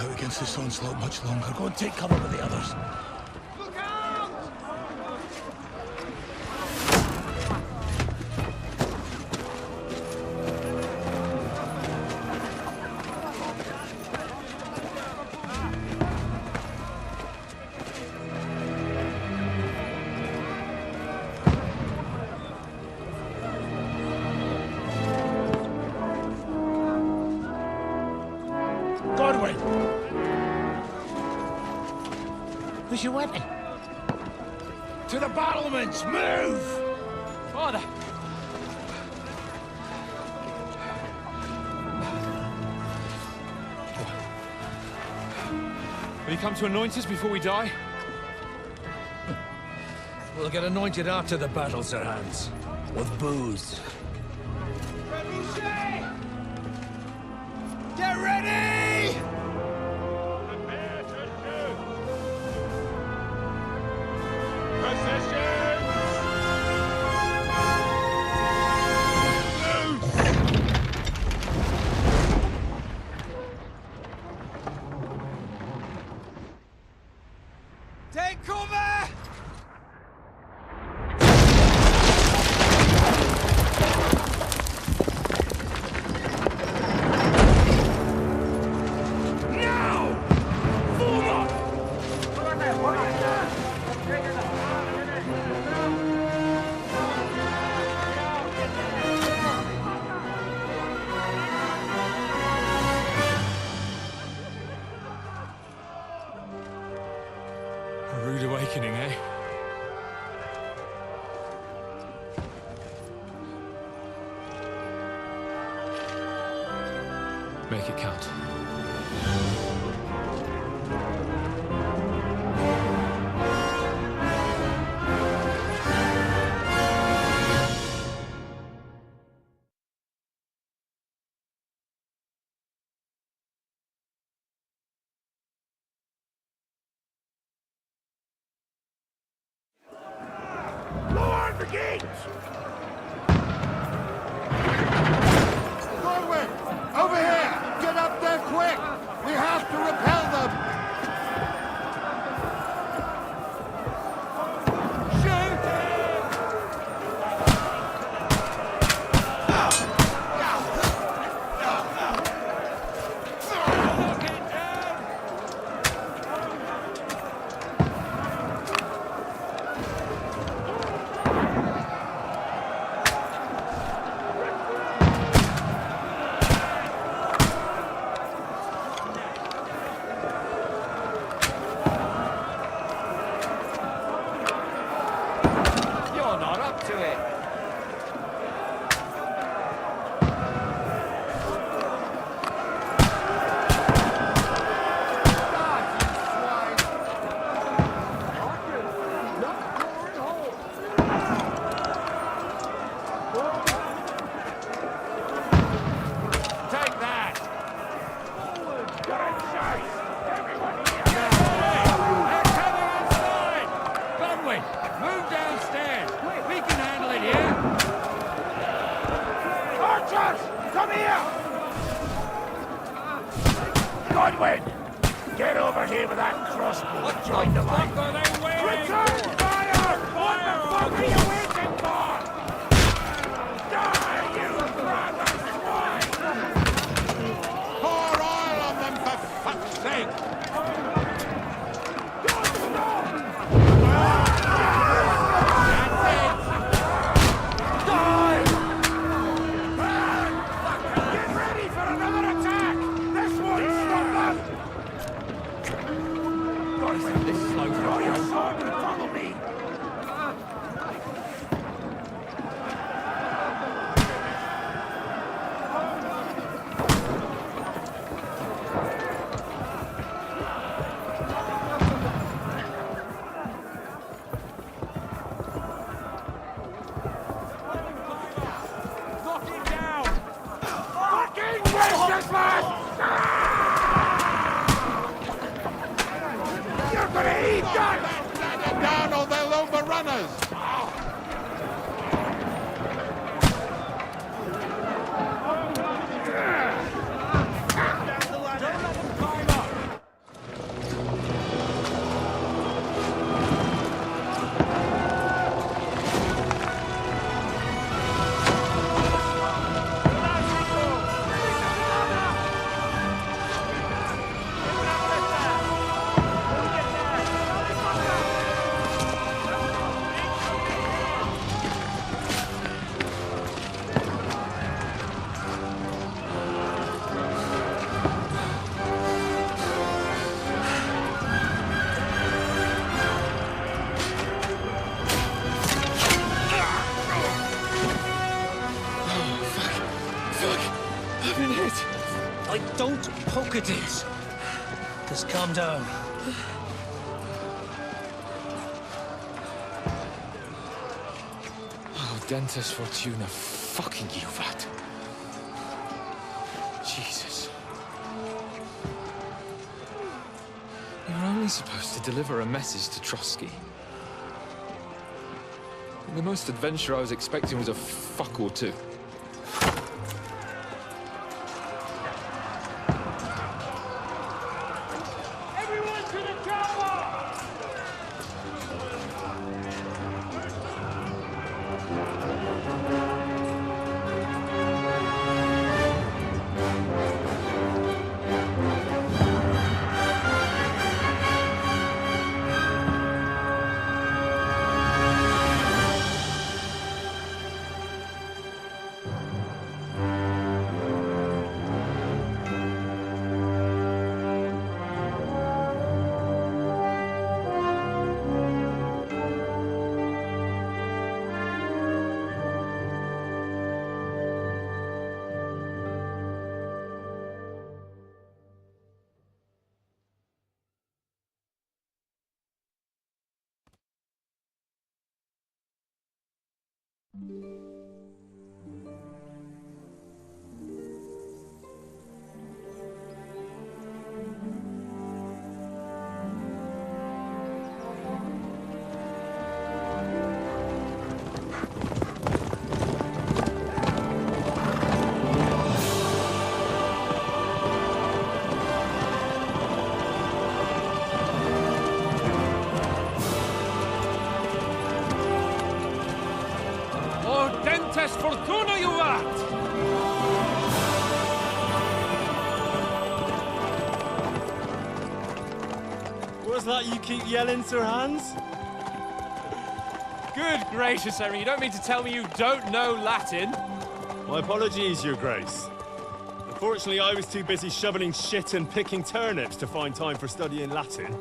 out against this onslaught much longer. Go and take cover with the others. Where's your weapon? To the battlements! Move! Father! Will you come to anoint us before we die? We'll get anointed after the battles are hands. With booze. Get ready! Prepare to shoot! Positions! Take cover! A rude awakening, eh? Make it count. Lower the gates! Gorwin! Over here! Get up there quick! We have to repel them! Shoot! You're not up to it. Take that! You're inside! Everyone here! They're coming inside! Godwin, move downstairs! We can handle it here! Archers! Come here! Godwin! Get over here with that crossbow and join the line! What are they waiting Return for? fire! What the fuck are you waiting for? Die, you brother swine! Pour oil on them, for fuck's sake! Get ready for another attack! This won't stop them! Godwin, this slow. Draw your sword and follow me! don't poke at it. Just calm down. Oh, Dentes Fortuna, fucking you, vat. Jesus. You were only supposed to deliver a message to Trotsky. The most adventure I was expecting was a fuck or two. Everyone to the chopper! Dentes Fortuna, you vat! What's that you keep yelling, Sir Hans? Good gracious, Henry, you don't mean to tell me you don't know Latin? My apologies, Your Grace. Unfortunately, I was too busy shoveling shit and picking turnips to find time for studying Latin.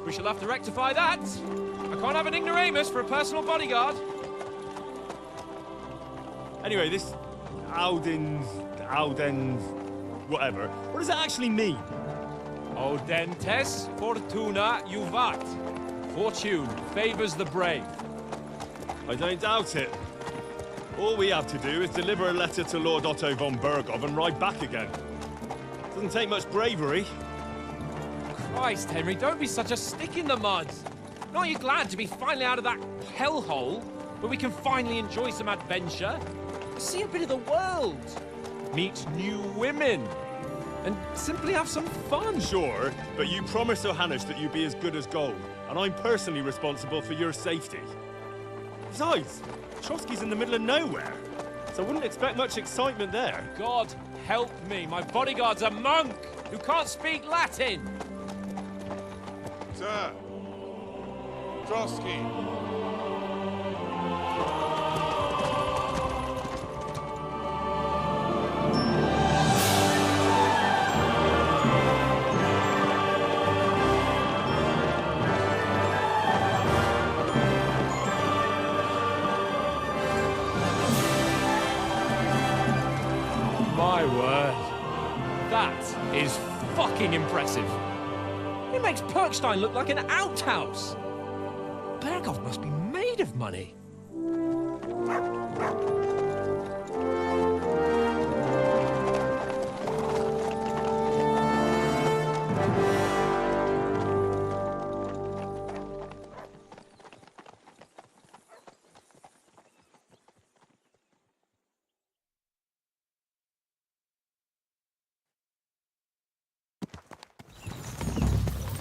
We shall have to rectify that. I can't have an ignoramus for a personal bodyguard. Anyway, this Auden, whatever. What does it actually mean? Audentes fortuna juvat. Fortune favors the brave. I don't doubt it. All we have to do is deliver a letter to Lord Otto von Bergov and ride back again. Doesn't take much bravery. Christ, Henry, don't be such a stick in the mud. Aren't you glad to be finally out of that hellhole where we can finally enjoy some adventure? See a bit of the world, meet new women, and simply have some fun. Sure, but you promised Johannes that you'd be as good as gold, and I'm personally responsible for your safety. Besides, Trotsky's in the middle of nowhere, so I wouldn't expect much excitement there. God help me, my bodyguard's a monk who can't speak Latin. Sir, Trotsky. My word. That is fucking impressive. It makes Perkstein look like an outhouse. Bergov must be made of money.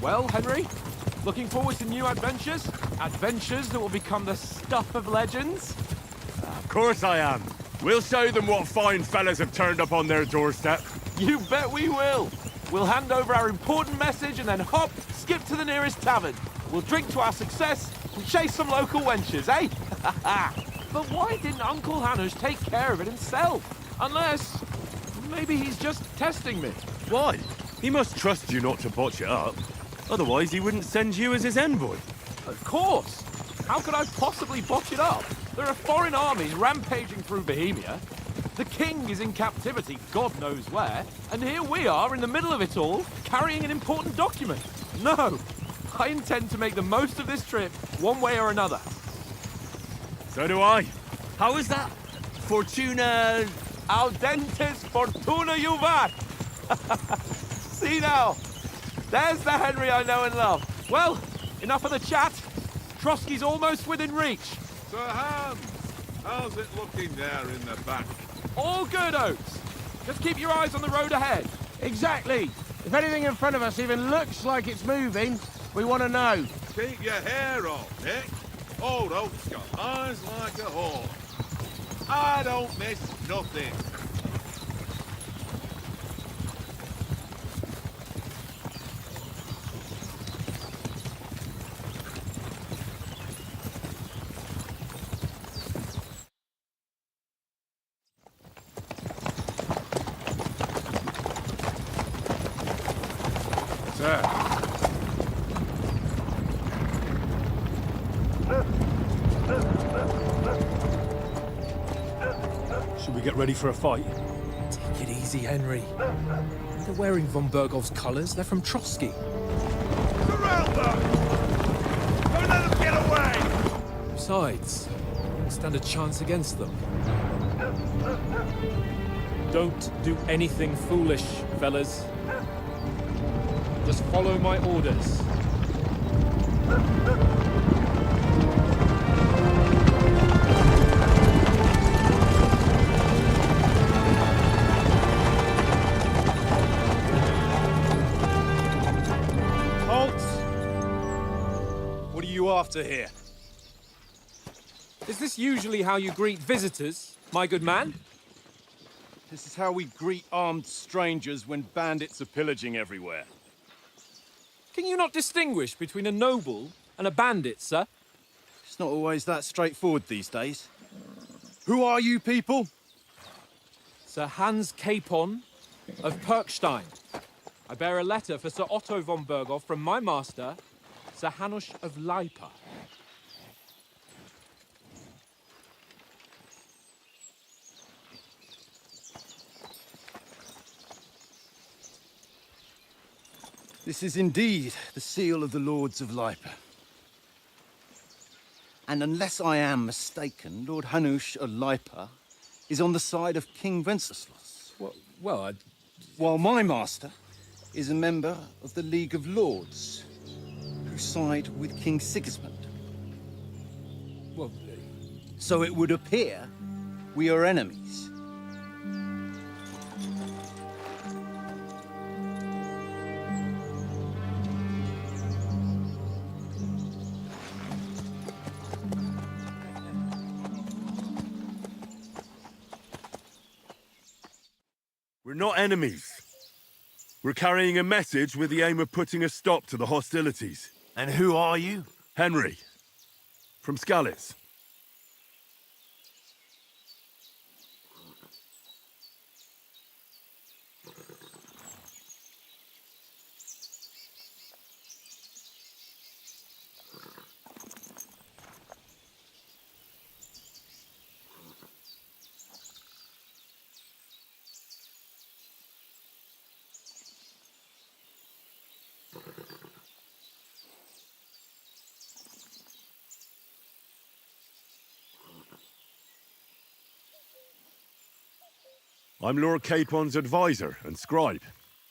Well, Henry, looking forward to new adventures? Adventures that will become the stuff of legends? Of course I am. We'll show them what fine fellas have turned up on their doorstep. You bet we will. We'll hand over our important message and then hop, skip to the nearest tavern. We'll drink to our success and chase some local wenches, eh? But why didn't Uncle Hanners take care of it himself? Unless, maybe he's just testing me. Why? He must trust you not to botch it up. Otherwise, he wouldn't send you as his envoy. Of course. How could I possibly botch it up? There are foreign armies rampaging through Bohemia. The king is in captivity, God knows where, and here we are in the middle of it all, carrying an important document. No, I intend to make the most of this trip, one way or another. So do I. How is that? Fortuna... Audentes fortuna juvat! See now, there's the Henry I know and love. Well, enough of the chat. Trotsky's almost within reach. Sir Hans, how's it looking there in the back? All good, Oates. Just keep your eyes on the road ahead. Exactly. If anything in front of us even looks like it's moving, we want to know. Keep your hair on, Nick. Old Oak's got eyes like a hawk. I don't miss nothing. Sir. Should we get ready for a fight? Take it easy, Henry. They're wearing von Bergov's colours. They're from Trotsky. Surround them! Don't let them get away! Besides, we don't stand a chance against them. Don't do anything foolish, fellas. Just follow my orders. What are you after here? Is this usually how you greet visitors, my good man? This is how we greet armed strangers when bandits are pillaging everywhere. Can you not distinguish between a noble and a bandit, sir? It's not always that straightforward these days. Who are you people? Sir Hans Capon of Perkstein. I bear a letter for Sir Otto von Berghoff from my master, Sir Hanush of Lipa. This is indeed the seal of the Lords of Lipa. And unless I am mistaken, Lord Hanush of Lipa is on the side of King Wenceslas. Well, While my master is a member of the League of Lords, who side with King Sigismund. well, So it would appear we are enemies. We're not enemies. We're carrying a message with the aim of putting a stop to the hostilities. And who are you? Henry, from Skalitz. I'm Lord Capon's advisor and scribe,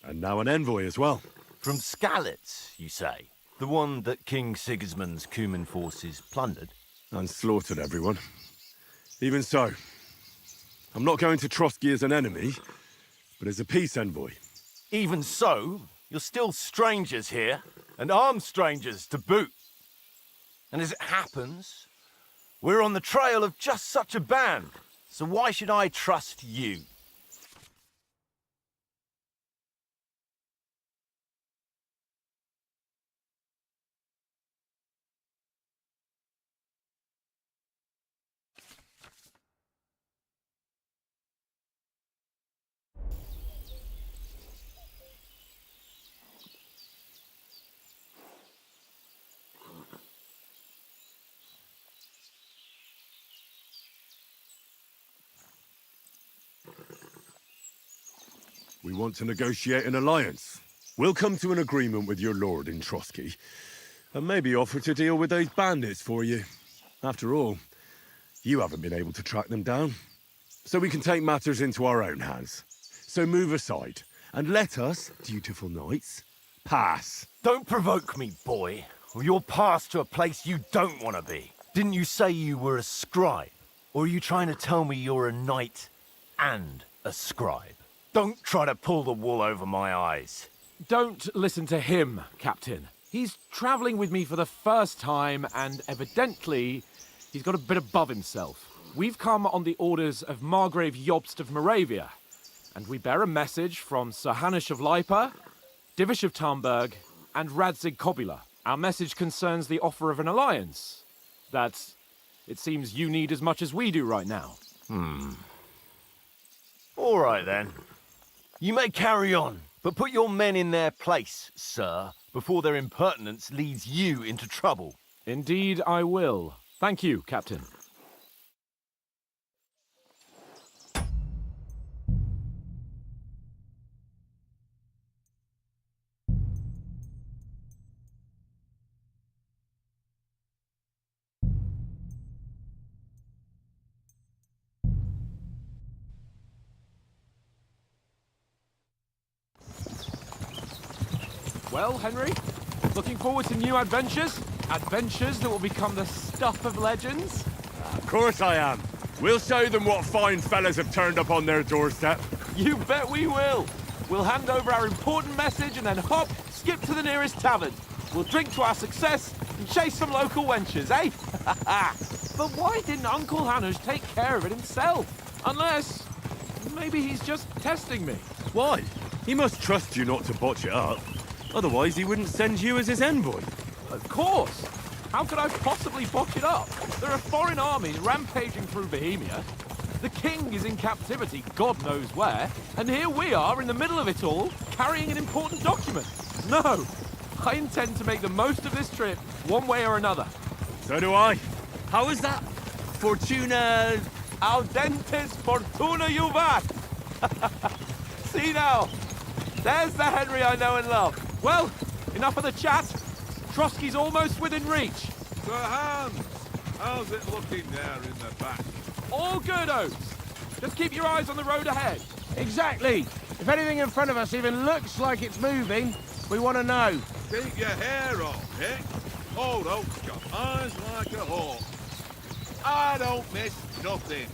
and now an envoy as well. From Skalitz, you say? The one that King Sigismund's Cuman forces plundered? And slaughtered everyone. Even so, I'm not going to Trotsky as an enemy, but as a peace envoy. Even so, you're still strangers here, and armed strangers to boot. And as it happens, we're on the trail of just such a band, so why should I trust you? We want to negotiate an alliance. We'll come to an agreement with your lord in Trotsky, and maybe offer to deal with those bandits for you. After all, you haven't been able to track them down. So we can take matters into our own hands. So move aside, and let us, dutiful knights, pass. Don't provoke me, boy, or you'll pass to a place you don't want to be. Didn't you say you were a scribe? Or are you trying to tell me you're a knight and a scribe? Don't try to pull the wool over my eyes. Don't listen to him, Captain. He's travelling with me for the first time, and evidently, he's got a bit above himself. We've come on the orders of Margrave Jobst of Moravia, and we bear a message from Sir Hanush of Lipa, Divish of Tarnberg, and Radzig Kobula. Our message concerns the offer of an alliance that it seems you need as much as we do right now. All right, then. You may carry on, but put your men in their place, sir, before their impertinence leads you into trouble. Indeed, I will. Thank you, Captain. Well, Henry, looking forward to new adventures? Adventures that will become the stuff of legends? Of course I am. We'll show them what fine fellas have turned up on their doorstep. You bet we will. We'll hand over our important message and then hop, skip to the nearest tavern. We'll drink to our success and chase some local wenches, eh? But why didn't Uncle Hanush take care of it himself? Unless, maybe he's just testing me. Why? He must trust you not to botch it up. Otherwise, he wouldn't send you as his envoy. Of course! How could I possibly botch it up? There are foreign armies rampaging through Bohemia. The king is in captivity, God knows where, and here we are in the middle of it all, carrying an important document. No! I intend to make the most of this trip, one way or another. So do I. How is that? Fortuna... Audentes fortuna juvat! See now, there's the Henry I know and love. Well, enough of the chat. Trotsky's almost within reach. Sir Hans, how's it looking there in the back? All good, Oates. Just keep your eyes on the road ahead. Exactly. If anything in front of us even looks like it's moving, we want to know. Keep your hair on, eh? Old Oak's got eyes like a hawk. I don't miss nothing.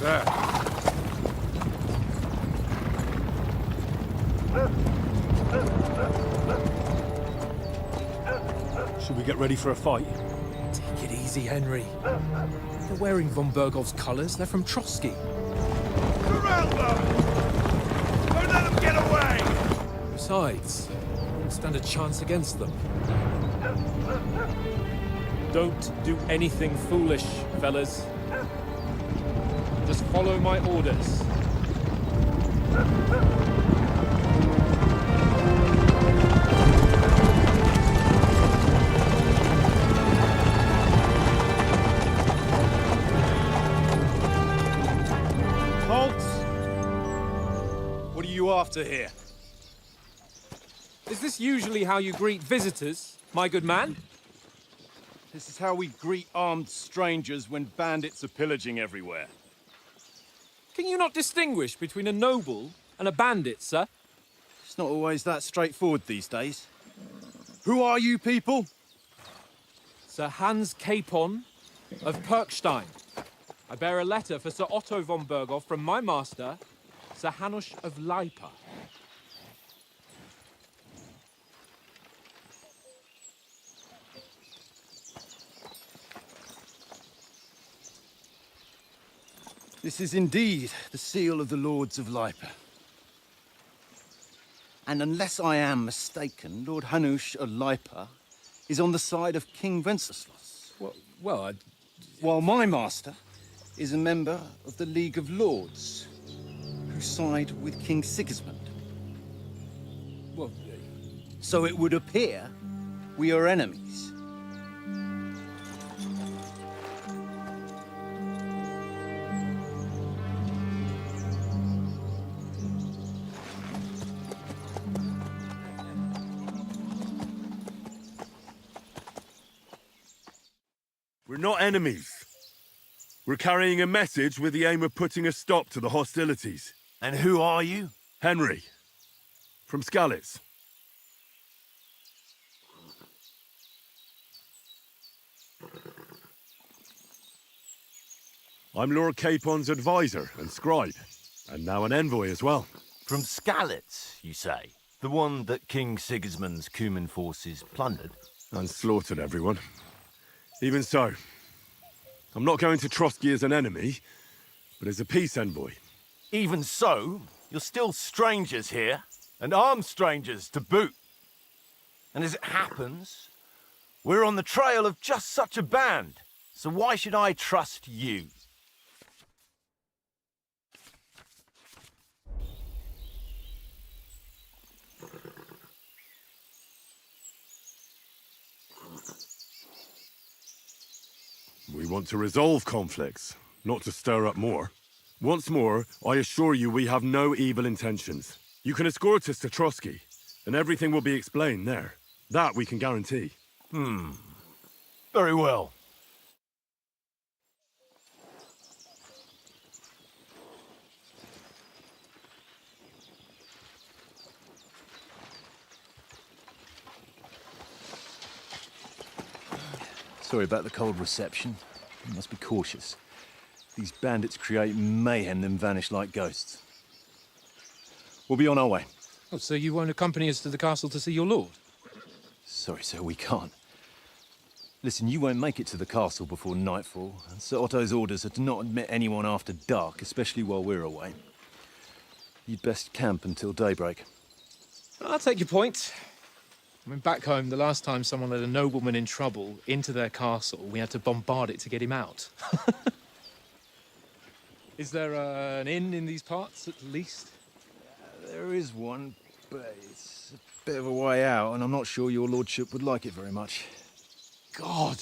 sir. Should we get ready for a fight? Take it easy, Henry. They're wearing von Bergov's colours. They're from Trotsky. Corral them! Don't let them get away! Besides, we don't stand a chance against them. Don't do anything foolish, fellas. Just follow my orders. Halt! What are you after here? Is this usually how you greet visitors, my good man? This is how we greet armed strangers when bandits are pillaging everywhere. Can you not distinguish between a noble and a bandit, sir? It's not always that straightforward these days. Who are you people? Sir Hans Capon of Perkstein. I bear a letter for Sir Otto von Berghoff from my master, Sir Hanush of Lipa. This is indeed the seal of the Lords of Lipa. And unless I am mistaken, Lord Hanush of Lipa is on the side of King Wenceslas. Well, While my master is a member of the League of Lords, who side with King Sigismund. well, So it would appear we are enemies. We're not enemies. We're carrying a message with the aim of putting a stop to the hostilities. And who are you? Henry, from Skalitz. I'm Lord Capon's advisor and scribe, and now an envoy as well. From Skalitz, you say? The one that King Sigismund's Cuman forces plundered? And slaughtered everyone. Even so, I'm not going to Trotsky as an enemy, but as a peace envoy. Even so, you're still strangers here, and armed strangers to boot. And as it happens, we're on the trail of just such a band, so why should I trust you? We want to resolve conflicts, not to stir up more. Once more, I assure you we have no evil intentions. You can escort us to Trotsky, and everything will be explained there. That we can guarantee. Very well. Sorry about the cold reception. You must be cautious. These bandits create mayhem, then vanish like ghosts. We'll be on our way. Oh, so you won't accompany us to the castle to see your lord? Sorry, sir, we can't. Listen, you won't make it to the castle before nightfall, and Sir Otto's orders are to not admit anyone after dark, especially while we're away. You'd best camp until daybreak. I'll take your point. I mean, back home, the last time someone let a nobleman in trouble into their castle, we had to bombard it to get him out. Is there an inn in these parts, at least? There is one, but it's a bit of a way out, and I'm not sure your lordship would like it very much. God!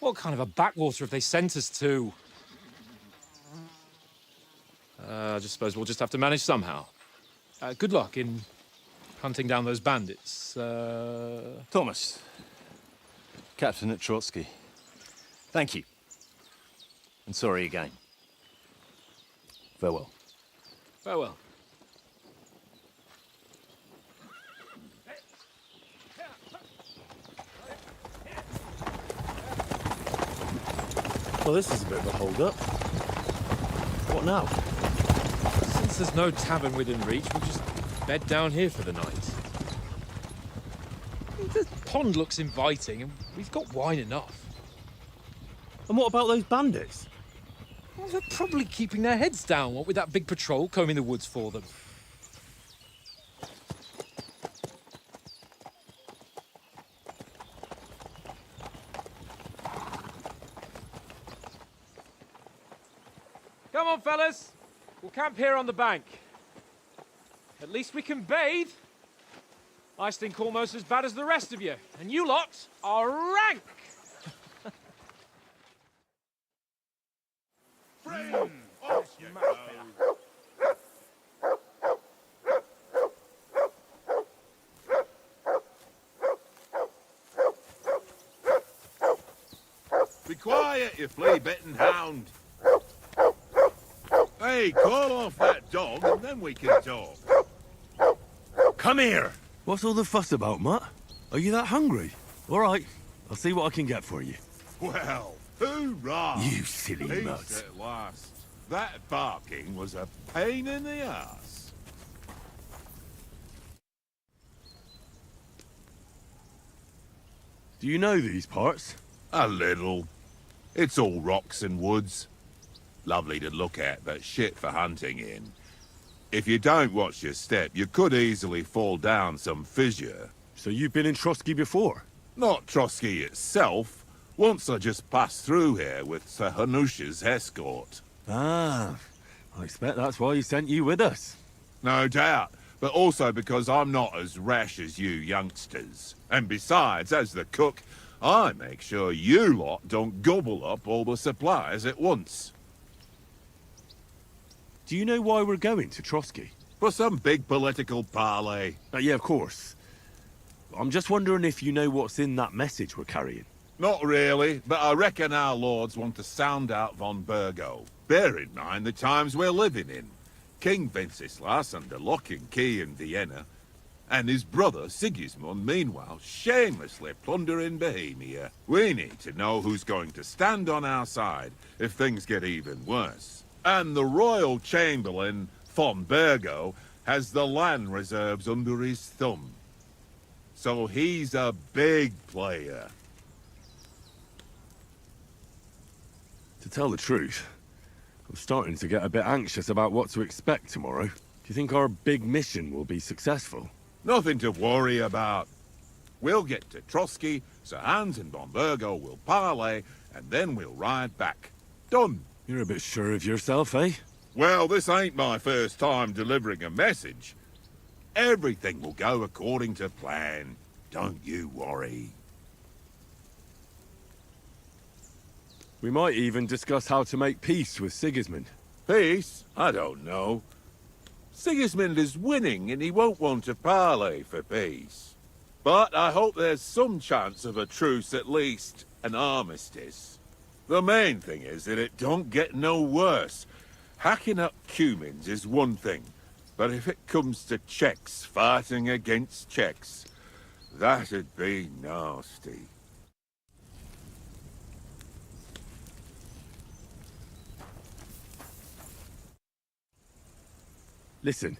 What kind of a backwater have they sent us to? I just suppose we'll just have to manage somehow. Good luck in hunting down those bandits. Thomas, captain at Trotsky. Thank you. And sorry again. Farewell. Farewell. Well, this is a bit of a hold-up. What now? Since there's no tavern within reach, we'll just bed down here for the night. The pond looks inviting, and we've got wine enough. And what about those bandits? Well, they're probably keeping their heads down, what with that big patrol combing the woods for them. Come on, fellas. We'll camp here on the bank. At least we can bathe. I stink almost as bad as the rest of you, and you lot are rank. Off you go. Be quiet, you flea-bitten hound. Hey, call off that dog and then we can talk. Come here! What's all the fuss about, Mutt? Are you that hungry? All right, I'll see what I can get for you. Well, hoorah! You silly Peace nuts. at last. That barking was a pain in the ass. Do you know these parts? A little. It's all rocks and woods. Lovely to look at, but shit for hunting in. If you don't watch your step, you could easily fall down some fissure. So you've been in Trotsky before? Not Trotsky itself. Once I just passed through here with Sir Hanush's escort. Ah, I expect that's why he sent you with us. No doubt, but also because I'm not as rash as you youngsters. And besides, as the cook, I make sure you lot don't gobble up all the supplies at once. Do you know why we're going to Trotsky? For some big political parley. Yeah, of course. I'm just wondering if you know what's in that message we're carrying. Not really, but I reckon our lords want to sound out von Burgo. Bear in mind the times we're living in. King Wenceslas under lock and key in Vienna, and his brother Sigismund, meanwhile, shamelessly plundering Bohemia. We need to know who's going to stand on our side if things get even worse. And the Royal Chamberlain, von Burgo, has the land reserves under his thumb. So he's a big player. To tell the truth, I'm starting to get a bit anxious about what to expect tomorrow. Do you think our big mission will be successful? Nothing to worry about. We'll get to Trotsky, Sir Hans and von Burgo will parley, and then we'll ride back. Done. You're a bit sure of yourself, eh? Well, this ain't my first time delivering a message. Everything will go according to plan. Don't you worry. We might even discuss how to make peace with Sigismund. Peace? I don't know. Sigismund is winning and he won't want to parley for peace. But I hope there's some chance of a truce, at least an armistice. The main thing is that it don't get no worse. Hacking up Cumans is one thing, but if it comes to Czechs fighting against Czechs, that'd be nasty. Listen,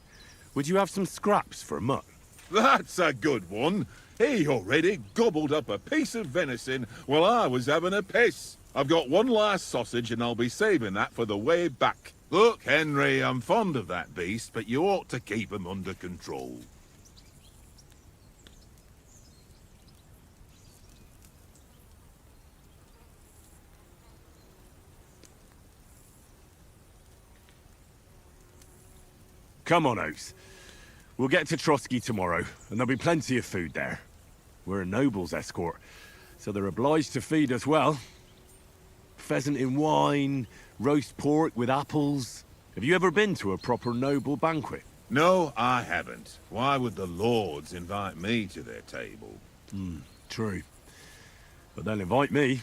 would you have some scraps for Mutt? That's a good one. He already gobbled up a piece of venison while I was having a piss. I've got one last sausage and I'll be saving that for the way back. Look, Henry, I'm fond of that beast, but you ought to keep him under control. Come on, Oaks. We'll get to Trotsky tomorrow, and there'll be plenty of food there. We're a noble's escort, so they're obliged to feed us well. Pheasant in wine, roast pork with apples. Have you ever been to a proper noble banquet? No, I haven't. Why would the lords invite me to their table? True. But they'll invite me.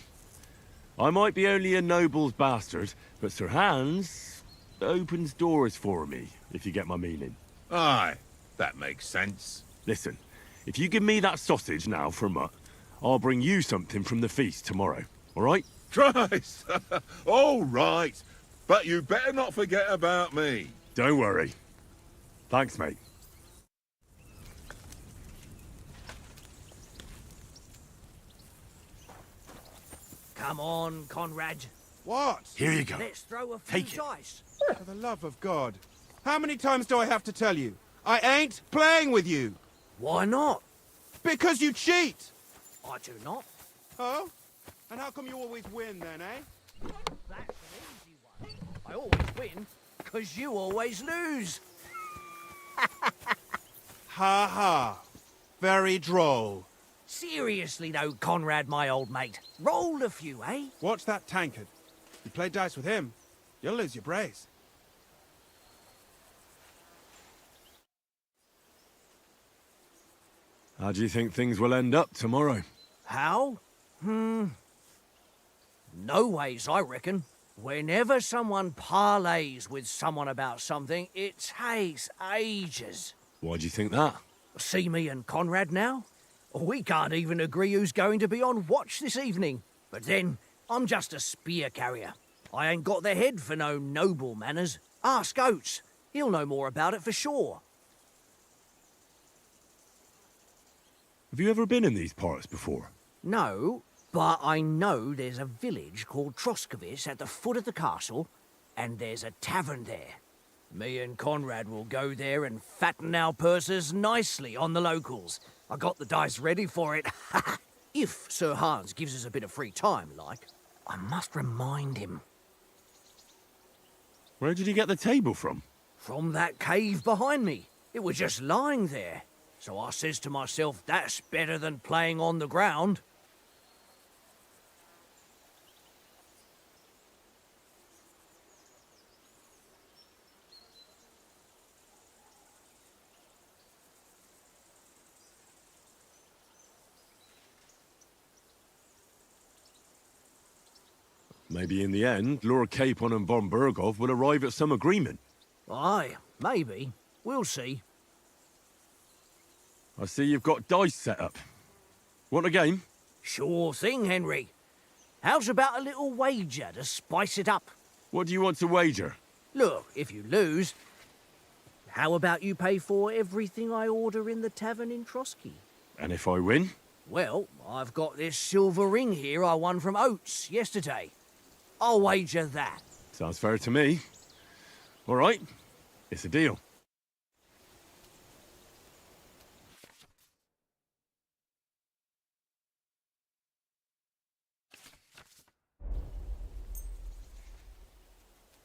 I might be only a noble's bastard, but Sir Hans opens doors for me, if you get my meaning. Aye, that makes sense. Listen, if you give me that sausage now for Mutt, I'll bring you something from the feast tomorrow, all right? Christ! All right. But you better not forget about me. Don't worry. Thanks, mate. Come on, Conrad. What? Here you go. Let's throw a few Take it. dice. For the love of God. How many times do I have to tell you? I ain't playing with you. Why not? Because you cheat. I do not. Oh? And how come you always win then, eh? That's an easy one. I always win, because you always lose. Ha ha. Very droll. Seriously though, Conrad, my old mate. Roll a few, eh? Watch that tankard. You play dice with him, you'll lose your brace. How do you think things will end up tomorrow? How? No ways, I reckon. Whenever someone parleys with someone about something, it takes ages. Why do you think that? See me and Conrad now? We can't even agree who's going to be on watch this evening. But then, I'm just a spear carrier. I ain't got the head for no noble manners. Ask Oates. He'll know more about it for sure. Have you ever been in these parts before? No, but I know there's a village called Troskovitz at the foot of the castle, and there's a tavern there. Me and Conrad will go there and fatten our purses nicely on the locals. I got the dice ready for it. If Sir Hans gives us a bit of free time, like. I must remind him. Where did you get the table from? From that cave behind me. It was just lying there. So I says to myself, that's better than playing on the ground. Maybe in the end, Lord Capon and von Berghoff will arrive at some agreement. Aye, maybe. We'll see. I see you've got dice set up. Want a game? Sure thing, Henry. How's about a little wager to spice it up? What do you want to wager? Look, if you lose, how about you pay for everything I order in the tavern in Trotsky? And if I win? Well, I've got this silver ring here I won from Oates yesterday. I'll wager that. Sounds fair to me. All right, it's a deal.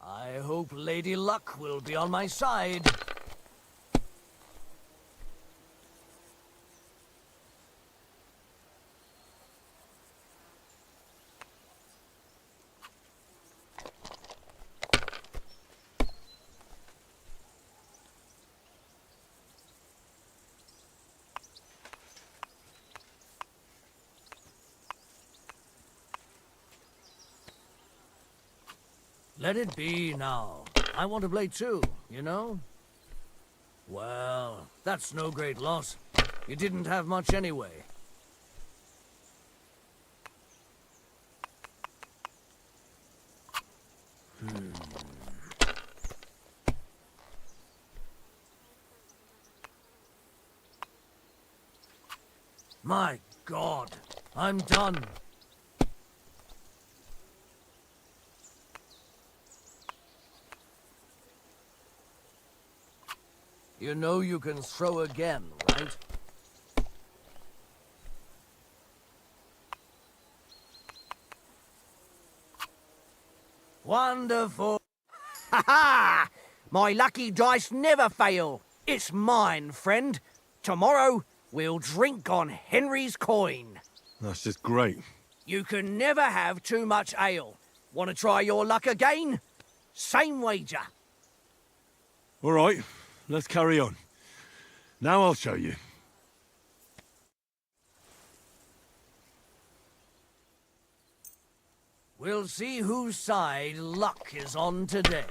I hope Lady Luck will be on my side. Let it be now. I want to play too, you know? Well, that's no great loss. You didn't have much anyway. My God, I'm done. You know you can throw again, right? Wonderful. Ha ha! My lucky dice never fail. It's mine, friend. Tomorrow, we'll drink on Henry's coin. That's just great. You can never have too much ale. Want to try your luck again? Same wager. All right, let's carry on. Now I'll show you. We'll see whose side luck is on today.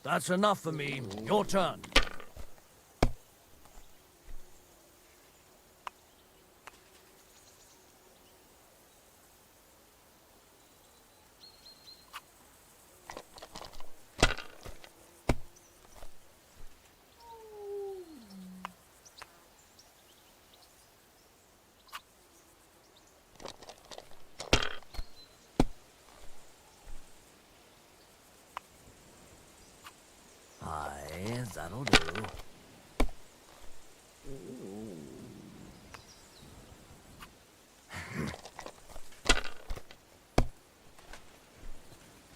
That's enough for me. Your turn. Aye, that'll do.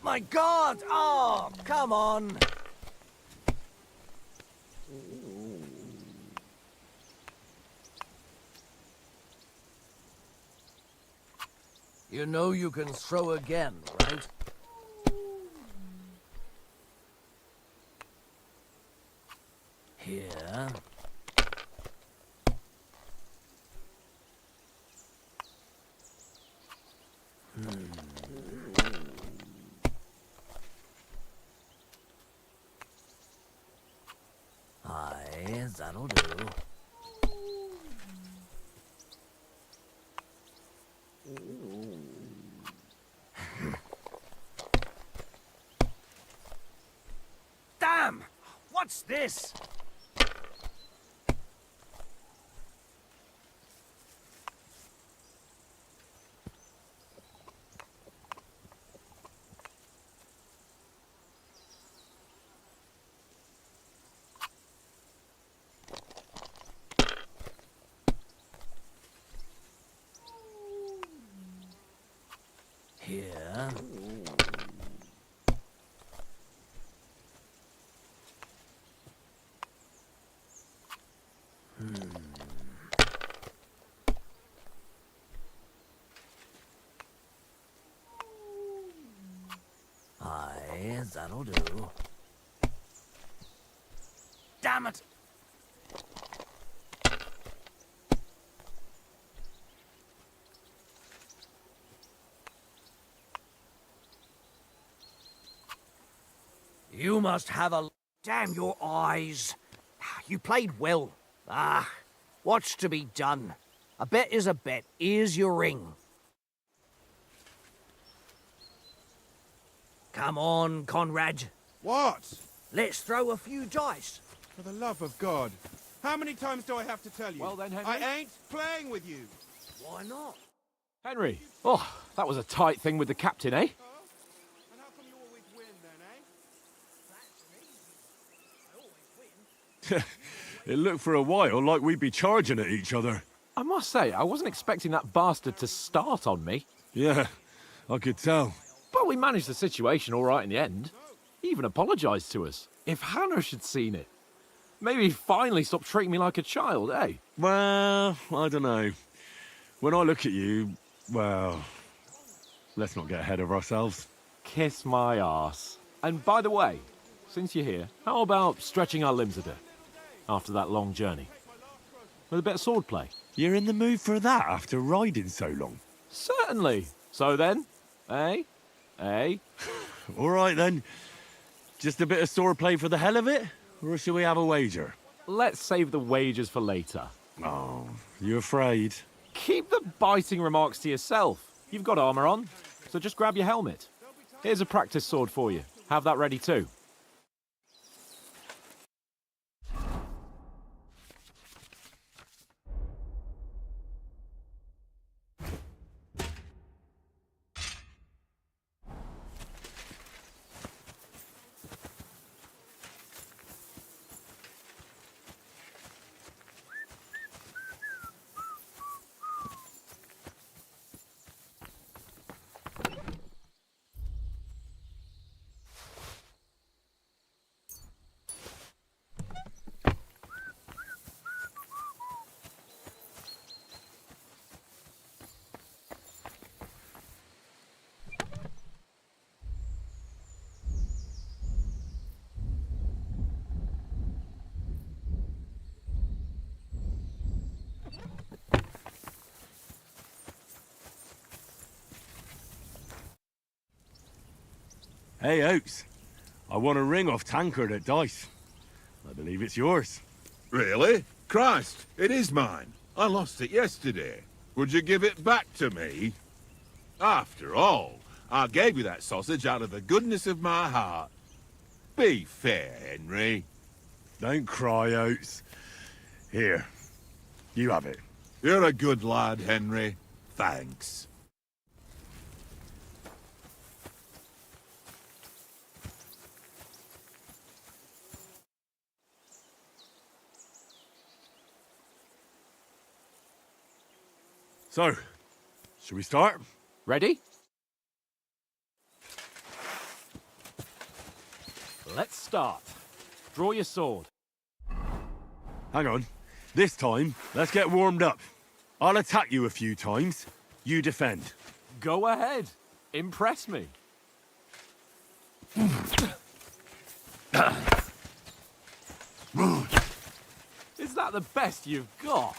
My God! Oh, come on! You know you can throw again, right? Here. Aye, that'll do. Damn! What's this? Here. Aye, that'll do. Damn it! You must have a... Damn your eyes. You played well. Ah, what's to be done? A bet is a bet. Here's your ring. Come on, Conrad. What? Let's throw a few dice. For the love of God. How many times do I have to tell you? Well then, Henry. I ain't playing with you. Why not? Henry. Oh, that was a tight thing with the captain, eh? And how come you always win then, eh? It looked for a while like we'd be charging at each other. I must say, I wasn't expecting that bastard to start on me. Yeah, I could tell. But we managed the situation all right in the end. He even apologised to us. If Hannah had seen it, maybe he'd finally stop treating me like a child, eh? Well, I don't know. When I look at you, well, let's not get ahead of ourselves. Kiss my arse. And by the way, since you're here, how about stretching our limbs a bit after that long journey? With a bit of swordplay. You're in the mood for that after riding so long? Certainly. So then, eh? Eh? All right then. Just a bit of swordplay for the hell of it? Or shall we have a wager? Let's save the wagers for later. Oh, you afraid? Keep the biting remarks to yourself. You've got armour on, so just grab your helmet. Here's a practice sword for you. Have that ready too. Hey, Oaks. I won a ring off Tankard at Dice. I believe it's yours. Really? Christ, it is mine. I lost it yesterday. Would you give it back to me? After all, I gave you that sausage out of the goodness of my heart. Be fair, Henry. Don't cry, Oates. Here, you have it. You're a good lad, Henry. Thanks. So, should we start? Ready? Let's start. Draw your sword. Hang on. This time, let's get warmed up. I'll attack you a few times. You defend. Go ahead. Impress me. Is that the best you've got?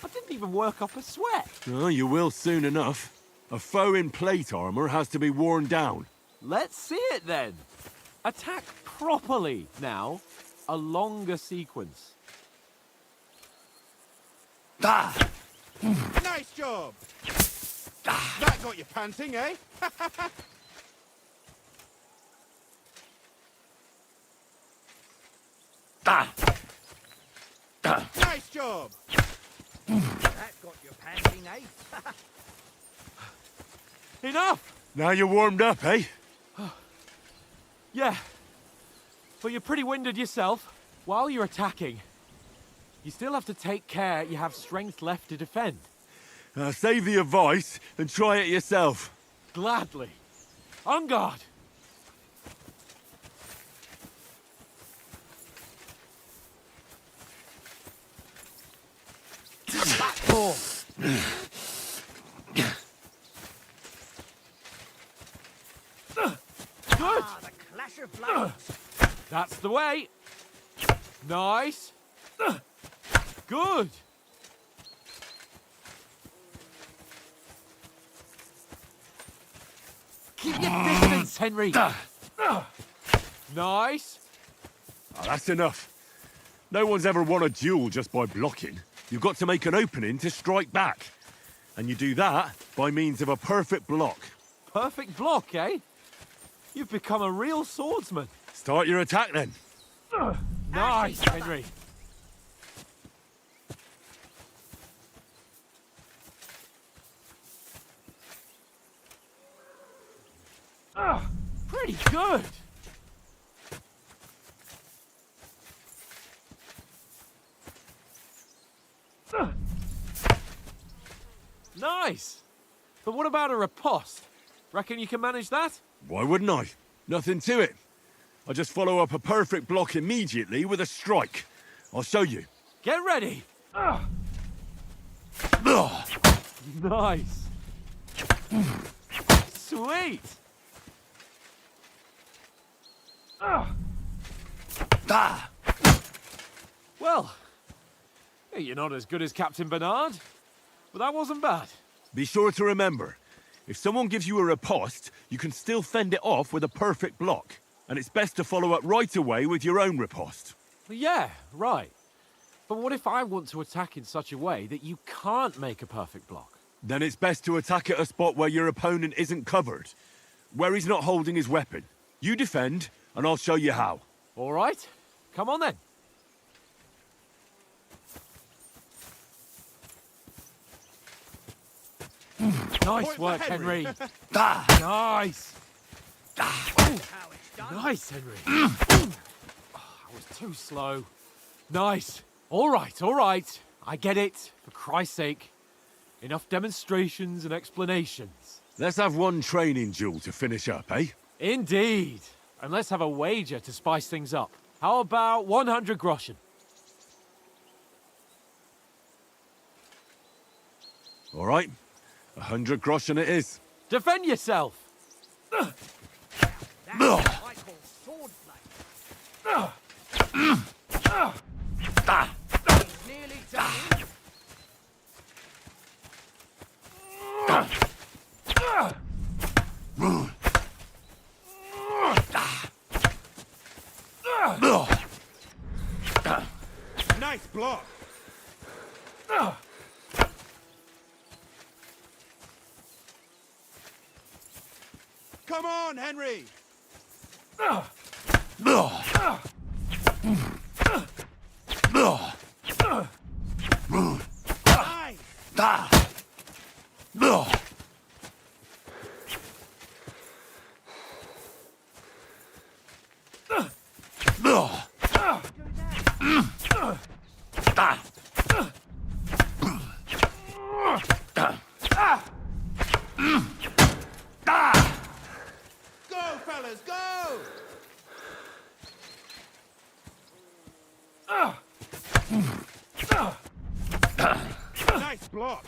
I didn't even work up a sweat. Oh, you will soon enough. A foe in plate armor has to be worn down. Let's see it then. Attack properly now. A longer sequence. Nice job! That got you panting, eh? Nice job! That got you panting, eh? Enough! Now you're warmed up, eh? Yeah. But you're pretty winded yourself. While you're attacking, you still have to take care you have strength left to defend. Save the advice and try it yourself. Gladly. On guard! Back four. Good! Ah, the clash of blades. That's the way. Nice. Good. Keep your distance, Henry. Nice. Oh, that's enough. No one's ever won a duel just by blocking. You've got to make an opening to strike back. And you do that by means of a perfect block. Perfect block, eh? You've become a real swordsman. Start your attack then. Nice, Henry. Pretty good. Nice. But what about a riposte? Reckon you can manage that? Why wouldn't I? Nothing to it. I just follow up a perfect block immediately with a strike. I'll show you. Get ready. Nice. Sweet. Well, you're not as good as Captain Bernard, but that wasn't bad. Be sure to remember, if someone gives you a riposte, you can still fend it off with a perfect block. And it's best to follow up right away with your own riposte. Yeah, right. But what if I want to attack in such a way that you can't make a perfect block? Then it's best to attack at a spot where your opponent isn't covered, where he's not holding his weapon. You defend, and I'll show you how. All right, come on then. Nice work, Henry. Nice. Nice, Henry. I was too slow. Nice. All right. I get it. For Christ's sake. Enough demonstrations and explanations. Let's have one training duel to finish up, eh? Indeed. And let's have a wager to spice things up. How about 100 groschen? All right. 100 groschen it is. Defend yourself. That's what I call swordplay. He's nearly done. Nice block. Come on, Henry. Go, fellas, go! Nice block.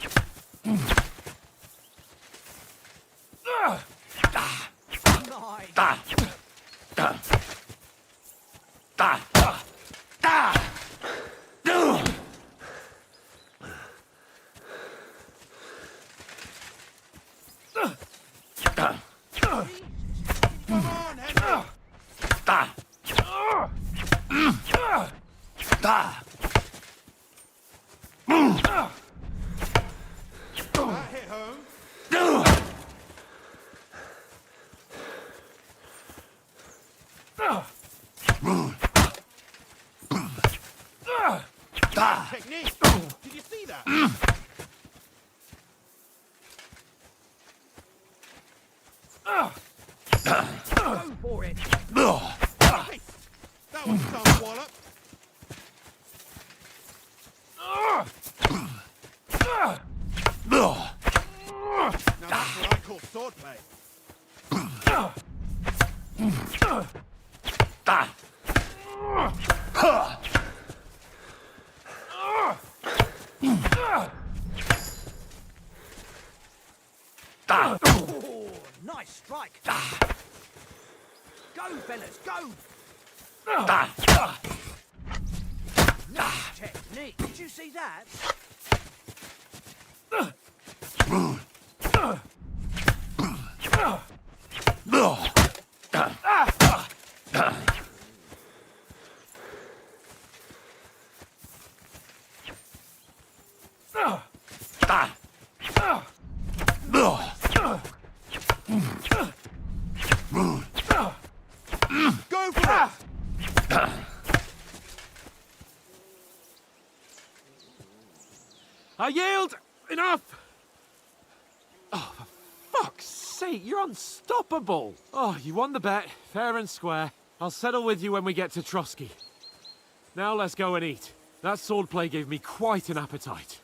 Come on, Henry. That hit home. Technique. Did you see that? Go for it. Nice. That was some wallop. Now that's what I call swordplay. Oh, nice strike. Go, fellas, go. Nice technique. Did you see that? Go for it. I yield! Enough! Oh, for fuck's sake, you're unstoppable! Oh, you won the bet, fair and square. I'll settle with you when we get to Trotsky. Now let's go and eat. That swordplay gave me quite an appetite.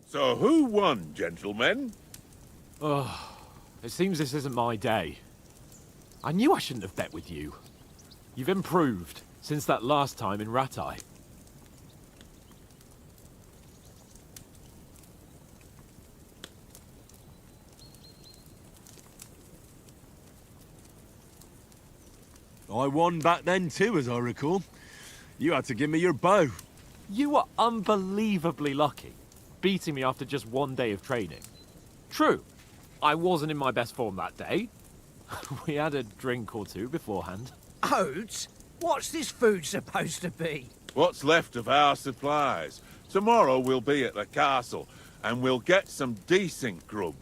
So who won, gentlemen? Oh, it seems this isn't my day. I knew I shouldn't have bet with you. You've improved since that last time in Ratai. I won back then too, as I recall. You had to give me your bow. You were unbelievably lucky, beating me after just one day of training. True, I wasn't in my best form that day. We had a drink or two beforehand. Oats? What's this food supposed to be? What's left of our supplies. Tomorrow we'll be at the castle, and we'll get some decent grub.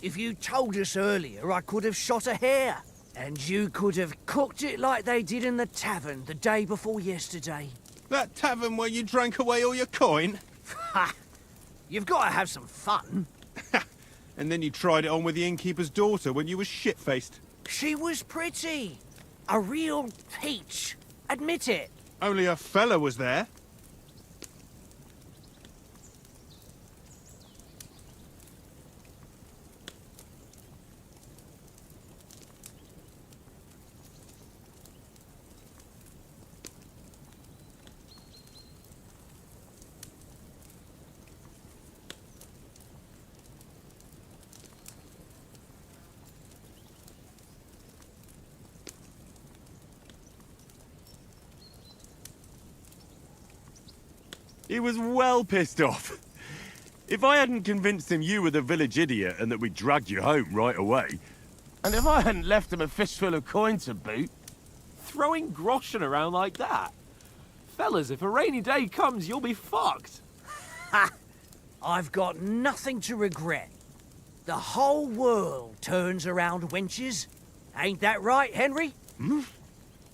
If you told us earlier, I could have shot a hare. And you could have cooked it like they did in the tavern the day before yesterday. That tavern where you drank away all your coin? Ha! You've got to have some fun. And then you tried it on with the innkeeper's daughter when you were shit-faced. She was pretty. A real peach. Admit it. Only a fella was there. He was well pissed off. If I hadn't convinced him you were the village idiot and that we dragged you home right away... And if I hadn't left him a fistful of coin to boot... Throwing groschen around like that? Fellas, if a rainy day comes, you'll be fucked. Ha! I've got nothing to regret. The whole world turns around wenches. Ain't that right, Henry? Hmm?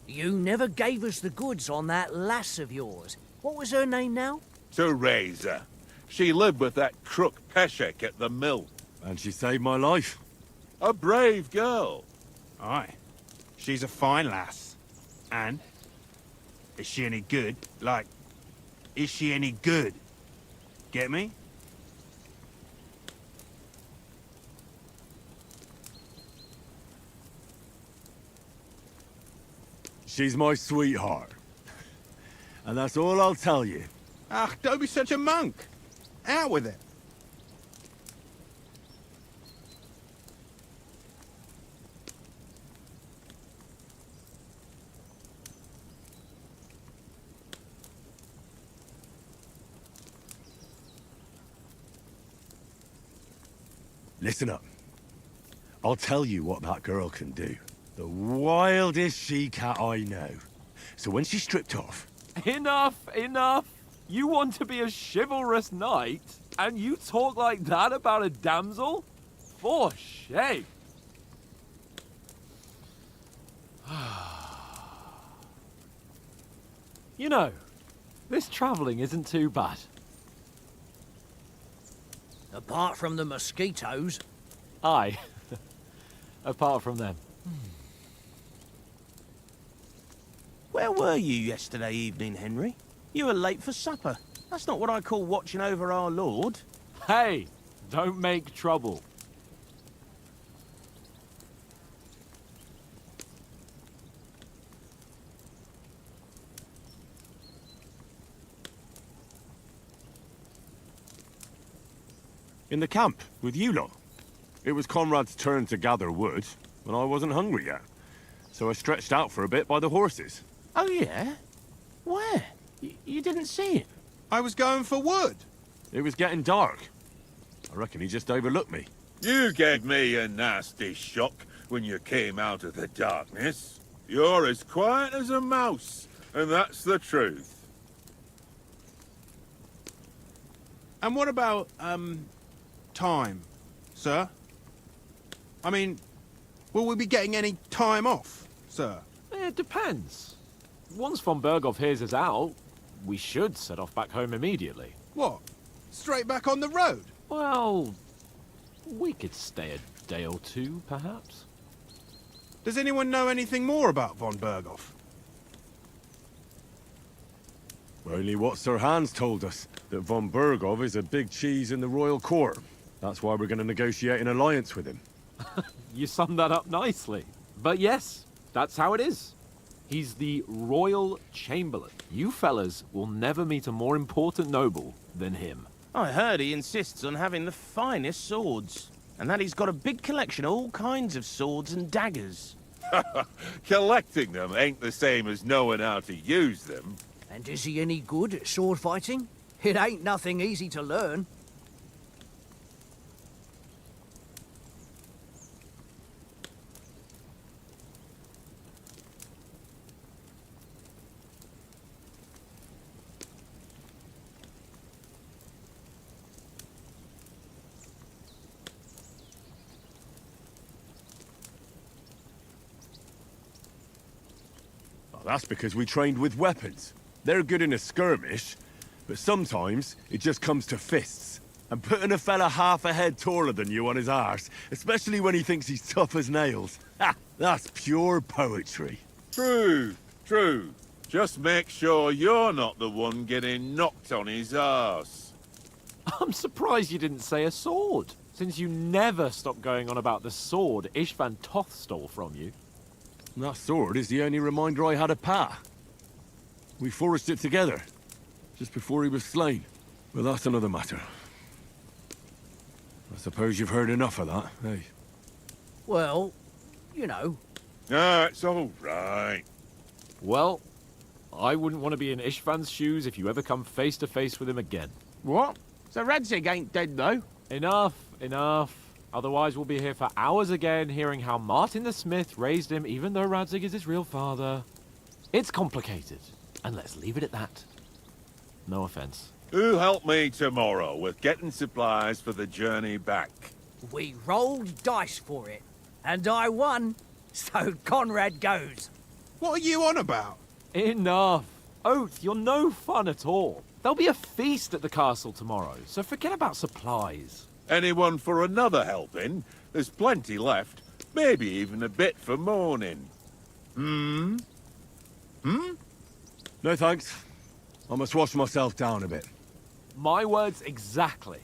You never gave us the goods on that lass of yours. What was her name now? Teresa. She lived with that crook Peshek at the mill. And she saved my life. A brave girl. Aye. She's a fine lass. And? Is she any good? Like, is she any good? Get me? She's my sweetheart. And that's all I'll tell you. Ah, don't be such a monk. Out with it. Listen up. I'll tell you what that girl can do. The wildest she-cat I know. So when she's stripped off... Enough, enough. You want to be a chivalrous knight, and you talk like that about a damsel? For shame. You know, this travelling isn't too bad. Apart from the mosquitoes. Aye. Apart from them. Where were you yesterday evening, Henry? You were late for supper. That's not what I call watching over our Lord. Hey, don't make trouble. In the camp, with you lot. It was Conrad's turn to gather wood, and I wasn't hungry yet. So I stretched out for a bit by the horses. Oh, yeah? Where? You didn't see him? I was going for wood. It was getting dark. I reckon he just overlooked me. You gave me a nasty shock when you came out of the darkness. You're as quiet as a mouse, and that's the truth. And what about, time, sir? I mean, will we be getting any time off, sir? It depends. Once von Berghoff hears us out, we should set off back home immediately. What? Straight back on the road? Well, we could stay a day or two, perhaps. Does anyone know anything more about von Berghoff? Only what Sir Hans told us, that von Berghoff is a big cheese in the royal court. That's why we're going to negotiate an alliance with him. You summed that up nicely. But yes, that's how it is. He's the Royal Chamberlain. You fellas will never meet a more important noble than him. I heard he insists on having the finest swords, and that he's got a big collection of all kinds of swords and daggers. Collecting them ain't the same as knowing how to use them. And is he any good at sword fighting? It ain't nothing easy to learn. Well, that's because we trained with weapons. They're good in a skirmish, but sometimes it just comes to fists. And putting a fella half a head taller than you on his arse, especially when he thinks he's tough as nails. Ha! That's pure poetry. True, true. Just make sure you're not the one getting knocked on his arse. I'm surprised you didn't say a sword, since you never stop going on about the sword Ishvan Toth stole from you. That sword is the only reminder I had of Pa. We forged it together, just before he was slain. But that's another matter. I suppose you've heard enough of that, eh? Well, you know. Ah, it's all right. Well, I wouldn't want to be in Ishvan's shoes if you ever come face to face with him again. What? So Radzig ain't dead, though? Enough, enough. Otherwise we'll be here for hours again hearing how Martin the Smith raised him even though Radzig is his real father. It's complicated, and let's leave it at that. No offense. Who help me tomorrow with getting supplies for the journey back? We rolled dice for it, and I won, so Conrad goes. What are you on about? Enough. Oath, you're no fun at all. There'll be a feast at the castle tomorrow, so forget about supplies. Anyone for another helping? There's plenty left. Maybe even a bit for morning. Hmm? No thanks. I must wash myself down a bit. My words exactly.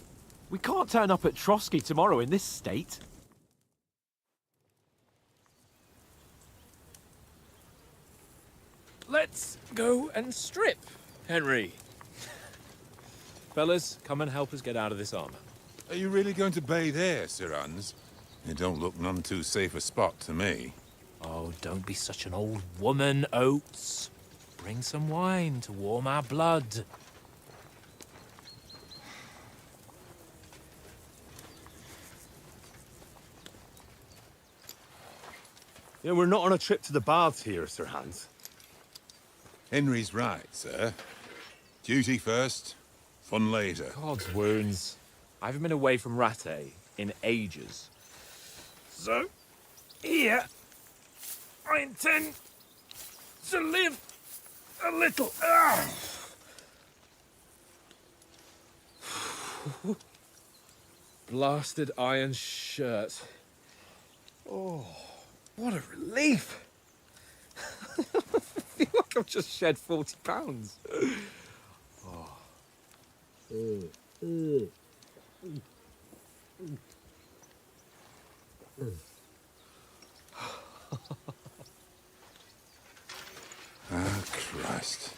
We can't turn up at Trotsky tomorrow in this state. Let's go and strip, Henry. Fellas, come and help us get out of this armor. Are you really going to bathe here, Sir Hans? It don't look none too safe a spot to me. Oh, don't be such an old woman, Oates. Bring some wine to warm our blood. Yeah, we're not on a trip to the baths here, Sir Hans. Henry's right, sir. Duty first, fun later. God's wounds. I haven't been away from Rattay in ages. So, here, I intend to live a little. Blasted iron shirt. Oh, what a relief. I feel like I've just shed 40 pounds. Ah, Christ.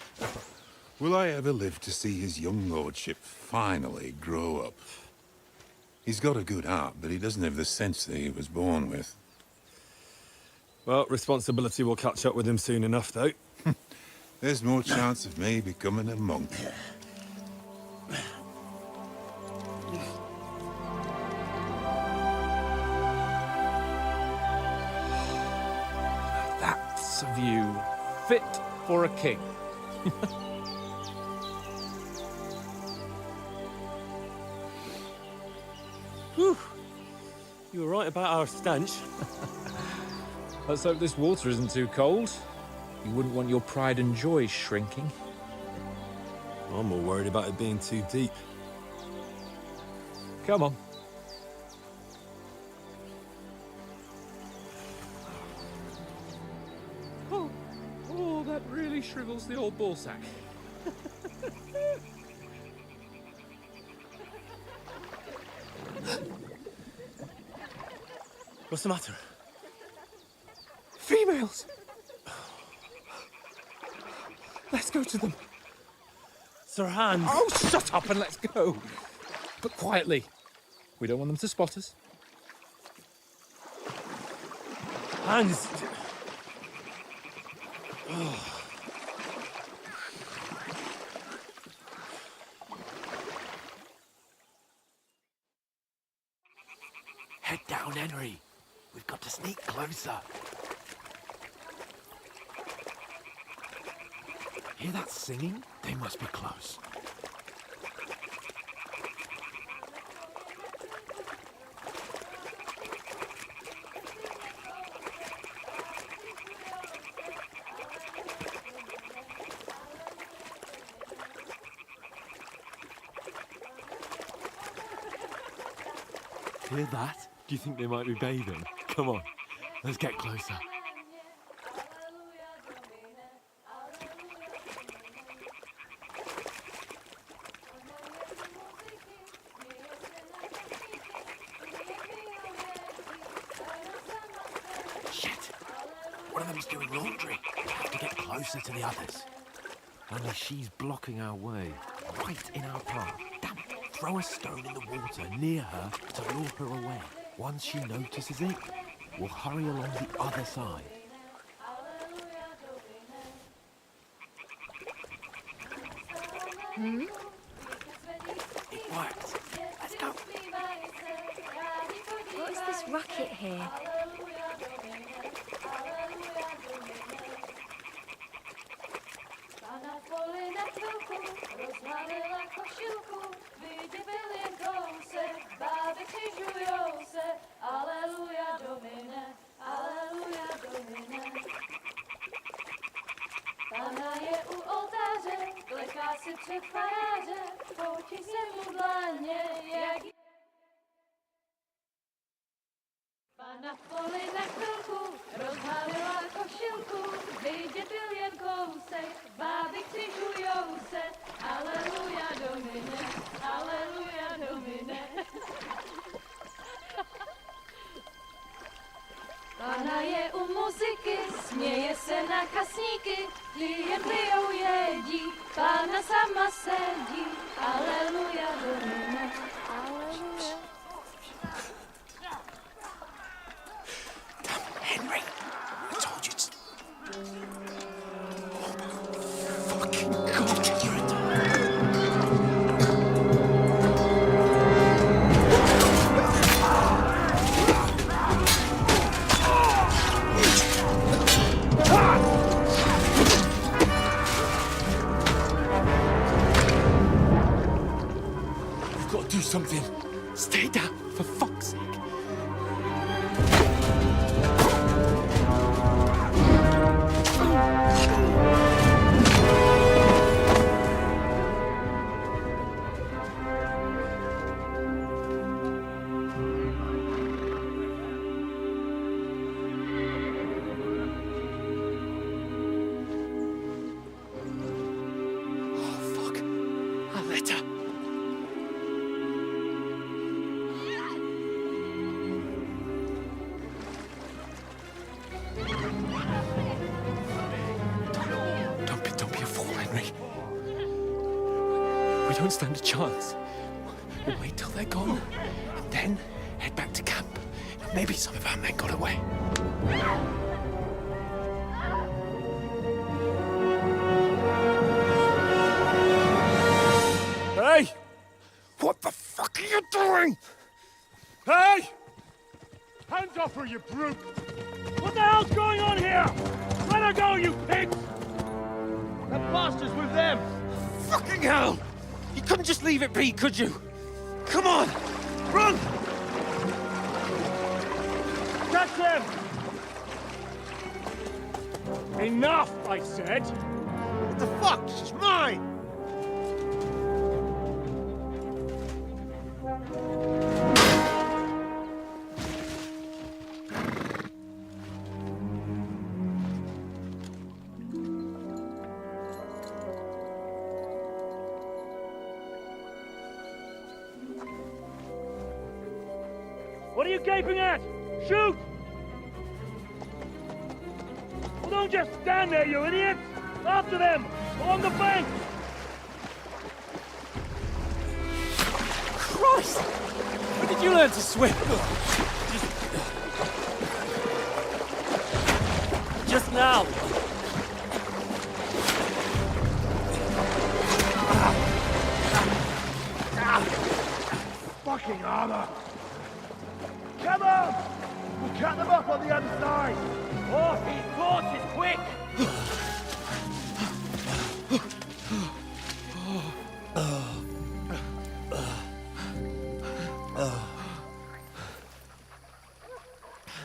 Will I ever live to see his young lordship finally grow up? He's got a good heart, but he doesn't have the sense that he was born with. Well, responsibility will catch up with him soon enough, though. There's more chance of me becoming a monk. That's a view fit for a king. Whew. You were right about our stench. Let's hope this water isn't too cold. You wouldn't want your pride and joy shrinking. I'm more worried about it being too deep. Come on. Oh, that really shrivels the old ballsack. What's the matter? Females! Let's go to them. Sir Hans. Oh, shut up and let's go. But quietly. We don't want them to spot us. Hans. Head down, Henry. We've got to sneak closer. Hear that singing? They must be close. Hear that? Do you think they might be bathing? Come on, let's get closer. Shit! One of them's doing laundry. We have to get closer to the others. Only she's blocking our way, right in our path. Damn it! Throw a stone in the water near her to lure her away. Once she notices it, we'll hurry along the other side. It worked. Let's go. What is this racket here? Pana je u oltáře, kleká si před farářem, foutí se mu dlaně, jak... Pana v poli na chvilku rozhalila košilku, vidět byl jen kousek, báby křižujou se, aleluja domine, aleluja domine. Pana je u muziky, směje se na kasníky, klienty ją jedí, Pána sama sedí, aleluja domine, aleluja. Henry, I told you to... Fucking God, you're a... You've got to do something. Stay down, for fuck's sake. Don't stand a chance. We'll wait till they're gone, and then head back to camp. Maybe some of our men got away. Hey! What the fuck are you doing? Hey! Hands off her, you brute! What the hell's going on here? Let her go, you pigs! That bastard's with them! Fucking hell! You couldn't just leave it be, could you? Come on! Run! Catch them! Enough, I said! What the fuck? She's mine! What are you gaping at? Shoot! Well, don't just stand there, you idiots! After them! Along the bank! Christ! When did you learn to swim? Just now! Fucking armor! Come on! We'll cut them up on the other side! Off these horses, quick!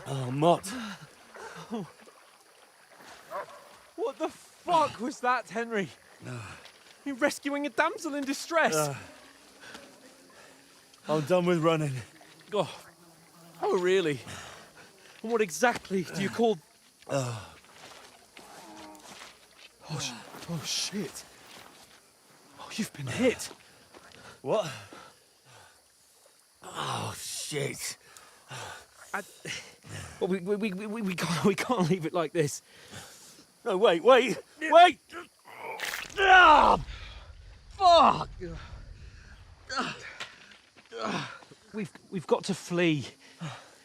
Oh, Mott. What the fuck was that, Henry? You rescuing a damsel in distress? I'm done with running. Oh, really? And what exactly do you call... Oh, shit. Oh, you've been hit. What? Oh, shit. Well, we can't leave it like this. No, wait! Ah, fuck! We've got to flee.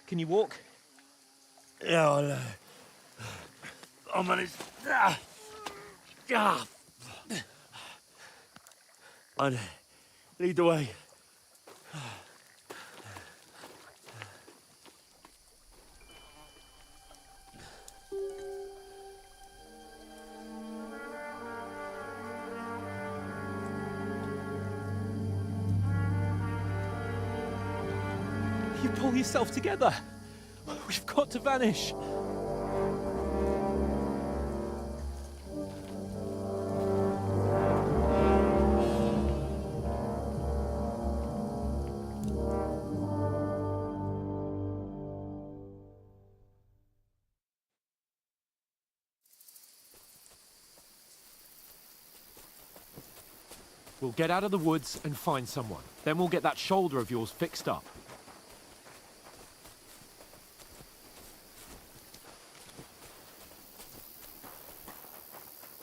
Can you walk? Yeah, I'll manage. I'd lead the way. You pull yourself together. We've got to vanish. We'll get out of the woods and find someone. Then we'll get that shoulder of yours fixed up.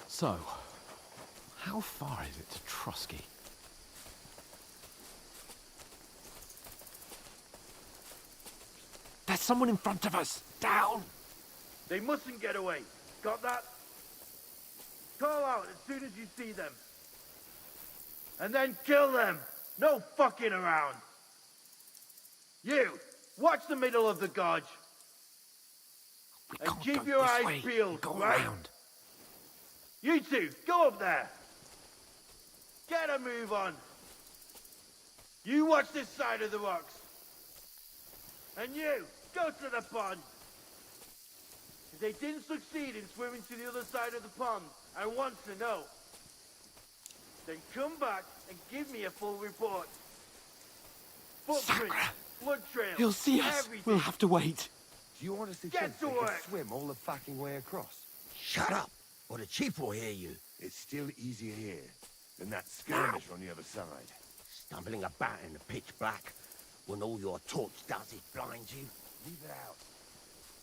So, how far is it to Trosky? There's someone in front of us! Down! They mustn't get away. Got that? Call out as soon as you see them. And then kill them. No fucking around. You, watch the middle of the gorge. And keep your eyes peeled, right? Around. You two, go up there. Get a move on. You watch this side of the rocks. And you, go to the pond. If they didn't succeed in swimming to the other side of the pond, I want to know. Then come back and give me a full report. Footprints, blood trails, He'll see us. everything. We'll have to wait. Do you honestly Get think to they could work. swim all the fucking way across? Shut up, or the chief will hear you. It's still easier here than that skirmish on the other side. Stumbling about in the pitch black, when all your torch does is blind you. Leave it out.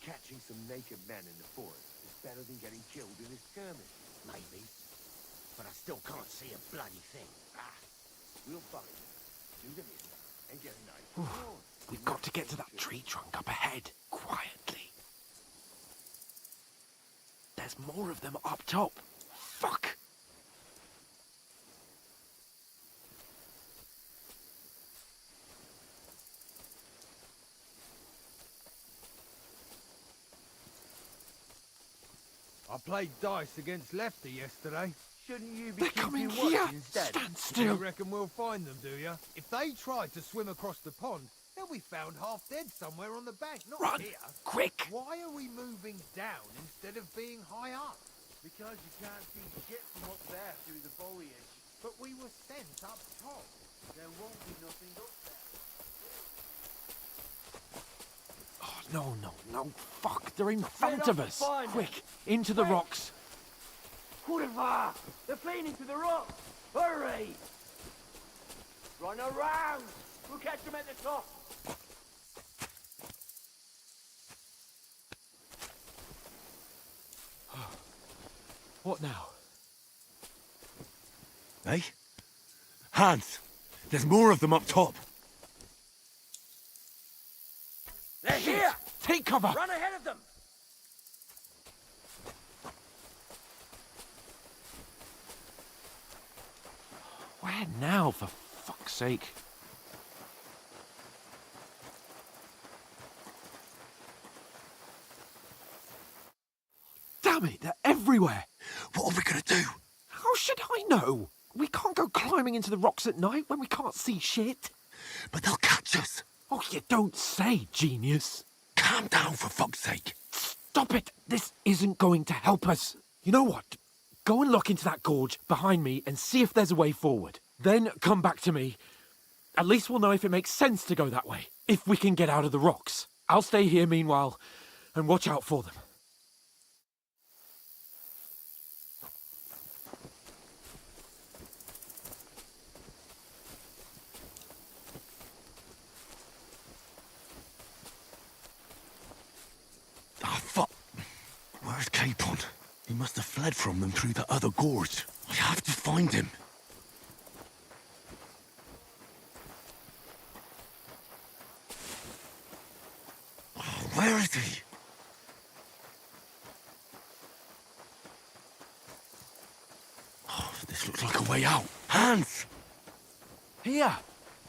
Catching some naked men in the forest is better than getting killed in a skirmish. Maybe, but I still can't see a bloody thing. We'll find it. Do the mission and get a knife. Sure. We've got to get to that tree trunk up ahead, quietly. There's more of them up top. Fuck! I played dice against Lefty yesterday. Shouldn't you be They're coming keeping watch here! instead? Stand You still! reckon we'll find them, do you? If they try to swim across the pond, they'll be found half dead somewhere on the bank, not Run! here. Quick! Why are we moving down instead of being high up? Because you can't see shit from up there through the foliage. But we were sent up top. There won't be nothing up there. Oh, no. Fuck, they're in front of us. Fine. Quick, into the rocks. Kurva! They're fleeing into the rocks! Hurry! Run around! We'll catch them at the top! What now? Hey? Hans! There's more of them up top! They're here! Take cover! Run ahead of them! Where now, for fuck's sake? Damn it, they're everywhere! What are we gonna do? How should I know? We can't go climbing into the rocks at night when we can't see shit. But they'll catch us! Oh, you don't say, genius. Calm down, for fuck's sake! Stop it! This isn't going to help us. You know what? Go and look into that gorge behind me and see if there's a way forward. Then come back to me. At least we'll know if it makes sense to go that way. If we can get out of the rocks. I'll stay here meanwhile and watch out for them. Ah, fuck! Where's Capon? He must have fled from them through the other gorge. I have to find him. Oh, where is he? Oh, this looks like a way out. Hans! Here!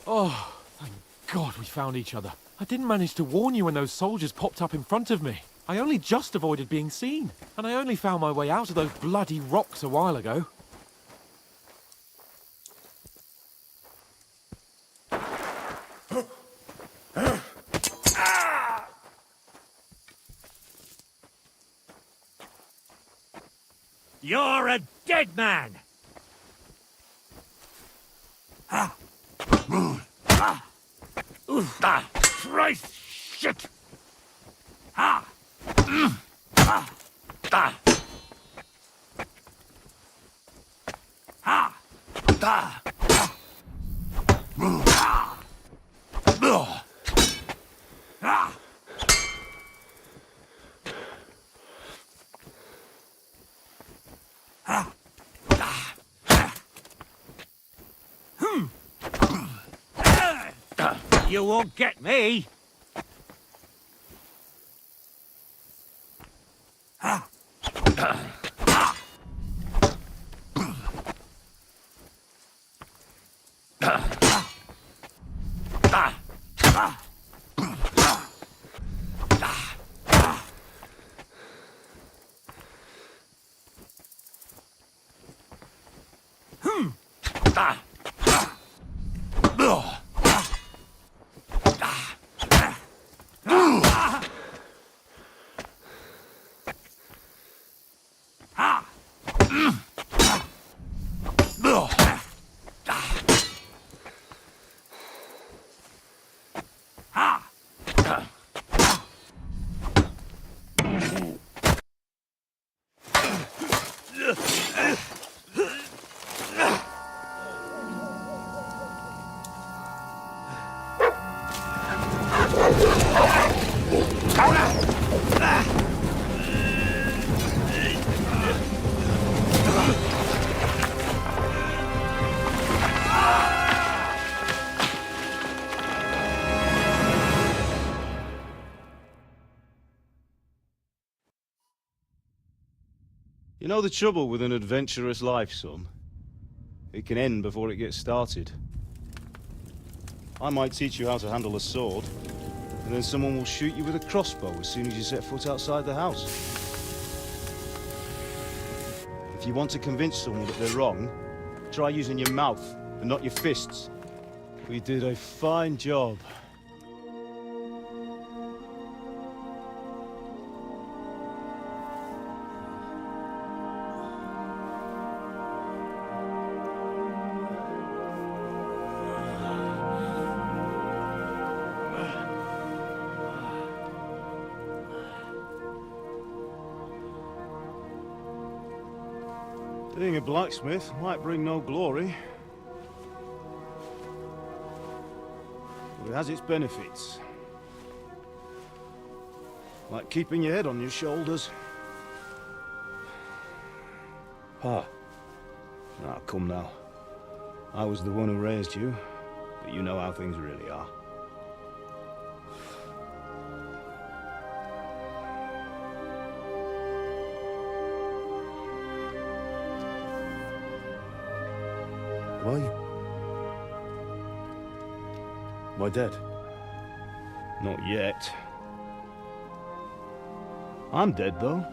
Oh, thank God we found each other. I didn't manage to warn you when those soldiers popped up in front of me. I only just avoided being seen, and I only found my way out of those bloody rocks a while ago. You're a dead man! Christ! Shit! You won't get me! You know the trouble with an adventurous life, son? It can end before it gets started. I might teach you how to handle a sword, and then someone will shoot you with a crossbow as soon as you set foot outside the house. If you want to convince someone that they're wrong, try using your mouth and not your fists. We did a fine job. Being a blacksmith might bring no glory, but it has its benefits. Like keeping your head on your shoulders. Pa. Ah, come now. I was the one who raised you, but you know how things really are. Why? Am I dead? Not yet. I'm dead, though.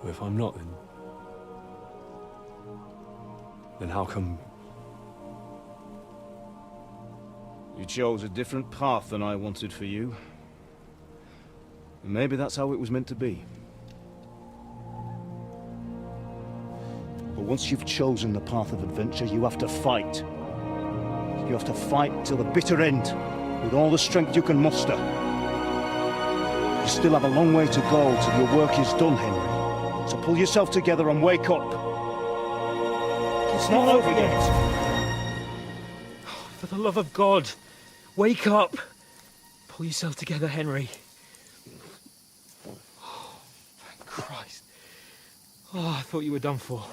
Well, if I'm not, then how come... You chose a different path than I wanted for you. And maybe that's how it was meant to be. But once you've chosen the path of adventure, you have to fight. You have to fight till the bitter end, with all the strength you can muster. You still have a long way to go till your work is done, Henry. So pull yourself together and wake up. It's not over yet. For the love of God, wake up! Pull yourself together, Henry. Oh, thank Christ. Oh, I thought you were done for.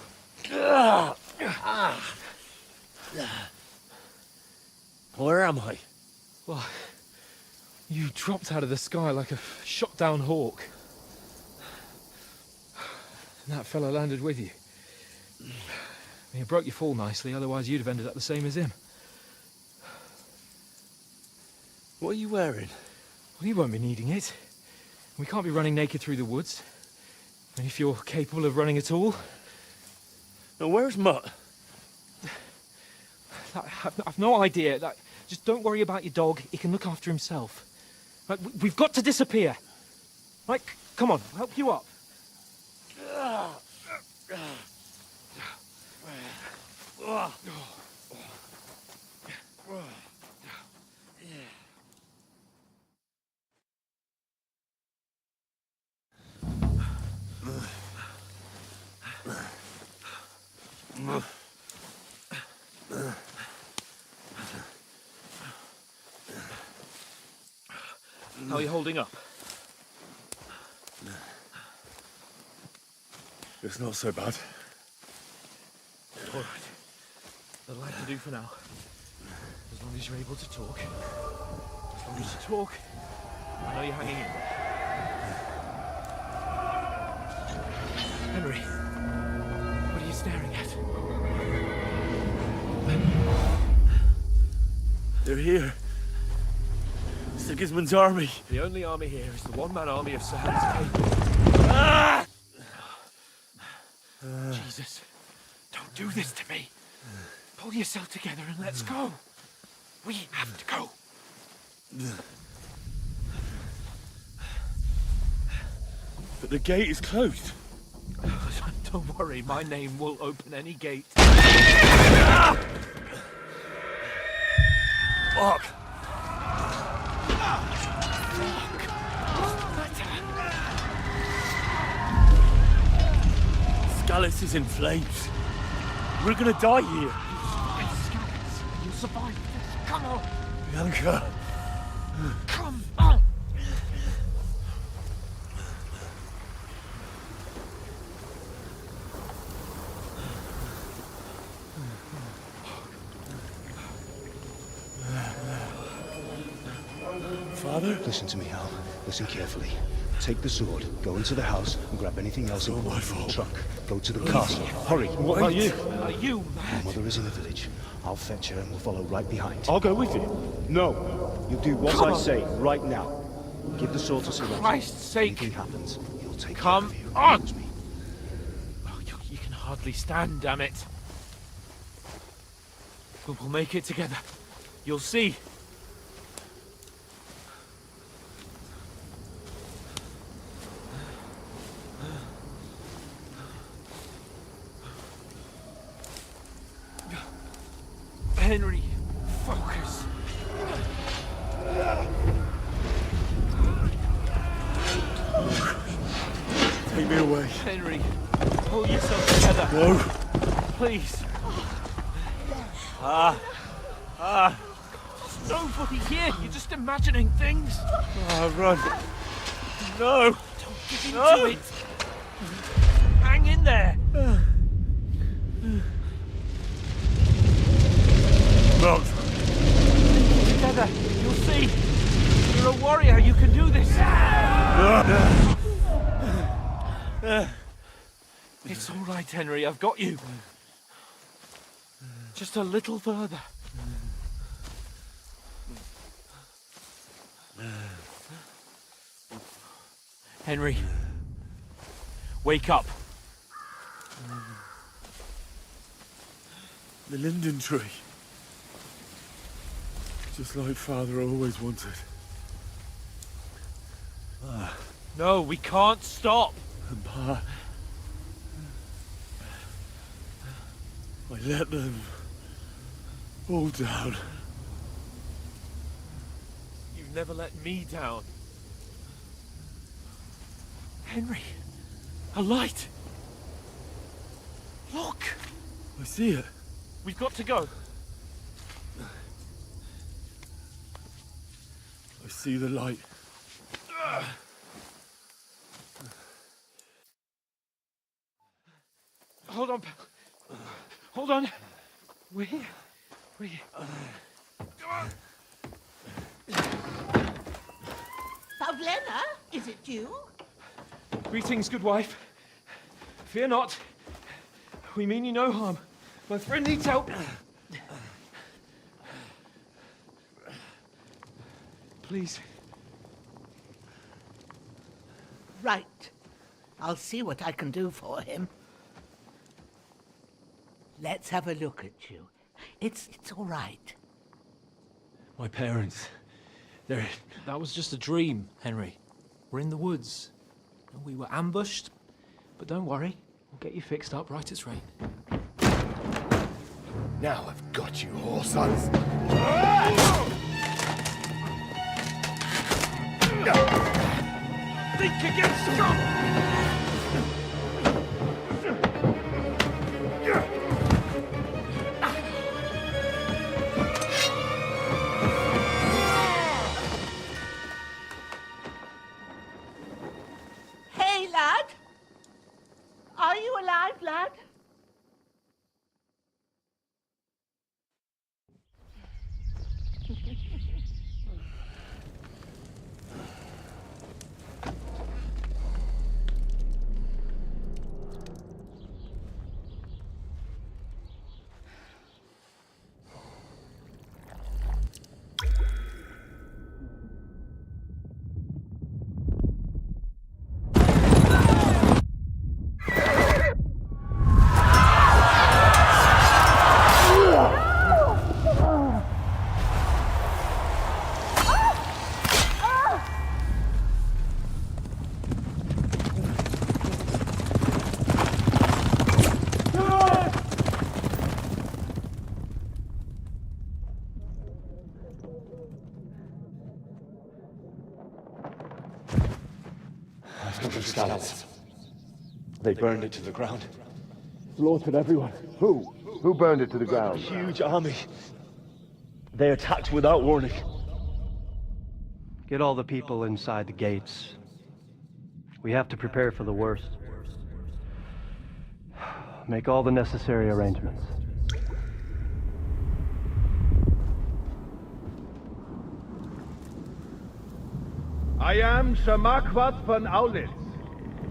Where am I? Well, you dropped out of the sky like a shot-down hawk. And that fella landed with you. I mean, it broke your fall nicely, otherwise you'd have ended up the same as him. What are you wearing? Well, you won't be needing it. We can't be running naked through the woods. And if you're capable of running at all... Now, where's Mutt? I've no idea. Just don't worry about your dog. He can look after himself. Right, we've got to disappear. Right, come on, I'll help you up. How are you holding up? It's not so bad. All right. That'll have to do for now. As long as you're able to talk. As long as you talk, I know you're hanging in there. Henry, what are you staring at? They're here. Sigismund's army. The only army here is the one-man army of Sir Hans Cape. Ah! Jesus, don't do this to me. Pull yourself together and let's go. We have to go. But the gate is closed. Don't worry, my name will open any gate. Fuck! Scallis is in flames. We're gonna die here. You'll survive this. Come on. Bianca. Come on. Father? Listen to me, Hal. Listen carefully. Take the sword, go into the house, and grab anything else in the truck. Go to the castle. Hurry. What about you? Are you mad? Your mother is in the village. I'll fetch her and we'll follow right behind. I'll go with you. No. You do what I say right now. Give the sword to Sir For Christ's sake. Anything happens, he'll take Come care of you. on. Oh, you can hardly stand, damn it. We'll make it together. You'll see. Henry, focus. Take me away. Henry, pull yourself together. No. Please. There's nobody here. You're just imagining things. Run. No. Don't give into it. Hang in there. Run. Together, you'll see. You're a warrior. You can do this. It's all right, Henry. I've got you. Just a little further. Henry, wake up. The linden tree. Just like Father always wanted. No, we can't stop. And Pa... I let them all down. You've never let me down. Henry, a light. Look. I see it. We've got to go. I see the light. Hold on, pal. Hold on. We're here. We're here. Pavlena, is it you? Greetings, good wife. Fear not. We mean you no harm. My friend needs help. Please. Right. I'll see what I can do for him. Let's have a look at you. It's all right. My parents. They're... That was just a dream, Henry. We're in the woods. We were ambushed. But don't worry. We'll get you fixed up right as rain. Now I've got you, whore sons. Think again, Scott! Hey, lad! Are you alive, lad? Scouts. They burned it to the ground. Slaughtered everyone. Who? Who burned it to the ground? Huge army. They attacked without warning. Get all the people inside the gates. We have to prepare for the worst. Make all the necessary arrangements. I am Sir Marquardt von Aulitz.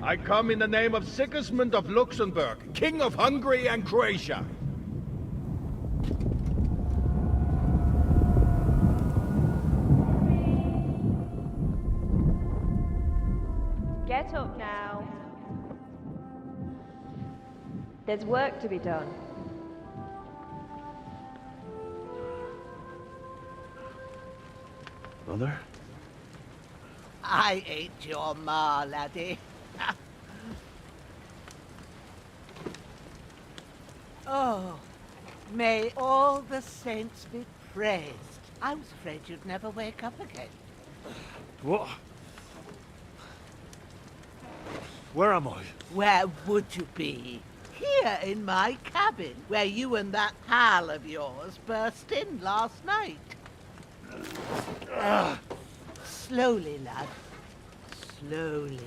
I come in the name of Sigismund of Luxembourg, King of Hungary and Croatia. Get up now. There's work to be done. Mother? I ain't your ma, laddie. Oh, may all the saints be praised. I was afraid you'd never wake up again. What? Where am I? Where would you be? Here in my cabin, where you and that pal of yours burst in last night. Slowly, lad. Slowly.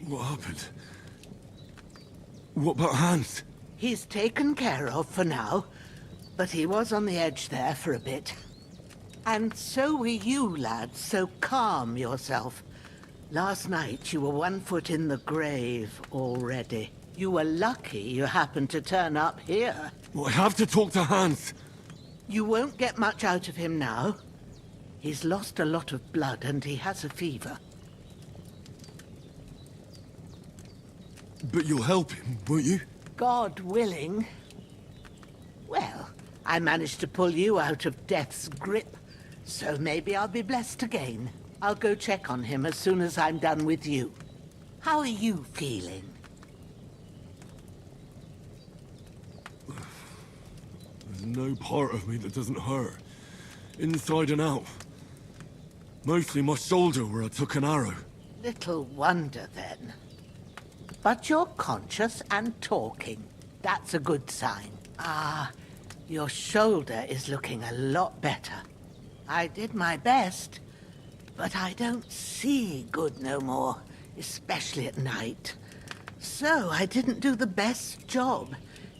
What happened? What about Hans? He's taken care of for now, but he was on the edge there for a bit. And so were you, lad, so calm yourself. Last night you were 1 foot in the grave already. You were lucky you happened to turn up here. Well, I have to talk to Hans. You won't get much out of him now. He's lost a lot of blood and he has a fever. But you'll help him, won't you? God willing. Well, I managed to pull you out of death's grip, so maybe I'll be blessed again. I'll go check on him as soon as I'm done with you. How are you feeling? There's no part of me that doesn't hurt. Inside and out. Mostly my shoulder where I took an arrow. Little wonder, then. But you're conscious and talking. That's a good sign. Ah, your shoulder is looking a lot better. I did my best, but I don't see good no more, especially at night. So I didn't do the best job.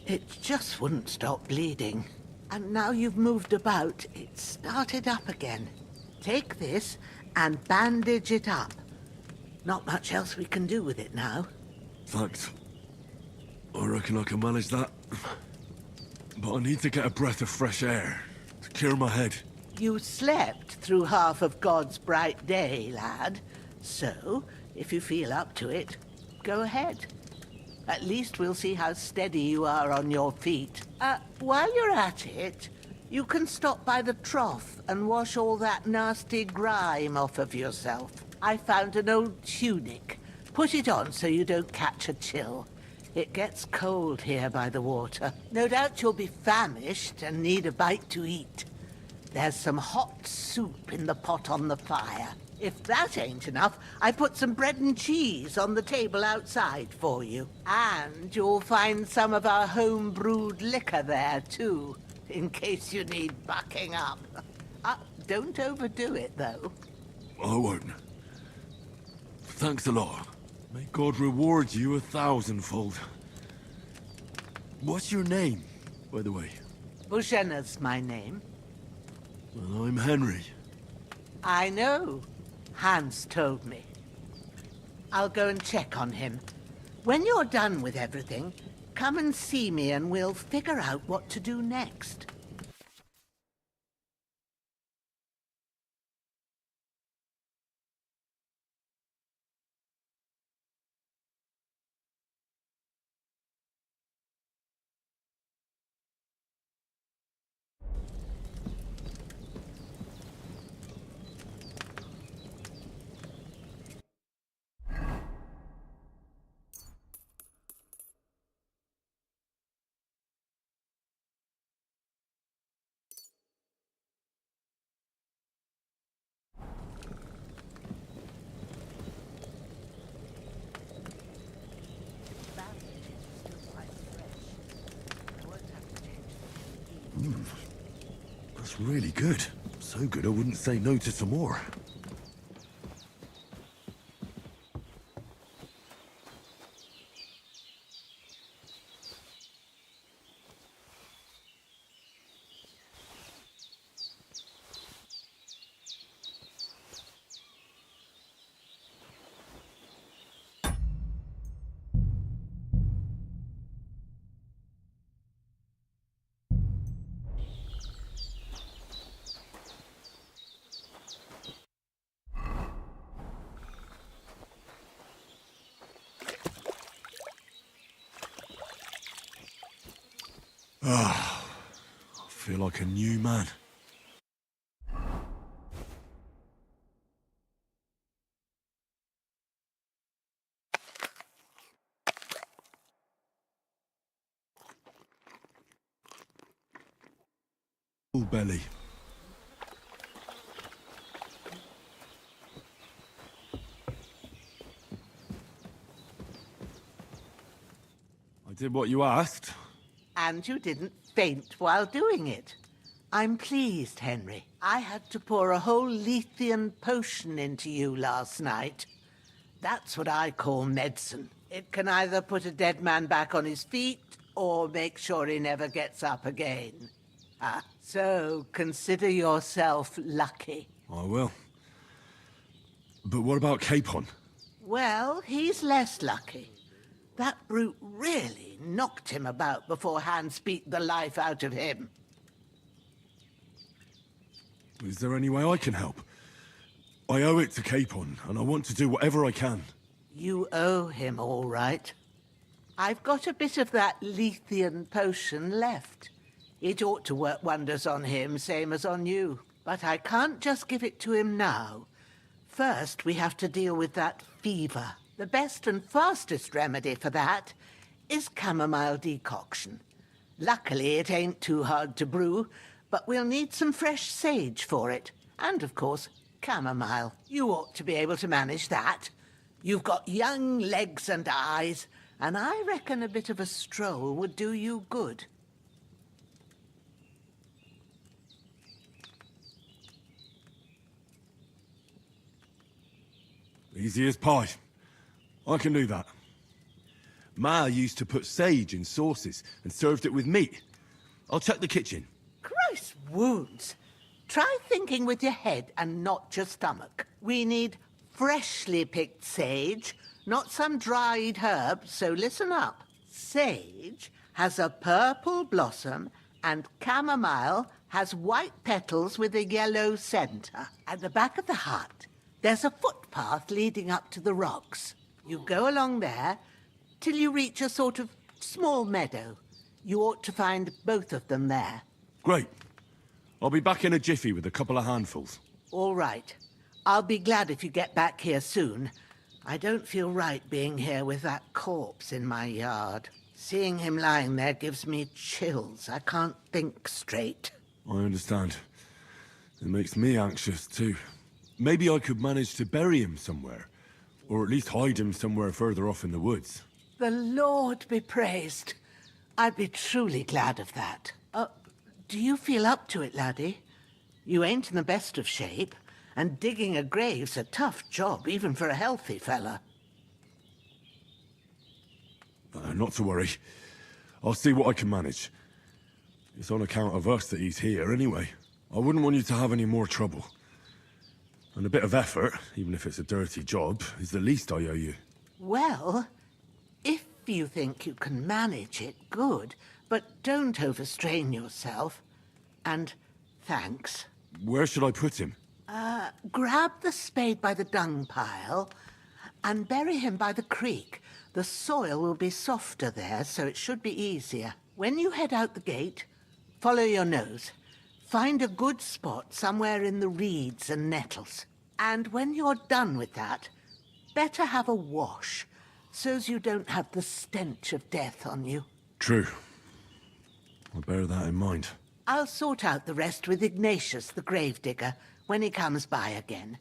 It just wouldn't stop bleeding. And now you've moved about, it started up again. Take this and bandage it up. Not much else we can do with it now. Thanks. I reckon I can manage that. But I need to get a breath of fresh air to clear my head. You slept through half of God's bright day, lad. So, if you feel up to it, go ahead. At least we'll see how steady you are on your feet. While you're at it, you can stop by the trough and wash all that nasty grime off of yourself. I found an old tunic. Put it on so you don't catch a chill. It gets cold here by the water. No doubt you'll be famished and need a bite to eat. There's some hot soup in the pot on the fire. If that ain't enough, I put some bread and cheese on the table outside for you. And you'll find some of our home-brewed liquor there, too, in case you need bucking up. Don't overdo it, though. I won't. Thanks a lot. May God reward you 1,000-fold. What's your name, by the way? Bushenna's my name. Well, I'm Henry. I know. Hans told me. I'll go and check on him. When you're done with everything, come and see me and we'll figure out what to do next. That's really good. So good I wouldn't say no to some more. Ah, I feel like a new man. Full belly. I did what you asked. And you didn't faint while doing it. I'm pleased, Henry. I had to pour a whole Lethean potion into you last night. That's what I call medicine. It can either put a dead man back on his feet or make sure he never gets up again. So consider yourself lucky. I will. But what about Capon? Well, he's less lucky. That brute really knocked him about before Hans beat the life out of him. Is there any way I can help? I owe it to Capon, and I want to do whatever I can. You owe him, all right. I've got a bit of that Lethean potion left. It ought to work wonders on him, same as on you. But I can't just give it to him now. First, we have to deal with that fever. The best and fastest remedy for that is chamomile decoction. Luckily, it ain't too hard to brew, but we'll need some fresh sage for it. And, of course, chamomile. You ought to be able to manage that. You've got young legs and eyes, and I reckon a bit of a stroll would do you good. Easy as pie. I can do that. Ma used to put sage in sauces and served it with meat. I'll check the kitchen. Christ wounds! Try thinking with your head and not your stomach. We need freshly picked sage, not some dried herb, so listen up. Sage has a purple blossom and chamomile has white petals with a yellow centre. At the back of the hut, there's a footpath leading up to the rocks. You go along there till you reach a sort of small meadow. You ought to find both of them there. Great. I'll be back in a jiffy with a couple of handfuls. All right. I'll be glad if you get back here soon. I don't feel right being here with that corpse in my yard. Seeing him lying there gives me chills. I can't think straight. I understand. It makes me anxious, too. Maybe I could manage to bury him somewhere. Or at least hide him somewhere further off in the woods. The Lord be praised. I'd be truly glad of that. Do you feel up to it, laddie? You ain't in the best of shape, and digging a grave's a tough job, even for a healthy fella. Not to worry. I'll see what I can manage. It's on account of us that he's here, anyway. I wouldn't want you to have any more trouble. And a bit of effort, even if it's a dirty job, is the least I owe you. Well, if you think you can manage it, good. But don't overstrain yourself. And thanks. Where should I put him? Grab the spade by the dung pile and bury him by the creek. The soil will be softer there, so it should be easier. When you head out the gate, follow your nose. Find a good spot somewhere in the reeds and nettles. And when you're done with that, better have a wash, so's you don't have the stench of death on you. True. I'll bear that in mind. I'll sort out the rest with Ignatius, the gravedigger, when he comes by again,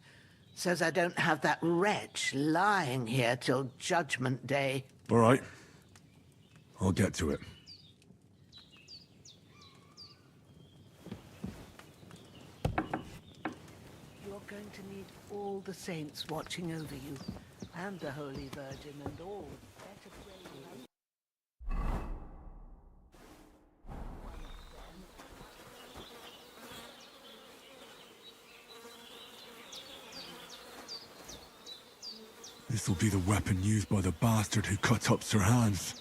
so's I don't have that wretch lying here till Judgment Day. All right. I'll get to it. You're going to need all the saints watching over you, and the Holy Virgin, and all. Better pray. This'll be the weapon used by the bastard who cut up Sir Hans.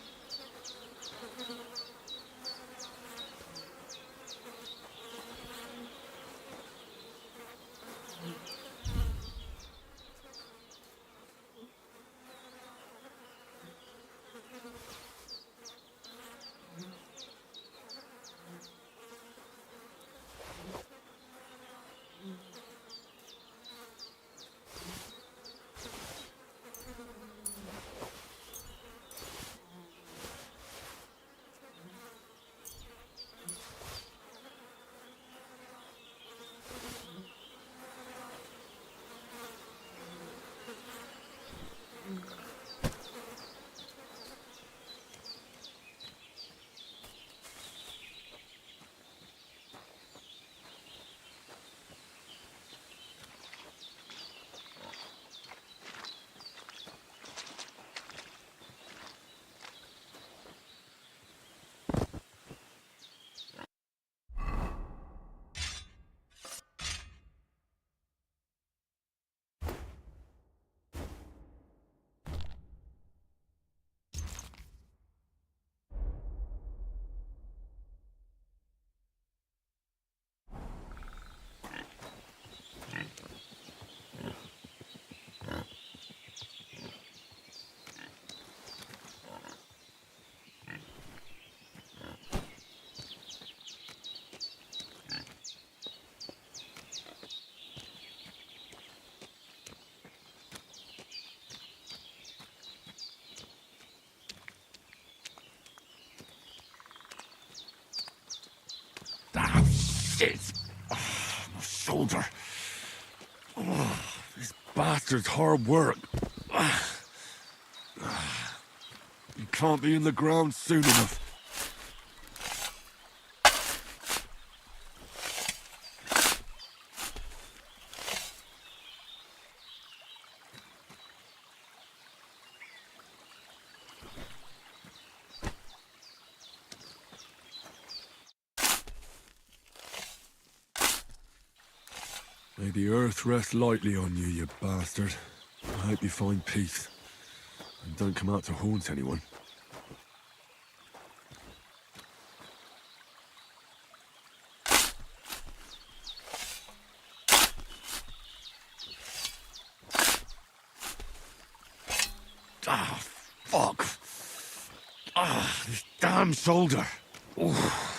Shit! My shoulder. This bastard's hard work. can't be in the ground soon enough. May the earth rest lightly on you, you bastard. I hope you find peace. And don't come out to haunt anyone. Ah, fuck. Ah, this damn shoulder. Oof.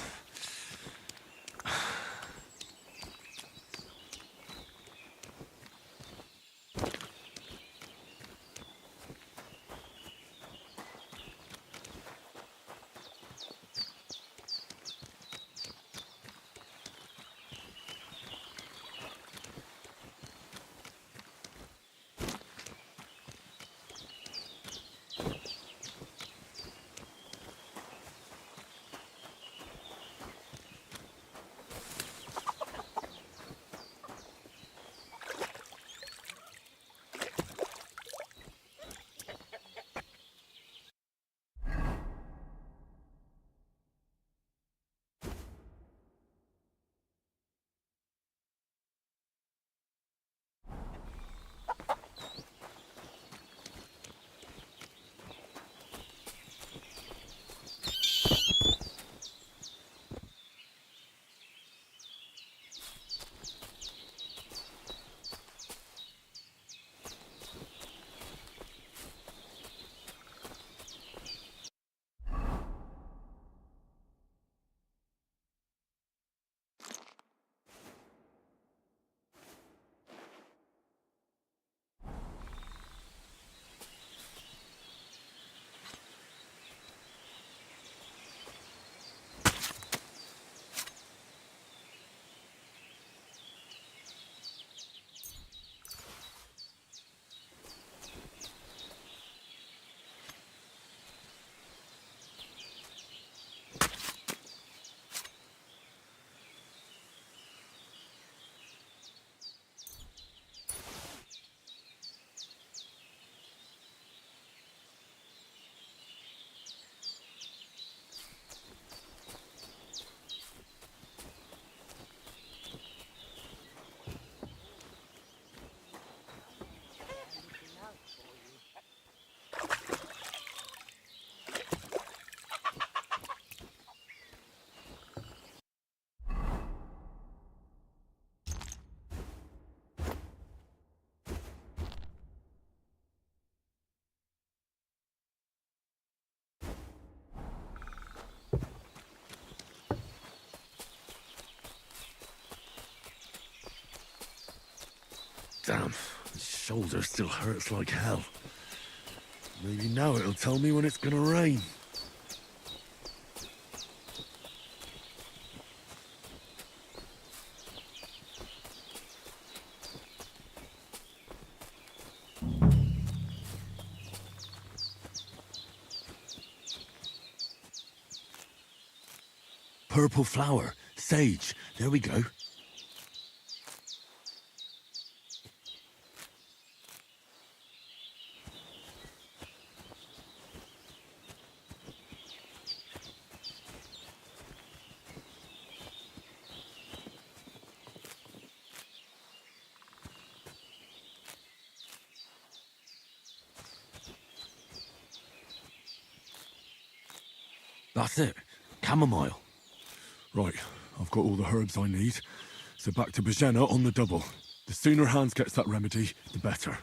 Damn, the shoulder still hurts like hell. Maybe now it'll tell me when it's gonna rain. Purple flower, sage, there we go. That's it. Chamomile. Right, I've got all the herbs I need. So back to Bajena on the double. The sooner Hans gets that remedy, the better.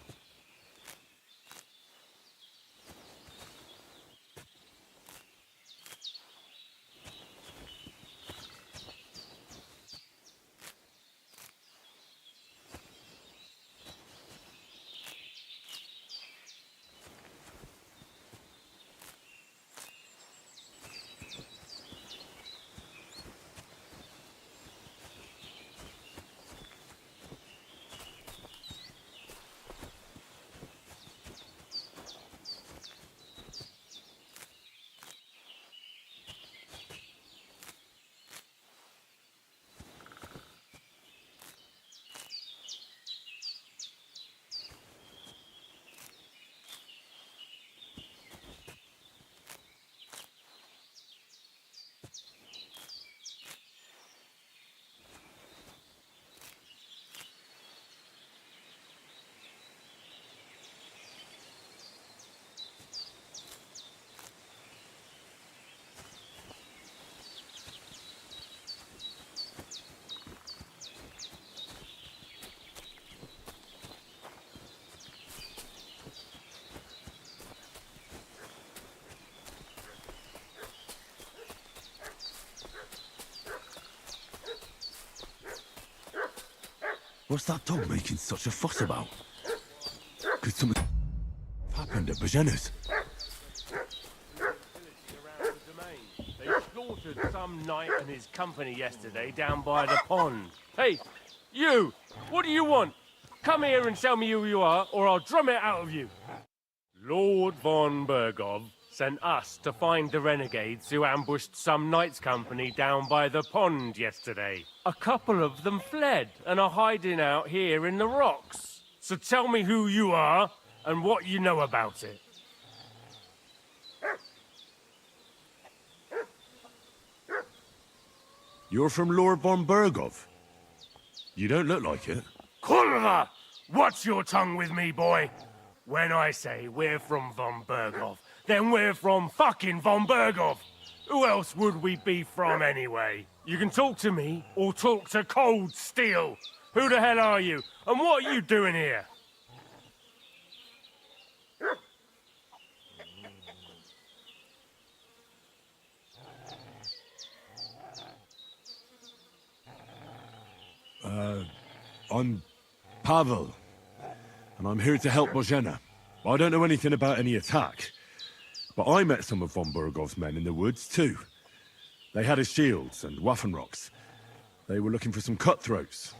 What's that dog making such a fuss about? Could something happened at Bajena's? They slaughtered some knight and his company yesterday down by the pond. Hey, you! What do you want? Come here and tell me who you are, or I'll drum it out of you. Lord von Bergov sent us to find the renegades who ambushed some knight's company down by the pond yesterday. A couple of them fled and are hiding out here in the rocks. So tell me who you are and what you know about it. You're from Lord von Bergov. You don't look like it. Kurva! Watch your tongue with me, boy. When I say we're from von Bergov, then we're from fucking von Bergov. Who else would we be from anyway? You can talk to me or talk to cold steel. Who the hell are you? And what are you doing here? I'm Pavel, and I'm here to help Bojena. I don't know anything about any attack, but I met some of von Bergov's men in the woods too. They had his shields and Waffenrocks. They were looking for some cutthroats.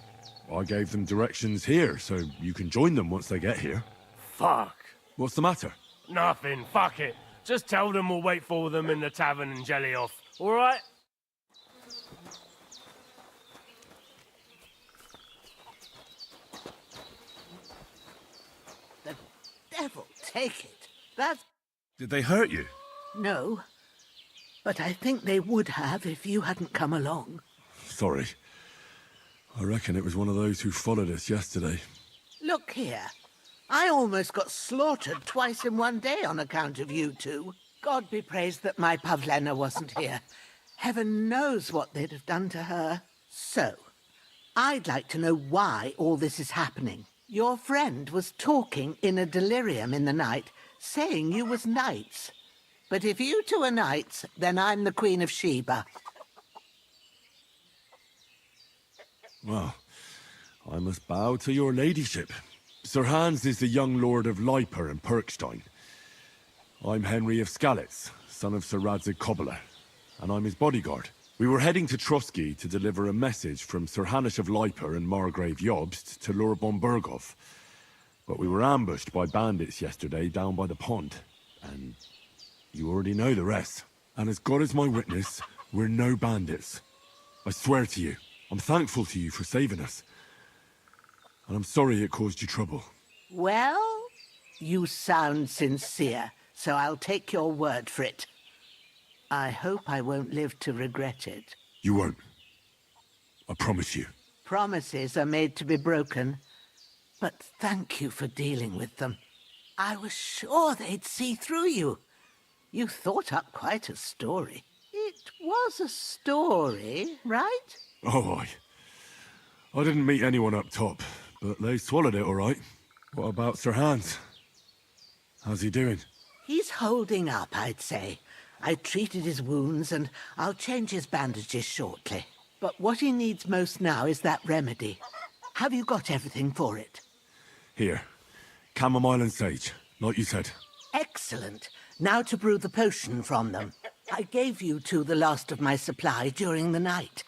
I gave them directions here, so you can join them once they get here. Fuck. What's the matter? Nothing, fuck it. Just tell them we'll wait for them in the tavern in Jelioff, alright? Devil take it. That's... Did they hurt you? No. But I think they would have if you hadn't come along. Sorry. I reckon it was one of those who followed us yesterday. Look here. I almost got slaughtered twice in one day on account of you two. God be praised that my Pavlena wasn't here. Heaven knows what they'd have done to her. So, I'd like to know why all this is happening. Your friend was talking in a delirium in the night, saying you was knights. But if you two are knights, then I'm the Queen of Sheba. Well, I must bow to your ladyship. Sir Hans is the young lord of Leiper and Perkstein. I'm Henry of Skalitz, son of Sir Radzig Kobyla, and I'm his bodyguard. We were heading to Trotsky to deliver a message from Sir Hanush of Leiper and Margrave Jobst to Lord von Bergov. But we were ambushed by bandits yesterday down by the pond. And you already know the rest. And as God is my witness, we're no bandits. I swear to you, I'm thankful to you for saving us. And I'm sorry it caused you trouble. Well, you sound sincere, so I'll take your word for it. I hope I won't live to regret it. You won't. I promise you. Promises are made to be broken. But thank you for dealing with them. I was sure they'd see through you. You thought up quite a story. It was a story, right? Oh, I didn't meet anyone up top, but they swallowed it all right. What about Sir Hans? How's he doing? He's holding up, I'd say. I treated his wounds, and I'll change his bandages shortly. But what he needs most now is that remedy. Have you got everything for it? Here. Chamomile and sage, like you said. Excellent. Now to brew the potion from them. I gave you two the last of my supply during the night.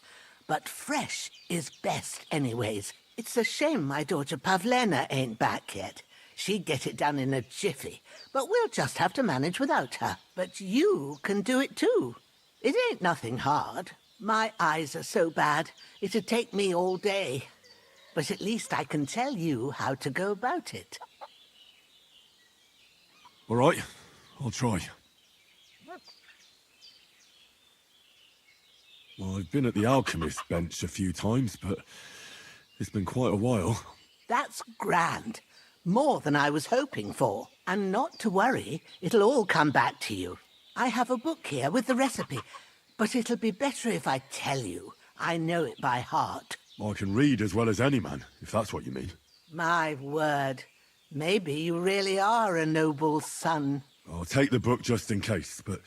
But fresh is best anyways. It's a shame my daughter Pavlena ain't back yet. She'd get it done in a jiffy, but we'll just have to manage without her. But you can do it too. It ain't nothing hard. My eyes are so bad, it'd take me all day. But at least I can tell you how to go about it. All right, I'll try. Well, I've been at the alchemist's bench a few times, but it's been quite a while. That's grand. More than I was hoping for. And not to worry, it'll all come back to you. I have a book here with the recipe, but it'll be better if I tell you. I know it by heart. I can read as well as any man, if that's what you mean. My word. Maybe you really are a noble son. I'll take the book just in case, but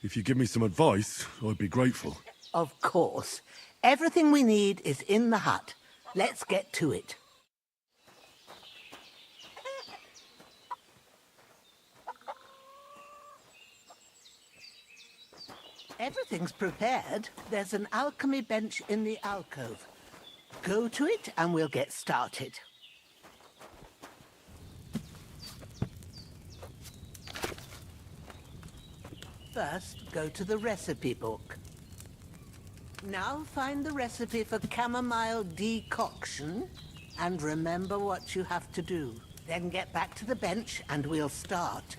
if you give me some advice, I'd be grateful. Of course. Everything we need is in the hut. Let's get to it. Everything's prepared. There's an alchemy bench in the alcove. Go to it and we'll get started. First, go to the recipe book. Now find the recipe for chamomile decoction and remember what you have to do. Then get back to the bench and we'll start.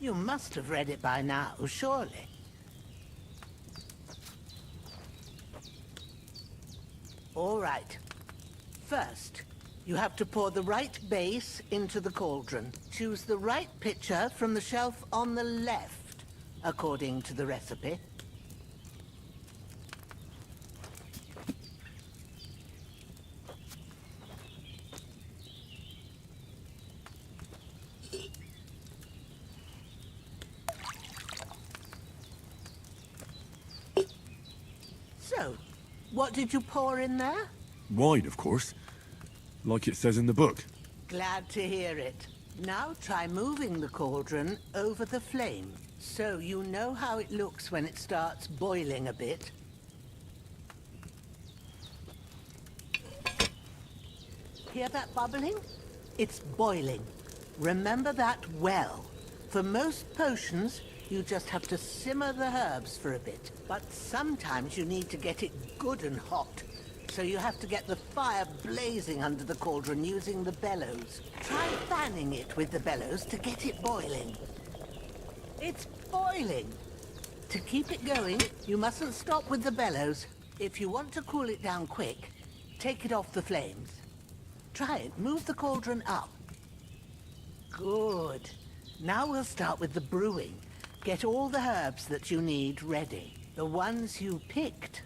You must have read it by now, surely. All right. First, you have to pour the right base into the cauldron. Choose the right pitcher from the shelf on the left, according to the recipe. So, what did you pour in there? Wine, of course. Like it says in the book. Glad to hear it. Now try moving the cauldron over the flame, so you know how it looks when it starts boiling a bit. Hear that bubbling? It's boiling. Remember that well. For most potions, you just have to simmer the herbs for a bit. But sometimes you need to get it good and hot. So you have to get the fire blazing under the cauldron using the bellows. Try fanning it with the bellows to get it boiling. It's boiling! To keep it going, you mustn't stop with the bellows. If you want to cool it down quick, take it off the flames. Try it. Move the cauldron up. Good. Now we'll start with the brewing. Get all the herbs that you need ready. The ones you picked.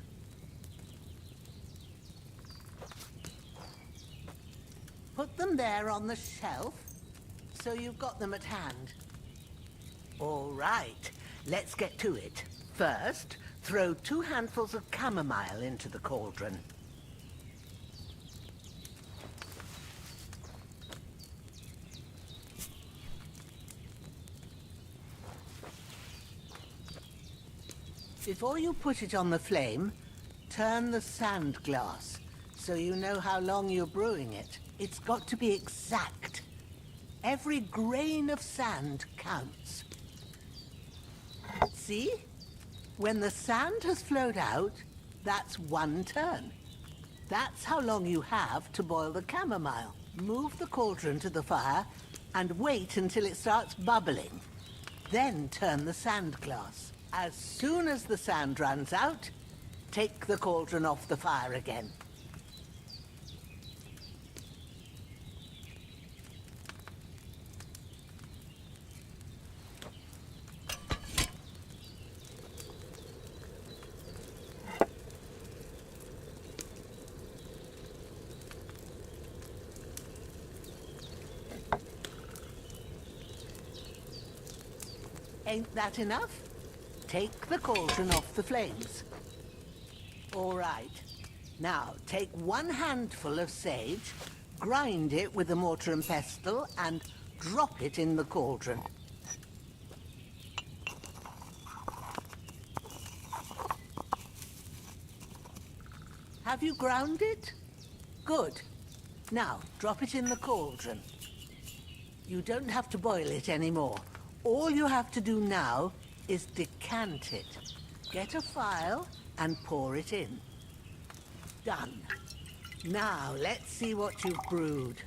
Put them there on the shelf, so you've got them at hand. All right, let's get to it. First, throw 2 handfuls of chamomile into the cauldron. Before you put it on the flame, turn the sand glass, so you know how long you're brewing it. It's got to be exact. Every grain of sand counts. See? When the sand has flowed out, that's 1 turn. That's how long you have to boil the chamomile. Move the cauldron to the fire and wait until it starts bubbling. Then turn the sand glass. As soon as the sand runs out, take the cauldron off the fire again. Ain't that enough? Take the cauldron off the flames. All right. Now, take 1 handful of sage, grind it with a mortar and pestle, and drop it in the cauldron. Have you ground it? Good. Now, drop it in the cauldron. You don't have to boil it anymore. All you have to do now is decant it. Get a phial and pour it in. Done. Now, let's see what you've brewed.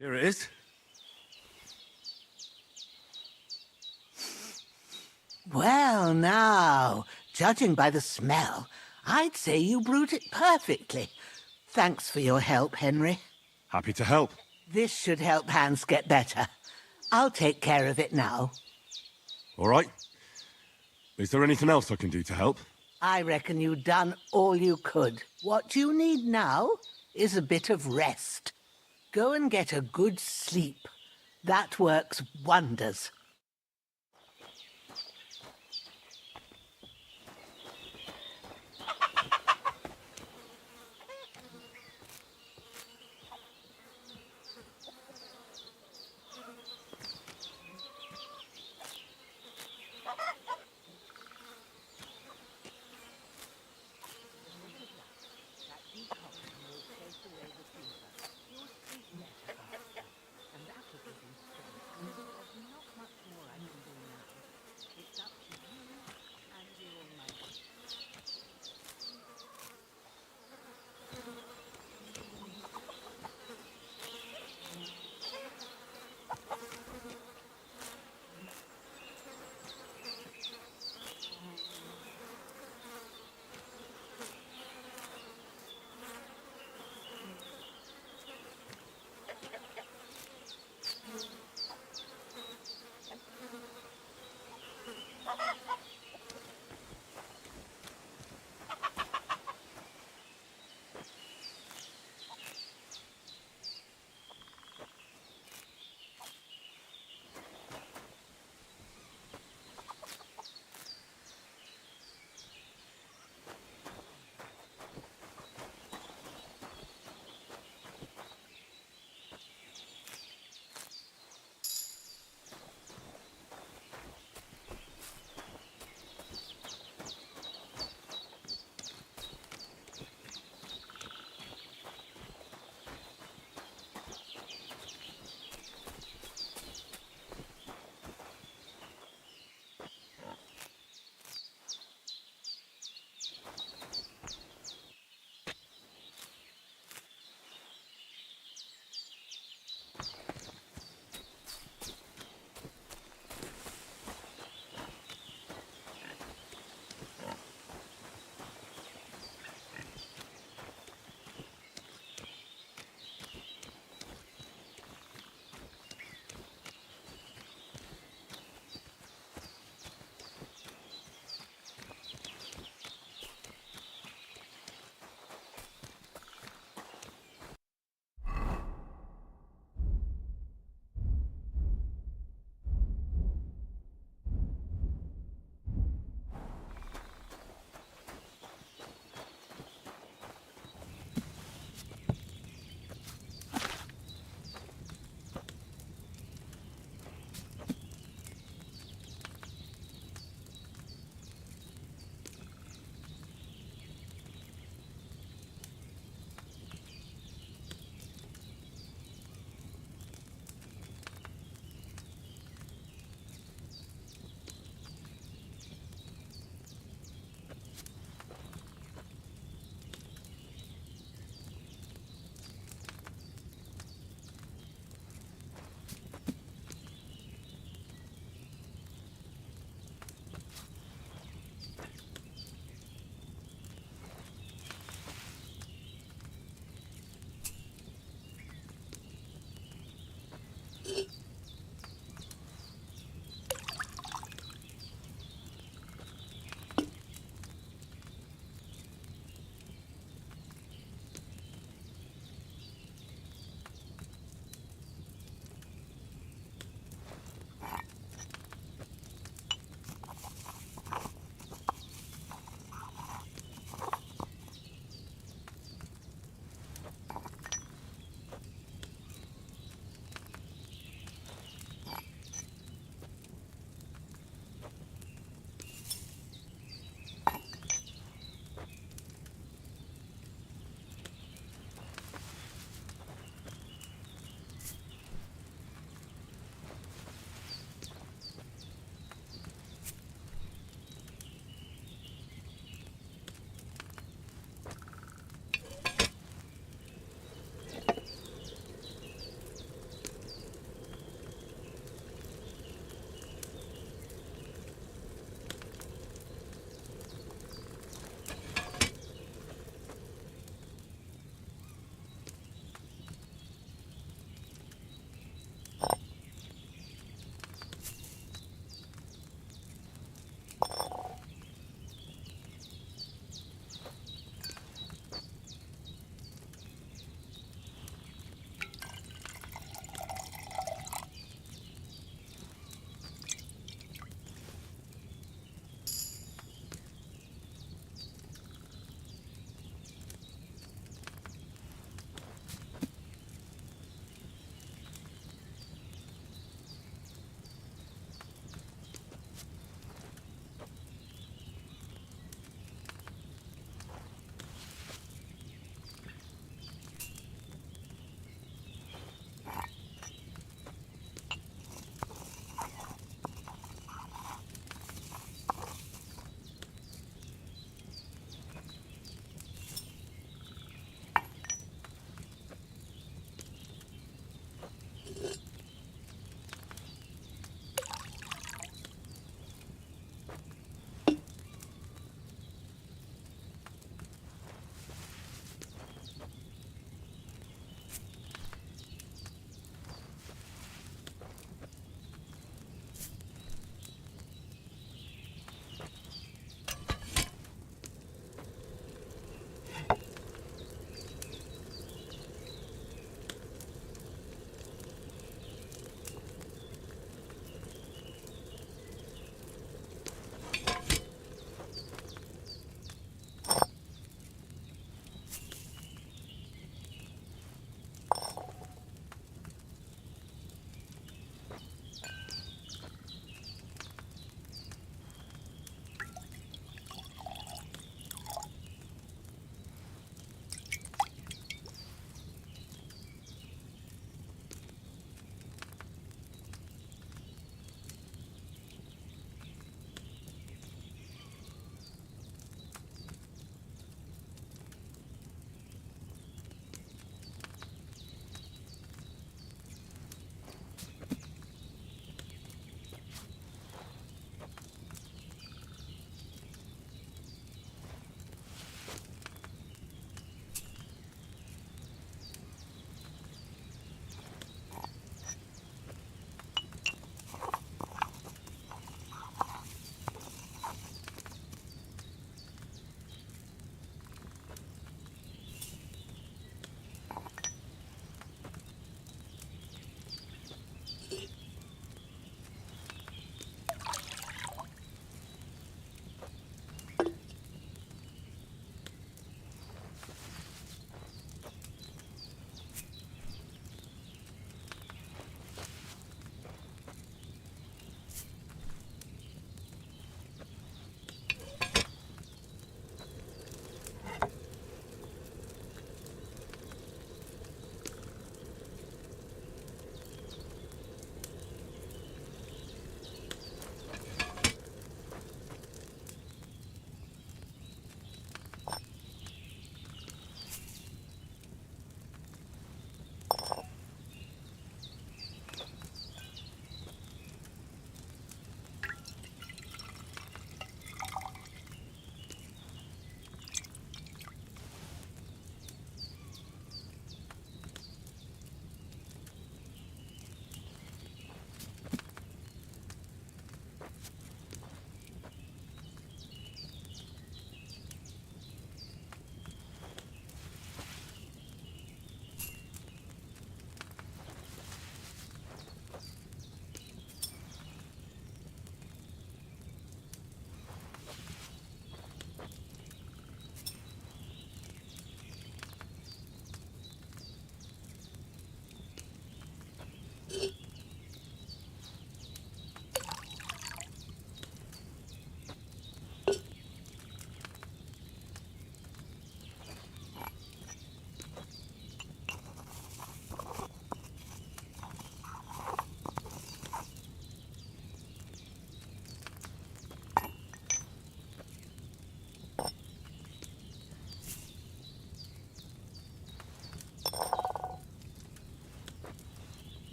Here it is. Well, now, Judging by the smell, I'd say you brewed it perfectly. Thanks for your help, Henry. Happy to help. This should help Hans get better. I'll take care of it now. All right. Is there anything else I can do to help? I reckon you've done all you could. What you need now is a bit of rest. Go and get a good sleep. That works wonders.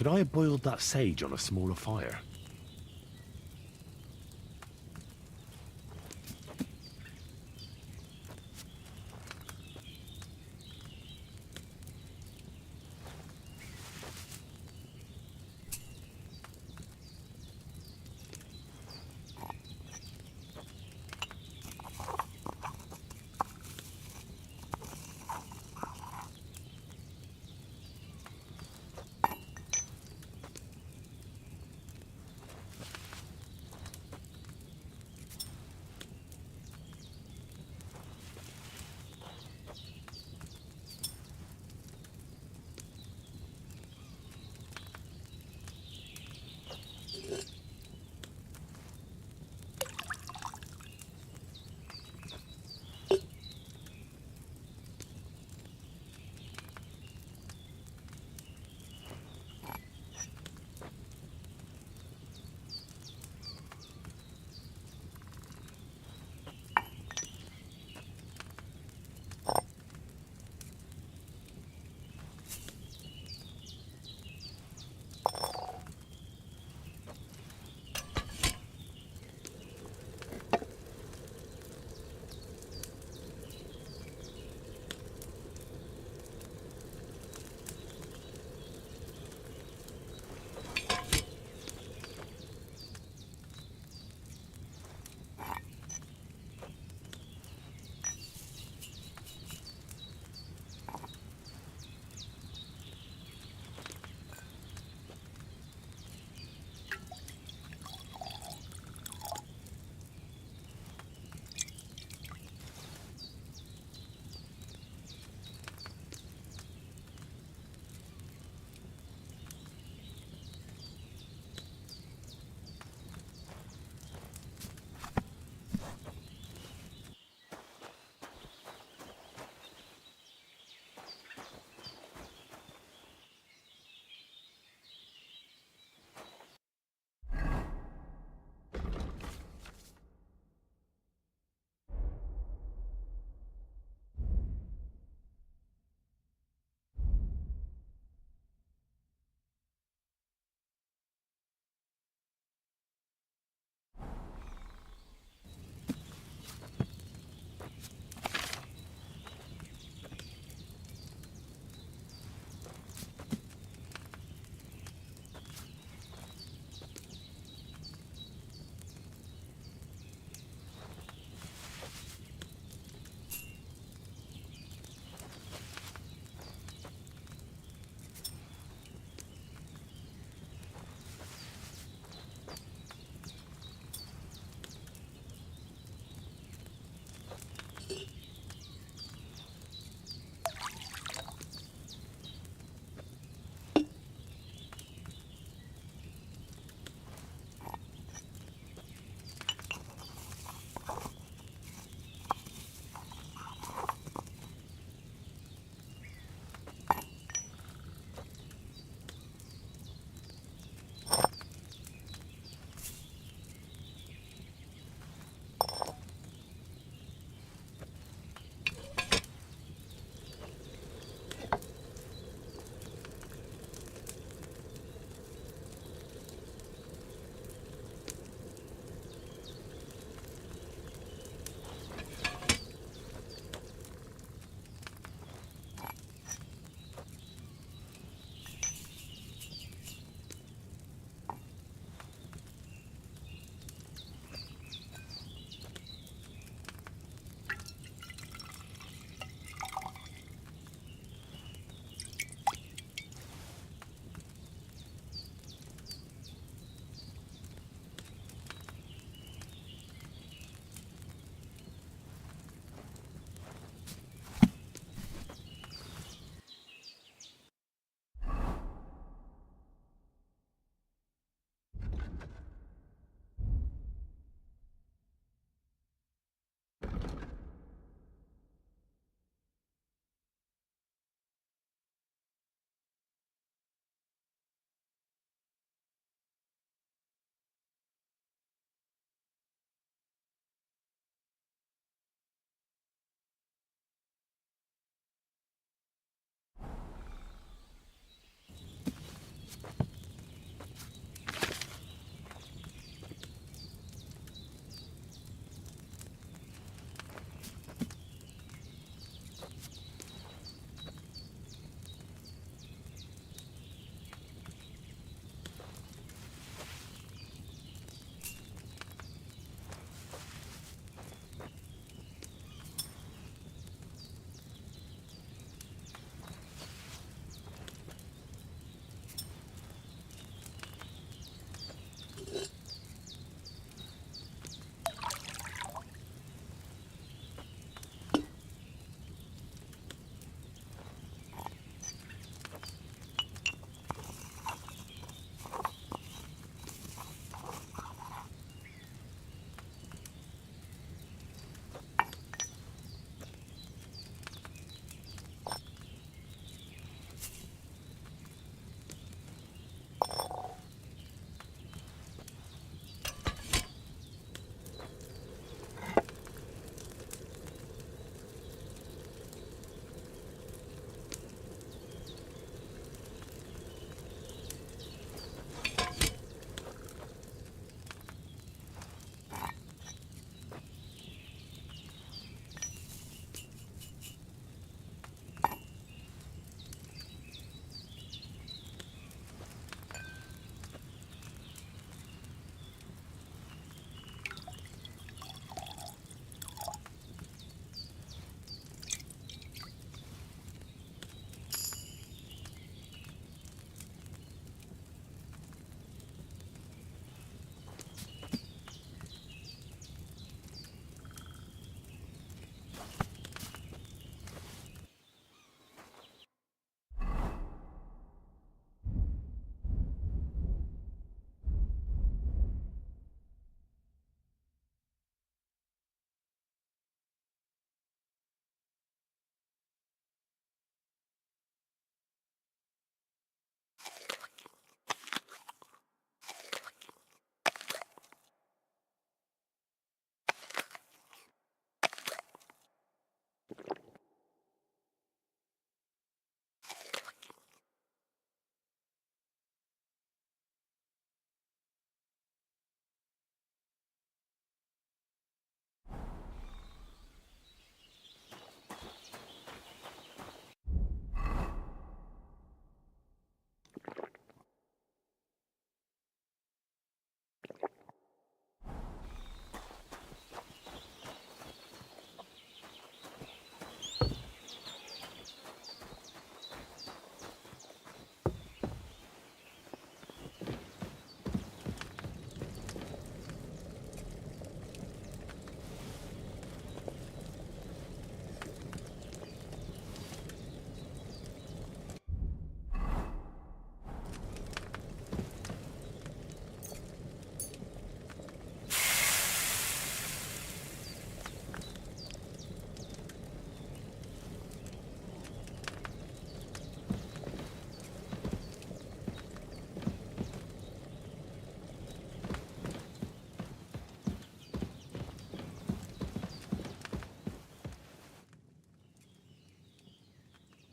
Should I have boiled that sage on a smaller fire?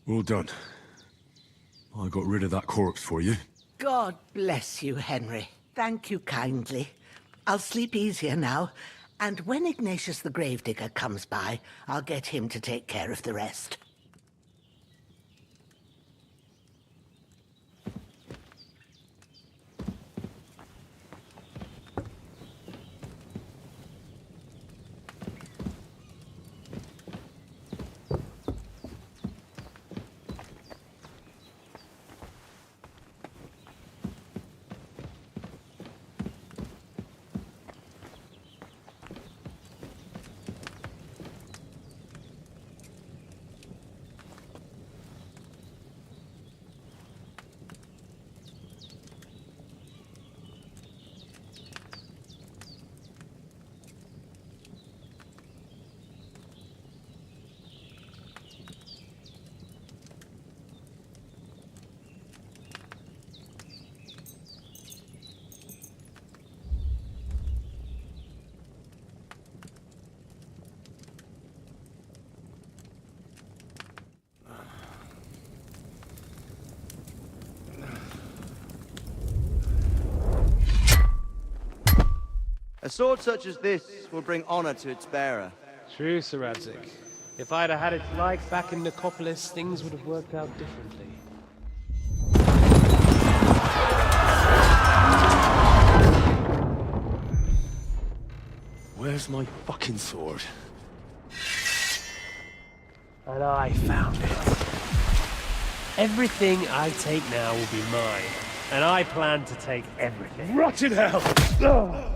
Well done. I got rid of that corpse for you. God bless you, Henry. Thank you kindly. I'll sleep easier now, and when Ignatius the Gravedigger comes by, I'll get him to take care of the rest. A sword such as this will bring honor to its bearer. True, Sir Radzik. If I'd have had its like back in Nicopolis, things would have worked out differently. Where's my fucking sword? And I found it. Everything I take now will be mine, and I plan to take everything. Rot in hell!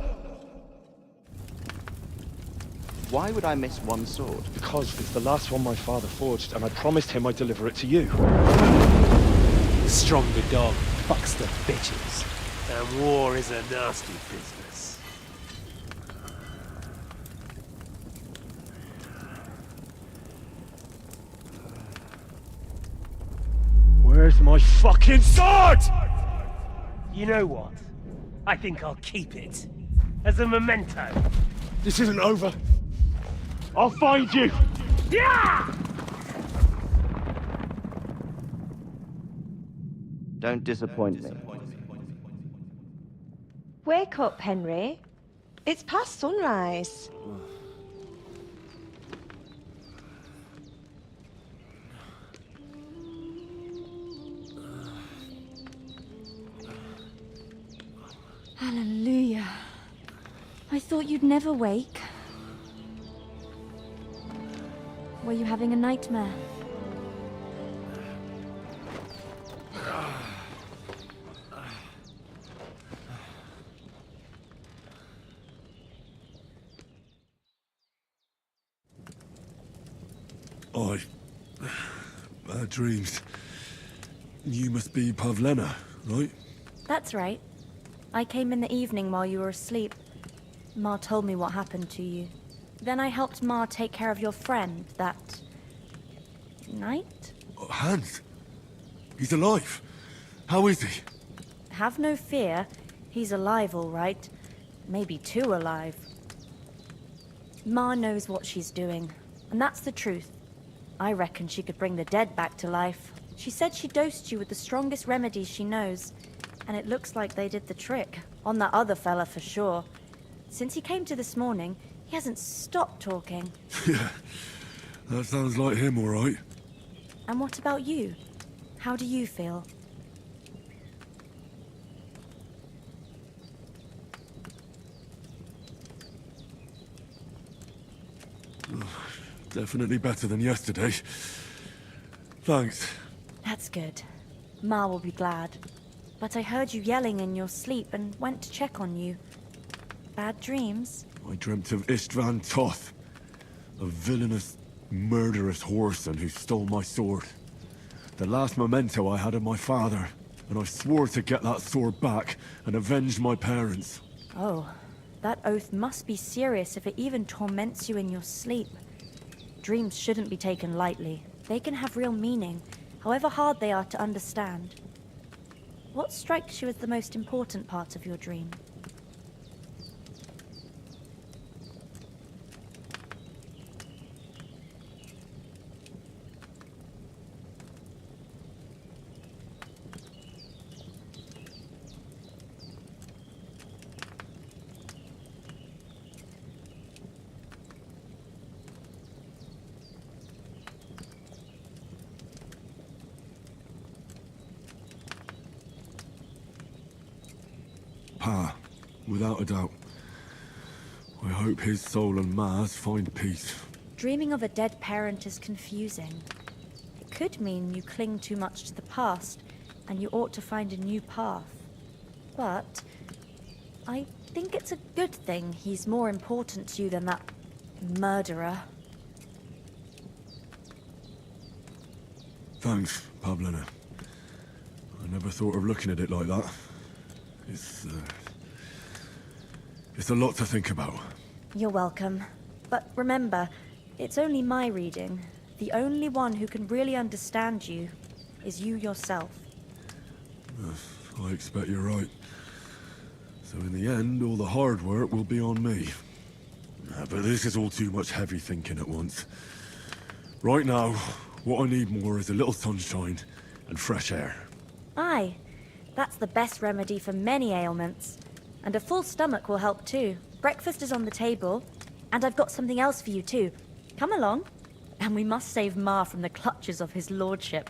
Why would I miss one sword? Because it's the last one my father forged, and I promised him I'd deliver it to you. The stronger dog fucks the bitches, and war is a nasty business. Where's my fucking sword? You know what? I think I'll keep it. As a memento. This isn't over. I'll find you! Yeah! Don't disappoint me. Wake up, Henry. It's past sunrise. Hallelujah. I thought you'd never wake. Were you having a nightmare? Bad dreams. You must be Pavlena, right? That's right. I came in the evening while you were asleep. Ma told me what happened to you. Then I helped Ma take care of your friend that night? Hans? He's alive. How is he? Have no fear. He's alive, all right. Maybe too alive. Ma knows what she's doing, and that's the truth. I reckon she could bring the dead back to life. She said she dosed you with the strongest remedies she knows, and it looks like they did the trick. On that other fella for sure. Since he came to this morning, he hasn't stopped talking. Yeah, that sounds like him, all right. And what about you? How do you feel? Definitely better than yesterday. Thanks. That's good. Ma will be glad. But I heard you yelling in your sleep and went to check on you. Bad dreams? I dreamt of Istvan Toth, a villainous, murderous whoreson who stole my sword. The last memento I had of my father, and I swore to get that sword back and avenge my parents. Oh, that oath must be serious if it even torments you in your sleep. Dreams shouldn't be taken lightly. They can have real meaning, however hard they are to understand. What strikes you as the most important part of your dream? Without a doubt. I hope his soul and Ma's find peace. Dreaming of a dead parent is confusing. It could mean you cling too much to the past, and you ought to find a new path. But I think it's a good thing he's more important to you than that murderer. Thanks, Pavlina. I never thought of looking at it like that. It's a lot to think about. You're welcome. But remember, it's only my reading. The only one who can really understand you is you yourself. I expect you're right. So in the end, all the hard work will be on me. But this is all too much heavy thinking at once. Right now, what I need more is a little sunshine and fresh air. Aye, that's the best remedy for many ailments. And a full stomach will help too. Breakfast is on the table, and I've got something else for you too. Come along, and we must save Ma from the clutches of his lordship.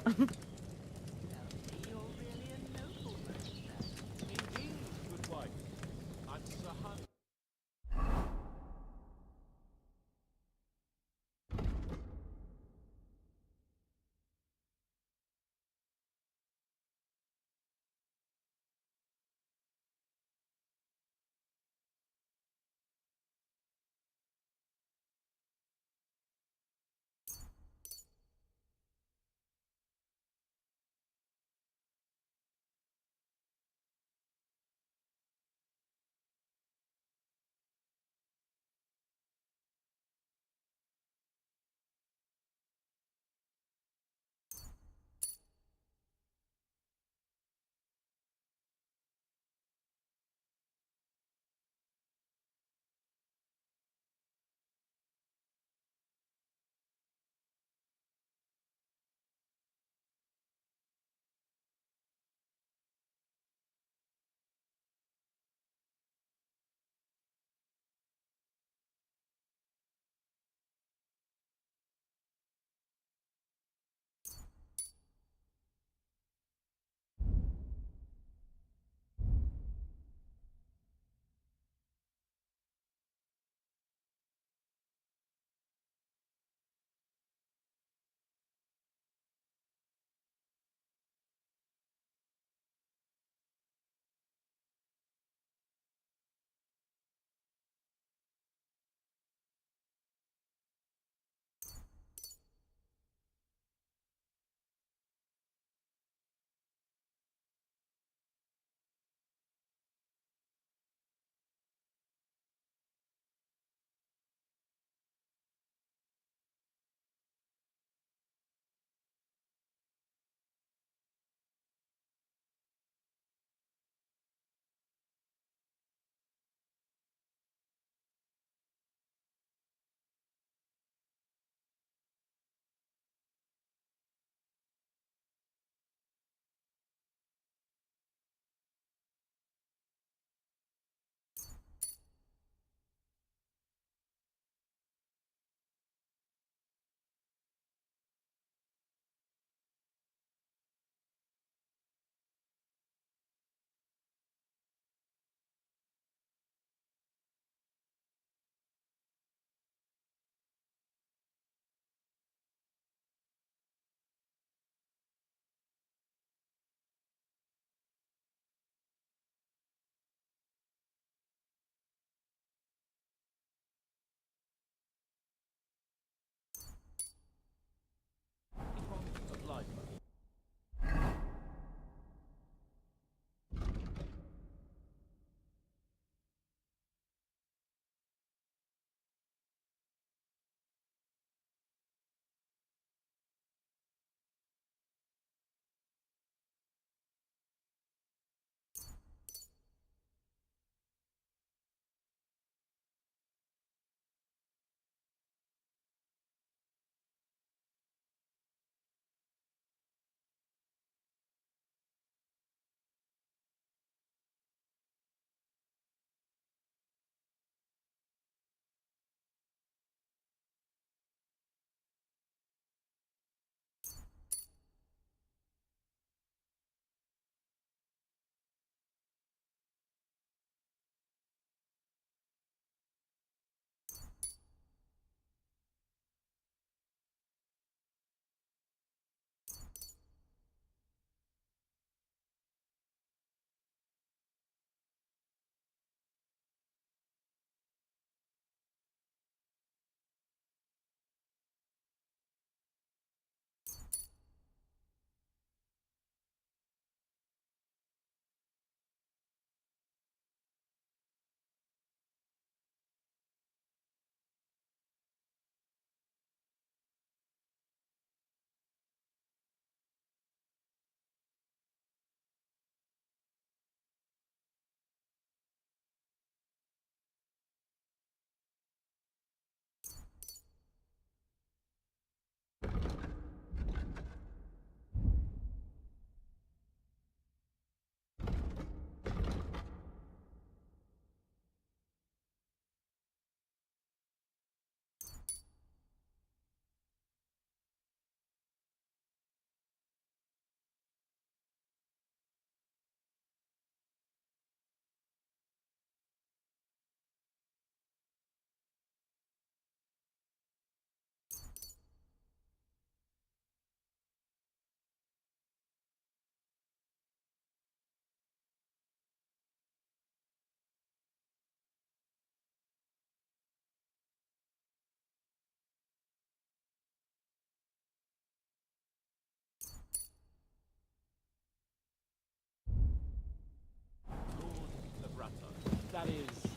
That is,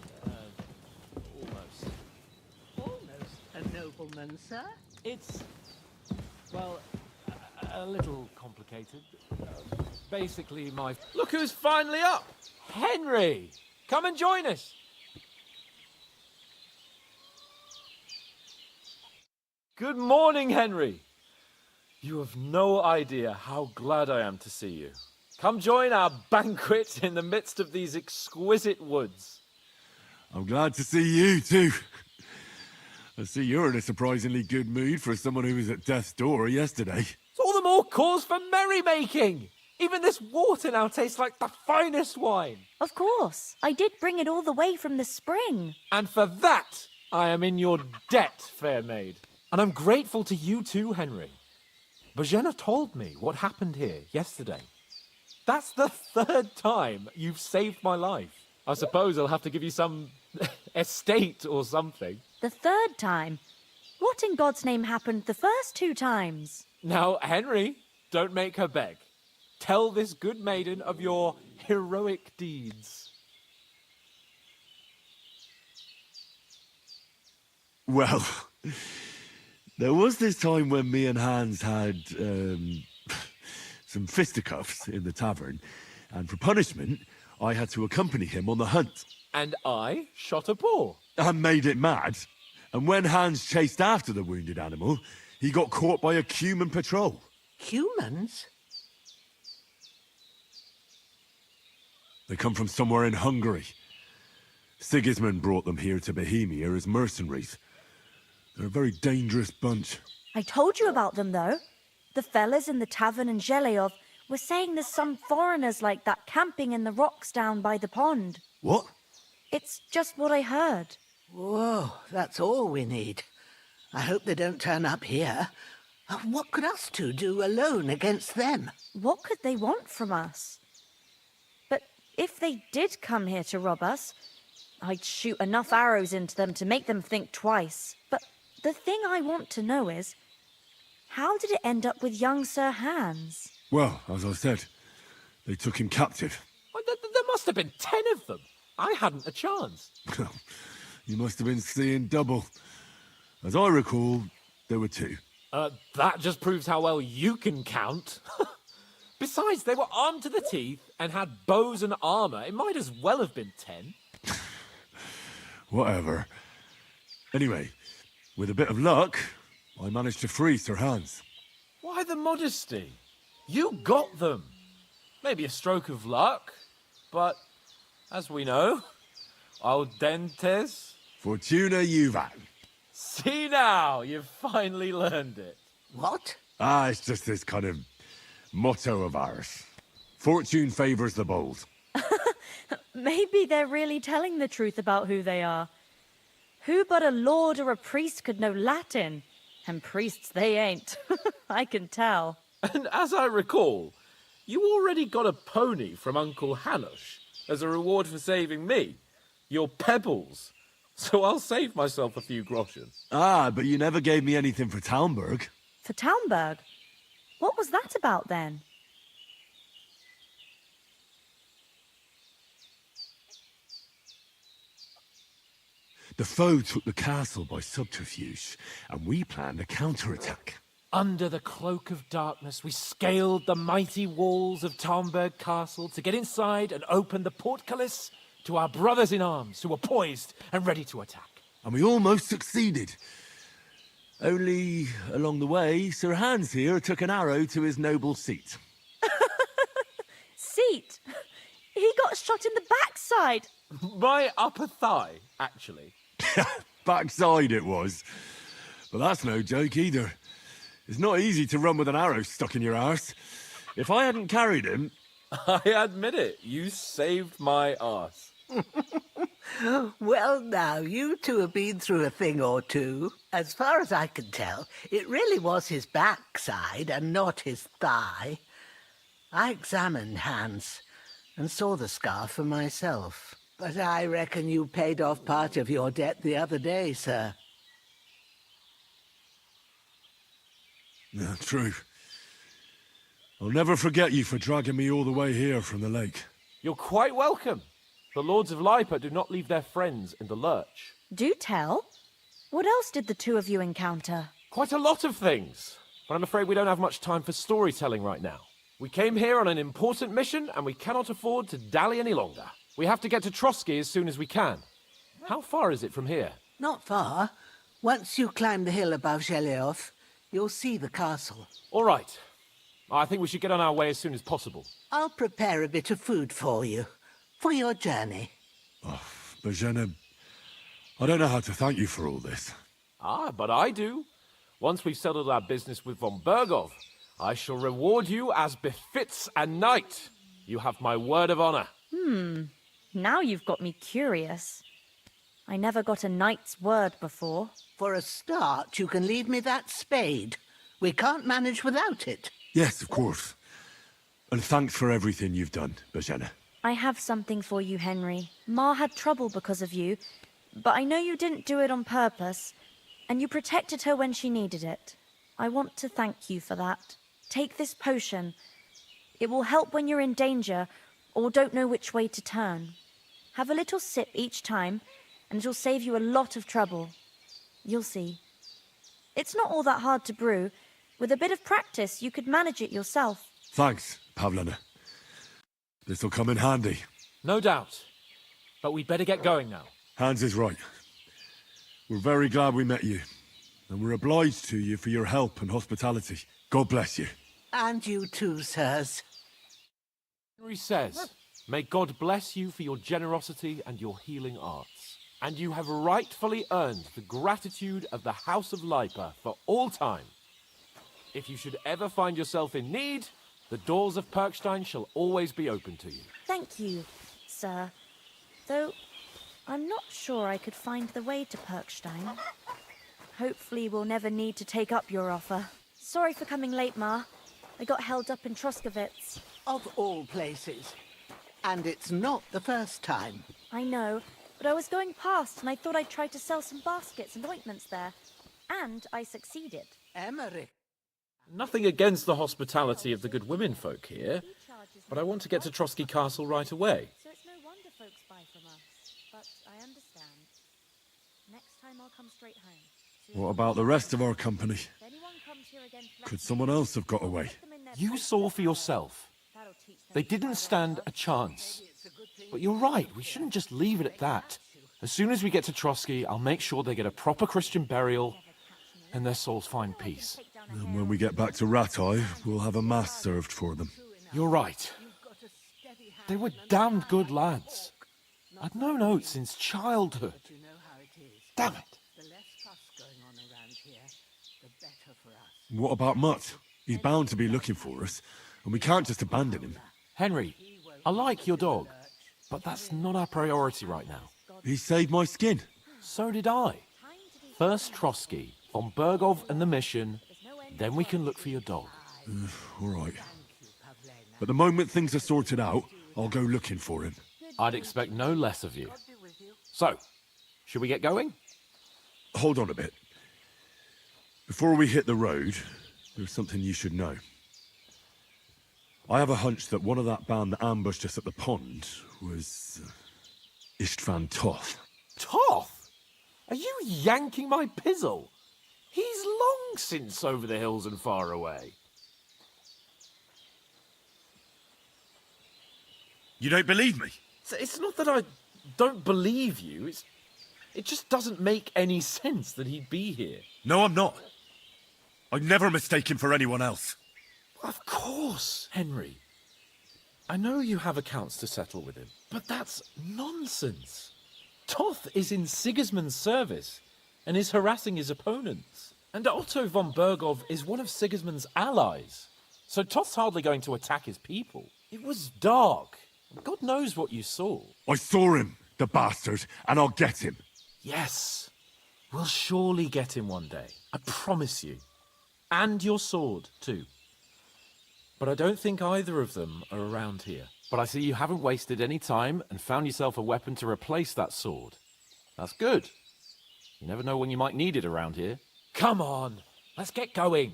almost. Almost a nobleman, sir. It's, well, a little complicated. Basically, my... Look who's finally up! Henry! Come and join us! Good morning, Henry! You have no idea how glad I am to see you. Come join our banquet in the midst of these exquisite woods. I'm glad to see you, too. I see you're in a surprisingly good mood for someone who was at death's door yesterday. It's all the more cause for merrymaking! Even this water now tastes like the finest wine. Of course. I did bring it all the way from the spring. And for that, I am in your debt, fair maid. And I'm grateful to you too, Henry. Bojena told me what happened here yesterday. That's the 3rd time you've saved my life. I suppose I'll have to give you some estate or something. The 3rd time? What in God's name happened the first 2 times? Now, Henry, don't make her beg. Tell this good maiden of your heroic deeds. Well, there was this time when me and Hans had some fisticuffs in the tavern, and for punishment, I had to accompany him on the hunt. And I shot a boar. And made it mad. And when Hans chased after the wounded animal, he got caught by a human patrol. Humans? They come from somewhere in Hungary. Sigismund brought them here to Bohemia as mercenaries. They're a very dangerous bunch. I told you about them, though. The fellas in the tavern in Zheleov were saying there's some foreigners like that camping in the rocks down by the pond. What? It's just what I heard. Whoa, that's all we need. I hope they don't turn up here. What could us two do alone against them? What could they want from us? But if they did come here to rob us, I'd shoot enough arrows into them to make them think twice. But the thing I want to know is, how did it end up with young Sir Hans? Well, as I said, they took him captive. Well, there must have been 10 of them. I hadn't a chance. You must have been seeing double. As I recall, there were 2. That just proves how well you can count. Besides, they were armed to the teeth and had bows and armor. It might as well have been 10. Whatever. Anyway, with a bit of luck, I managed to free Sir Hans. Why the modesty? You got them. Maybe a stroke of luck, but as we know, audentes. Fortuna juvat. See now, you've finally learned it. What? It's just this kind of motto of ours. Fortune favors the bold. Maybe they're really telling the truth about who they are. Who but a lord or a priest could know Latin? And priests they ain't. I can tell. And as I recall, you already got a pony from Uncle Hanush as a reward for saving me. Your pebbles. So I'll save myself a few groshens. But you never gave me anything for Talmberg. For Talmberg? What was that about then? The foe took the castle by subterfuge, and we planned a counterattack. Under the cloak of darkness, we scaled the mighty walls of Talmberg Castle to get inside and open the portcullis to our brothers in arms who were poised and ready to attack. And we almost succeeded. Only, along the way, Sir Hans here took an arrow to his noble seat. Seat? He got shot in the backside. My upper thigh, actually. Backside it was. But that's no joke either. It's not easy to run with an arrow stuck in your arse. If I hadn't carried him... I admit it, you saved my arse. Well, now, you two have been through a thing or two. As far as I can tell, it really was his backside and not his thigh. I examined Hans and saw the scar for myself. But I reckon you paid off part of your debt the other day, sir. Yeah, true. I'll never forget you for dragging me all the way here from the lake. You're quite welcome. The Lords of Lipa do not leave their friends in the lurch. Do tell. What else did the two of you encounter? Quite a lot of things, but I'm afraid we don't have much time for storytelling right now. We came here on an important mission, and we cannot afford to dally any longer. We have to get to Trotsky as soon as we can. How far is it from here? Not far. Once you climb the hill above Zheleov, you'll see the castle. All right. I think we should get on our way as soon as possible. I'll prepare a bit of food for you, for your journey. Bozhena, I don't know how to thank you for all this. Ah, but I do. Once we've settled our business with von Bergov, I shall reward you as befits a knight. You have my word of honor. Now you've got me curious. I never got a knight's word before. For a start, you can leave me that spade. We can't manage without it. Yes, of course. And thanks for everything you've done, Bozhena. I have something for you, Henry. Ma had trouble because of you, but I know you didn't do it on purpose, and you protected her when she needed it. I want to thank you for that. Take this potion. It will help when you're in danger or don't know which way to turn. Have a little sip each time, and it'll save you a lot of trouble. You'll see. It's not all that hard to brew. With a bit of practice, you could manage it yourself. Thanks, Pavlana. This'll come in handy. No doubt. But we'd better get going now. Hans is right. We're very glad we met you. And we're obliged to you for your help and hospitality. God bless you. And you too, sirs. Henry says, may God bless you for your generosity and your healing arts. And you have rightfully earned the gratitude of the House of Lipa for all time. If you should ever find yourself in need, the doors of Perkstein shall always be open to you. Thank you, sir. Though, I'm not sure I could find the way to Perkstein. Hopefully we'll never need to take up your offer. Sorry for coming late, Ma. I got held up in Troskovitz. Of all places. And it's not the first time. I know, but I was going past and I thought I'd try to sell some baskets and ointments there. And I succeeded. Emmerich. Nothing against the hospitality of the good women folk here, but I want to get to Trotsky Castle right away. So it's no wonder folks buy from us. But I understand. Next time I'll come straight home. What about the rest of our company? If anyone comes here again, Could someone else have got away? You saw for yourself. They didn't stand a chance. But you're right, we shouldn't just leave it at that. As soon as we get to Trotsky, I'll make sure they get a proper Christian burial and their souls find peace. And when we get back to Ratai, we'll have a mass served for them. You're right. They were damned good lads. I'd known oats since childhood. Damn it. The less fuss going on around here, the better for us. What about Mutt? He's bound to be looking for us, and we can't just abandon him. Henry, I like your dog, but that's not our priority right now. He saved my skin. So did I. First Trotsky, von Bergov and the mission, then we can look for your dog. All right. But the moment things are sorted out, I'll go looking for him. I'd expect no less of you. So, should we get going? Hold on a bit. Before we hit the road, there's something you should know. I have a hunch that one of that band that ambushed us at the pond was Istvan Toth. Toth? Are you yanking my pizzle? He's long since over the hills and far away. You don't believe me? It's not that I don't believe you. It just doesn't make any sense that he'd be here. No, I'm not. I'd never mistake him for anyone else. Of course, Henry. I know you have accounts to settle with him, but that's nonsense. Toth is in Sigismund's service and is harassing his opponents. And Otto von Bergov is one of Sigismund's allies. So Toth's hardly going to attack his people. It was dark. God knows what you saw. I saw him, the bastard, and I'll get him. Yes. We'll surely get him one day. I promise you. And your sword, too. But I don't think either of them are around here. But I see you haven't wasted any time and found yourself a weapon to replace that sword. That's good. You never know when you might need it around here. Come on, let's get going.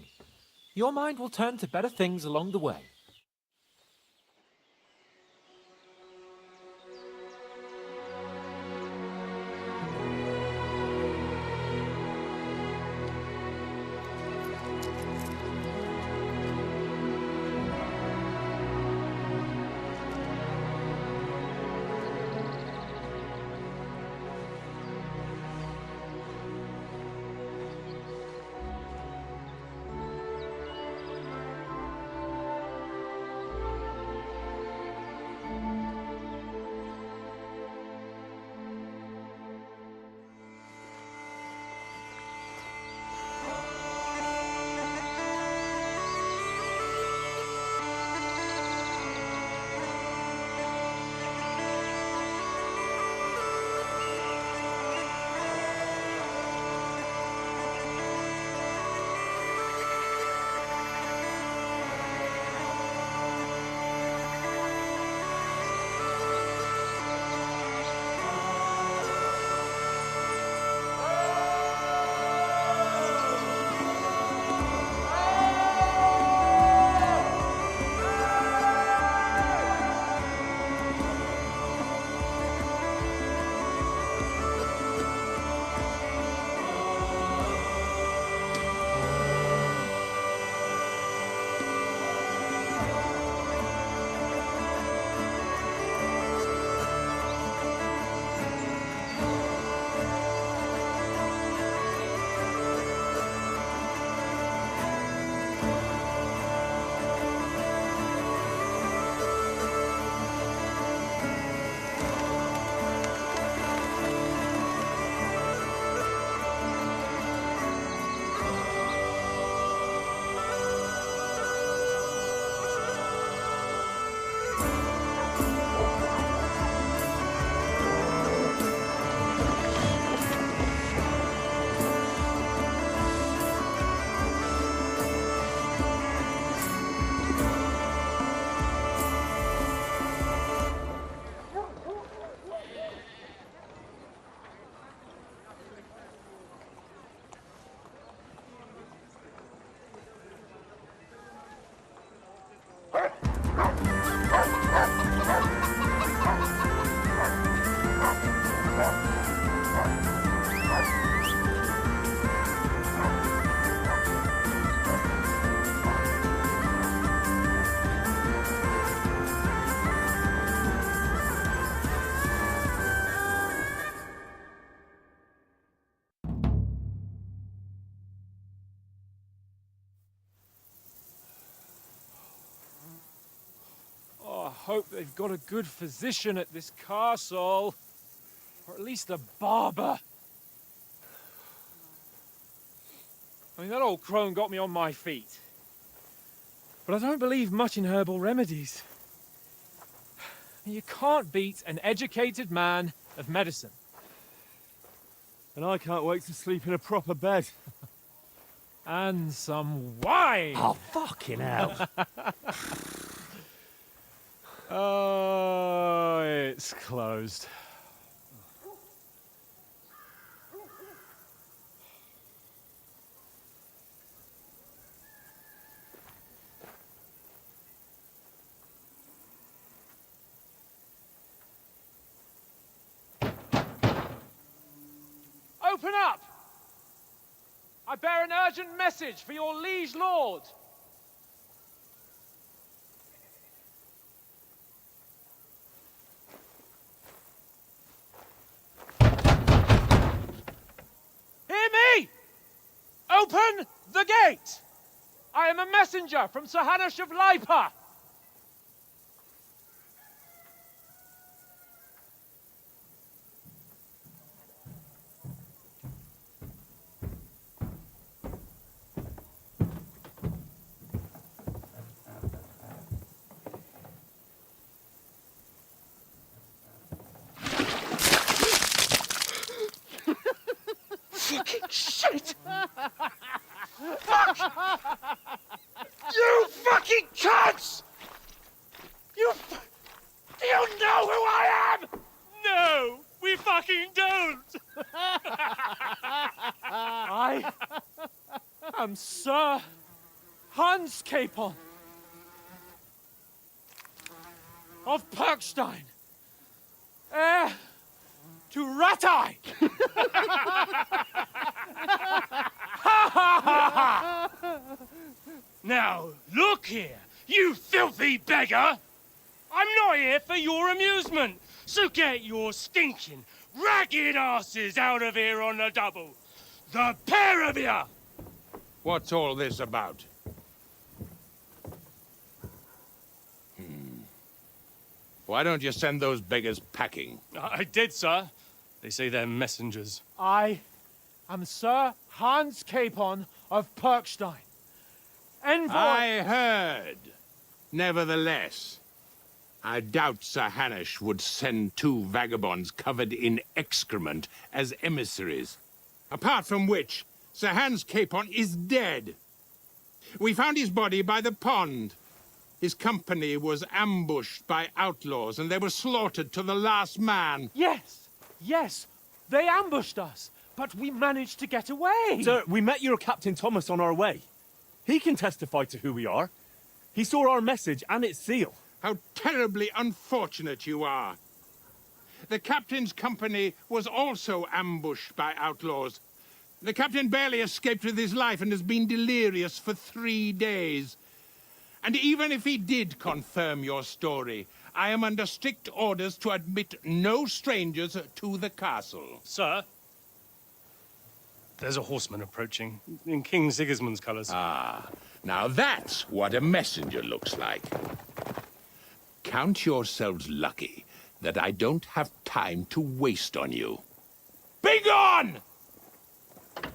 Your mind will turn to better things along the way. hope they've got a good physician at this castle. Or at least a barber. I mean, that old crone got me on my feet. But I don't believe much in herbal remedies. You can't beat an educated man of medicine. And I can't wait to sleep in a proper bed. And some wine! Oh, fucking hell. Oh, it's closed. Open up! I bear an urgent message for your liege lord. Hear me! Open the gate! I am a messenger from Sir Hanush of Lipa. Fucking shit! Fuck! You fucking cunts! Do you know who I am? No, we fucking don't! I am Sir Hans Capon of Perkstein, heir to Ratai! Now, look here, you filthy beggar! I'm not here for your amusement, so get your stinking, ragged asses out of here on the double. The pair of you! What's all this about? Why don't you send those beggars packing? I did, sir. They say they're messengers. I am Sir Hans Capon of Perkstein. Envoy... I heard. Nevertheless, I doubt Sir Hanush would send two vagabonds covered in excrement as emissaries. Apart from which, Sir Hans Capon is dead. We found his body by the pond. His company was ambushed by outlaws, and they were slaughtered to the last man. Yes, yes, they ambushed us, but we managed to get away. Sir, we met your Captain Thomas on our way. He can testify to who we are. He saw our message and its seal. How terribly unfortunate you are. The captain's company was also ambushed by outlaws. The captain barely escaped with his life and has been delirious for 3 days. And even if he did confirm your story, I am under strict orders to admit no strangers to the castle. Sir? There's a horseman approaching, in King Sigismund's colours. Ah, now that's what a messenger looks like. Count yourselves lucky that I don't have time to waste on you. Be gone! I'm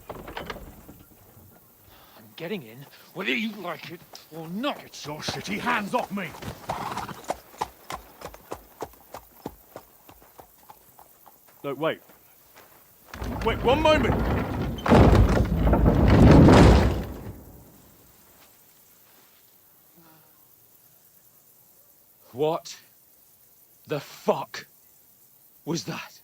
getting in, whether you like it or not. Get your shitty hands off me! No, wait. Wait, one moment! What the fuck was that?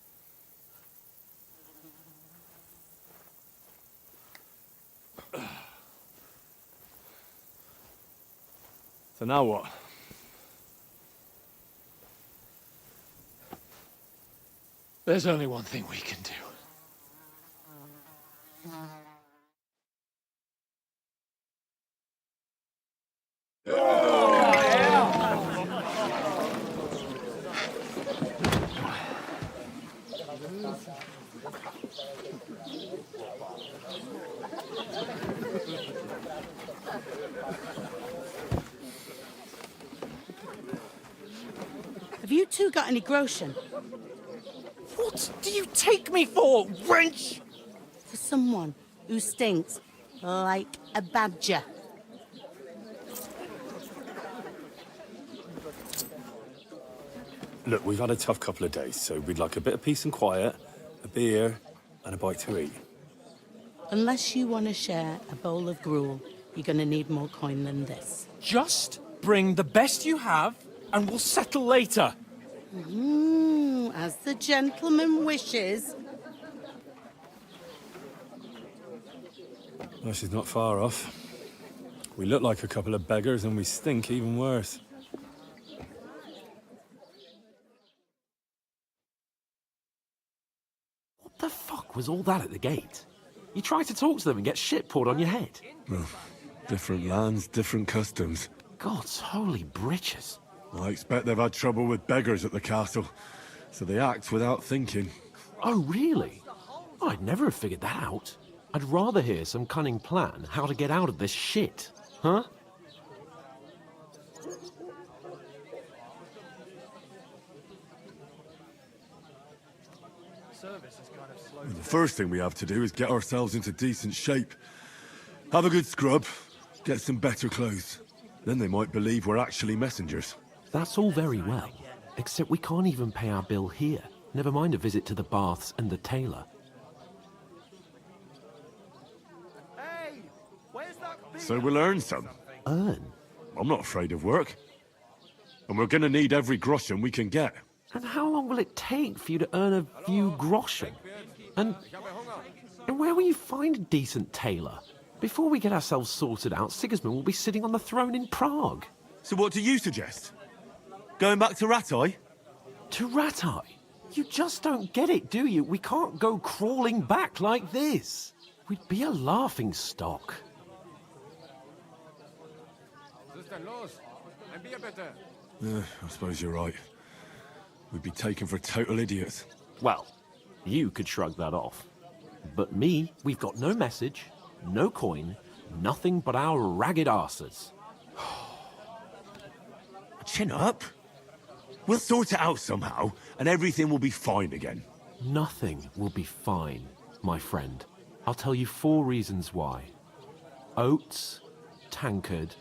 So now what? There's only one thing we can do. you two got any groschen? What do you take me for, wench? For someone who stinks like a badger. Look, we've had a tough couple of days, so we'd like a bit of peace and quiet, a beer, and a bite to eat. Unless you want to share a bowl of gruel, you're going to need more coin than this. Just bring the best you have, and we'll settle later. As the gentleman wishes. Well, she's not far off. We look like a couple of beggars, and we stink even worse. What the fuck was all that at the gate? You tried to talk to them and get shit poured on your head. Well, different lands, different customs. God's holy britches. I expect they've had trouble with beggars at the castle, so they act without thinking. Oh, really? I'd never have figured that out. I'd rather hear some cunning plan how to get out of this shit. Huh? The first thing we have to do is get ourselves into decent shape. Have a good scrub, get some better clothes. Then they might believe we're actually messengers. That's all very well, except we can't even pay our bill here. Never mind a visit to the baths and the tailor. So we'll earn some. Earn? I'm not afraid of work. And we're gonna need every groschen we can get. And how long will it take for you to earn a few groschen? And where will you find a decent tailor? Before we get ourselves sorted out, Sigismund will be sitting on the throne in Prague. So what do you suggest? Going back to Rattay? To Rattay? You just don't get it, do you? We can't go crawling back like this. We'd be a laughing stock. I suppose you're right. We'd be taken for total idiots. Well, you could shrug that off. But me, we've got no message, no coin, nothing but our ragged arses. Chin up. We'll sort it out somehow, and everything will be fine again. Nothing will be fine, my friend. I'll tell you 4 reasons why. Oates, Tankard,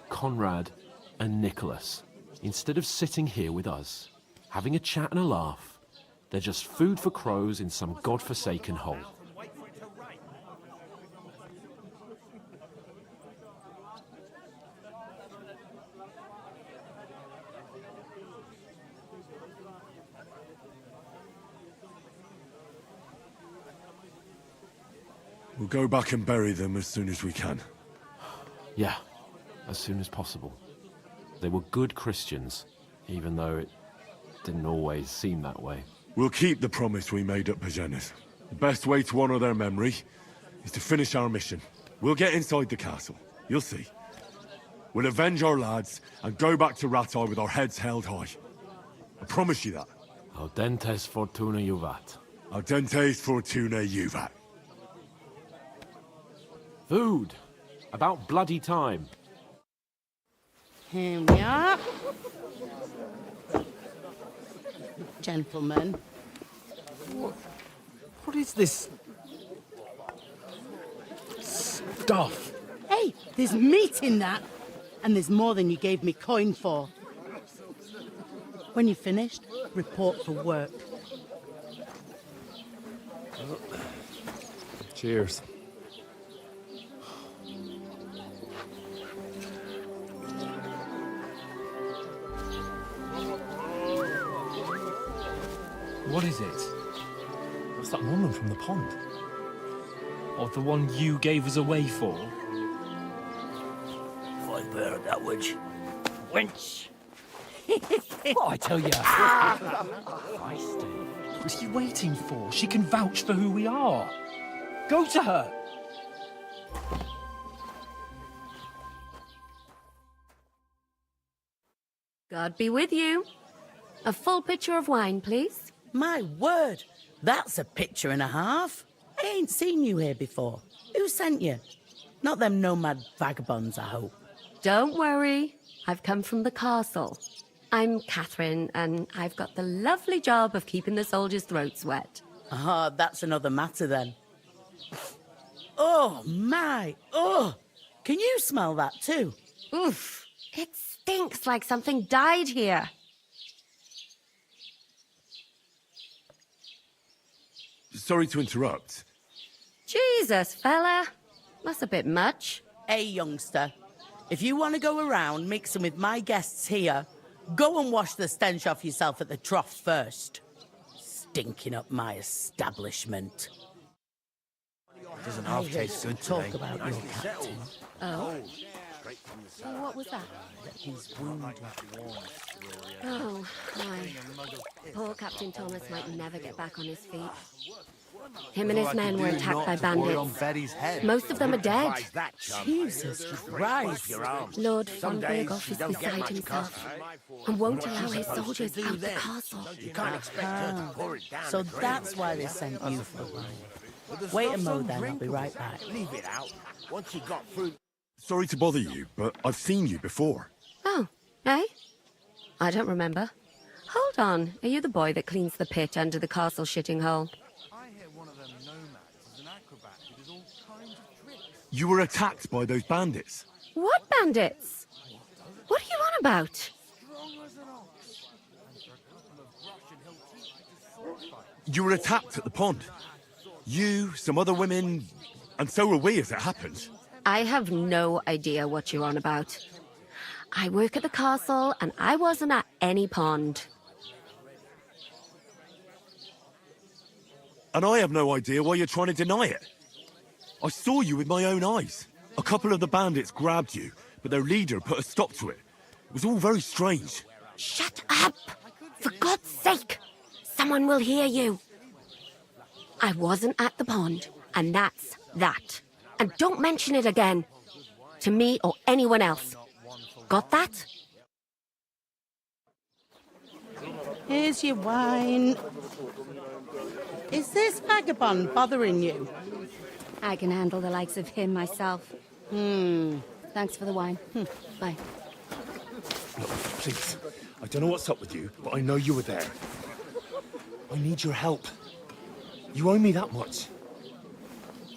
Conrad, and Nicholas, instead of sitting here with us, having a chat and a laugh, they're just food for crows in some godforsaken hole. We'll go back and bury them as soon as we can. Yeah, as soon as possible. They were good Christians, even though it didn't always seem that way. We'll keep the promise we made at Pagenis. The best way to honor their memory is to finish our mission. We'll get inside the castle. You'll see. We'll avenge our lads and go back to Rattay with our heads held high. I promise you that. Audentes fortuna juvat. Audentes fortuna juvat. Food. About bloody time. Here we are. Gentlemen. What is this stuff? Hey, there's meat in that. And there's more than you gave me coin for. When you're finished, report for work. Cheers. What is it? What's that woman from the pond? Or the one you gave us away for? I bear that which. Wench! What I tell you? What are you waiting for? She can vouch for who we are. Go to her. God be with you. A full pitcher of wine, please. My word, that's a picture and a half. I ain't seen you here before. Who sent you? Not them nomad vagabonds, I hope. Don't worry. I've come from the castle. I'm Catherine, and I've got the lovely job of keeping the soldiers' throats wet. Ah, that's another matter then. Oh, my! Oh! Can you smell that too? Oof! It stinks like something died here. Sorry to interrupt. Jesus, fella. That's a bit much. Hey, youngster. If you want to go around mixing with my guests here, go and wash the stench off yourself at the trough first. Stinking up my establishment. Doesn't I half heard taste some good talk today. about your captain. Oh? What was that? He's wounded. Oh, my. Poor Captain Thomas might never get back on his feet. Him and his men were attacked by bandits. Most of them are dead. Jesus Christ. Lord von Berghoff is beside himself and won't allow his soldiers out the castle. So that's why they sent you for a while. Wait a mo then, I'll be right back. Leave it out. Once you got through... Sorry to bother you, but I've seen you before. Oh, eh? I don't remember. Hold on, are you the boy that cleans the pit under the castle shitting hole? You were attacked by those bandits. What bandits? What are you on about? You were attacked at the pond. You, some other women, and so were we as it happened. I have no idea what you're on about. I work at the castle, and I wasn't at any pond. And I have no idea why you're trying to deny it. I saw you with my own eyes. A couple of the bandits grabbed you, but their leader put a stop to it. It was all very strange. Shut up! For God's sake! Someone will hear you. I wasn't at the pond, and that's that. And don't mention it again. To me or anyone else. Got that? Here's your wine. Is this vagabond bothering you? I can handle the likes of him myself. Thanks for the wine. Bye. Look, please. I don't know what's up with you, but I know you were there. I need your help. You owe me that much.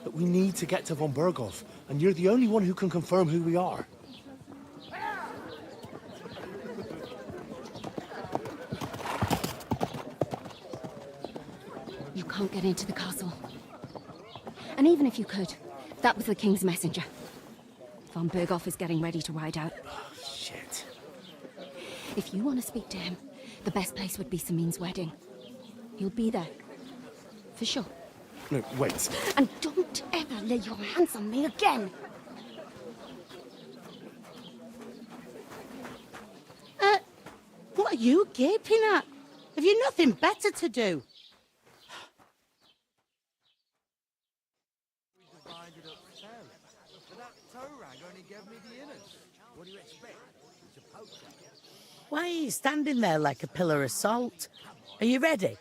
But we need to get to von Berghoff, and you're the only one who can confirm who we are. You can't get into the castle. And even if you could, that was the King's messenger. Von Berghoff is getting ready to ride out. Oh, shit. If you want to speak to him, the best place would be Samin's wedding. He'll be there. For sure. No, wait. And don't ever lay your hands on me again! What are you gaping at? Have you nothing better to do? Why are you standing there like a pillar of salt? Are you ready?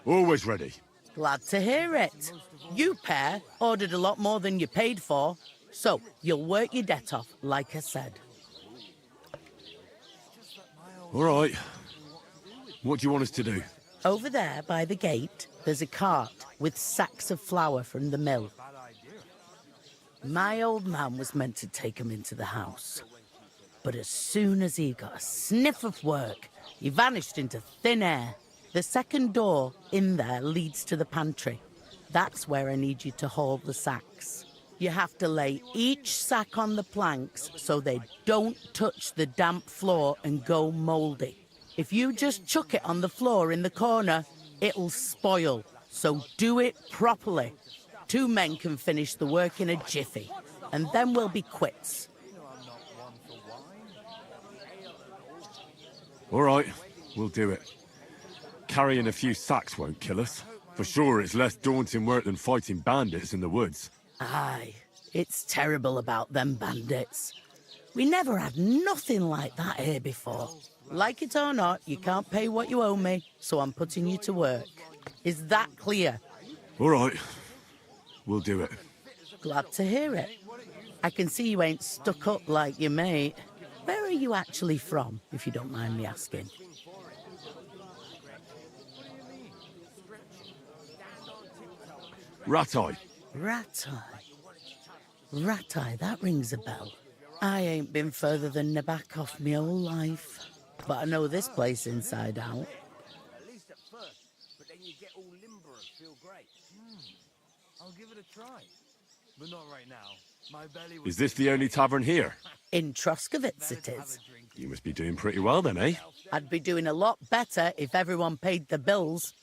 Always ready. Glad to hear it. You pair ordered a lot more than you paid for, so you'll work your debt off, like I said. All right. What do you want us to do? Over there by the gate, there's a cart with sacks of flour from the mill. My old man was meant to take 'em into the house. But as soon as he got a sniff of work, he vanished into thin air. The second door in there leads to the pantry. That's where I need you to haul the sacks. You have to lay each sack on the planks so they don't touch the damp floor and go mouldy. If you just chuck it on the floor in the corner, it'll spoil. So do it properly. 2 men can finish the work in a jiffy, and then we'll be quits. All right, we'll do it. Carrying a few sacks won't kill us. For sure, it's less daunting work than fighting bandits in the woods. Aye, it's terrible about them bandits. We never had nothing like that here before. Like it or not, you can't pay what you owe me, so I'm putting you to work. Is that clear? All right, we'll do it. Glad to hear it. I can see you ain't stuck up like your mate. Where are you actually from, if you don't mind me asking? Ratai. Ratai. Ratai, that rings a bell. I ain't been further than Nabakov my whole life. But I know this place inside out. At least at first, but then you get all limber and feel great. I'll give it a try. But not right now. My belly was... Is this the only tavern here? In Troskovitz it is. You must be doing pretty well then, eh? I'd be doing a lot better if everyone paid the bills.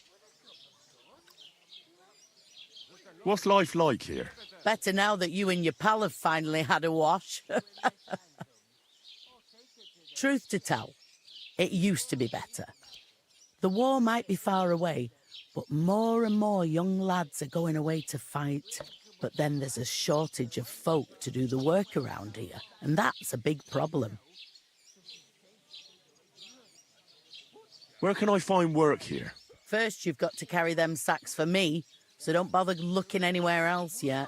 What's life like here? Better now that you and your pal have finally had a wash. Truth to tell, it used to be better. The war might be far away, but more and more young lads are going away to fight. But then there's a shortage of folk to do the work around here, and that's a big problem. Where can I find work here? First, you've got to carry them sacks for me, so don't bother looking anywhere else yet.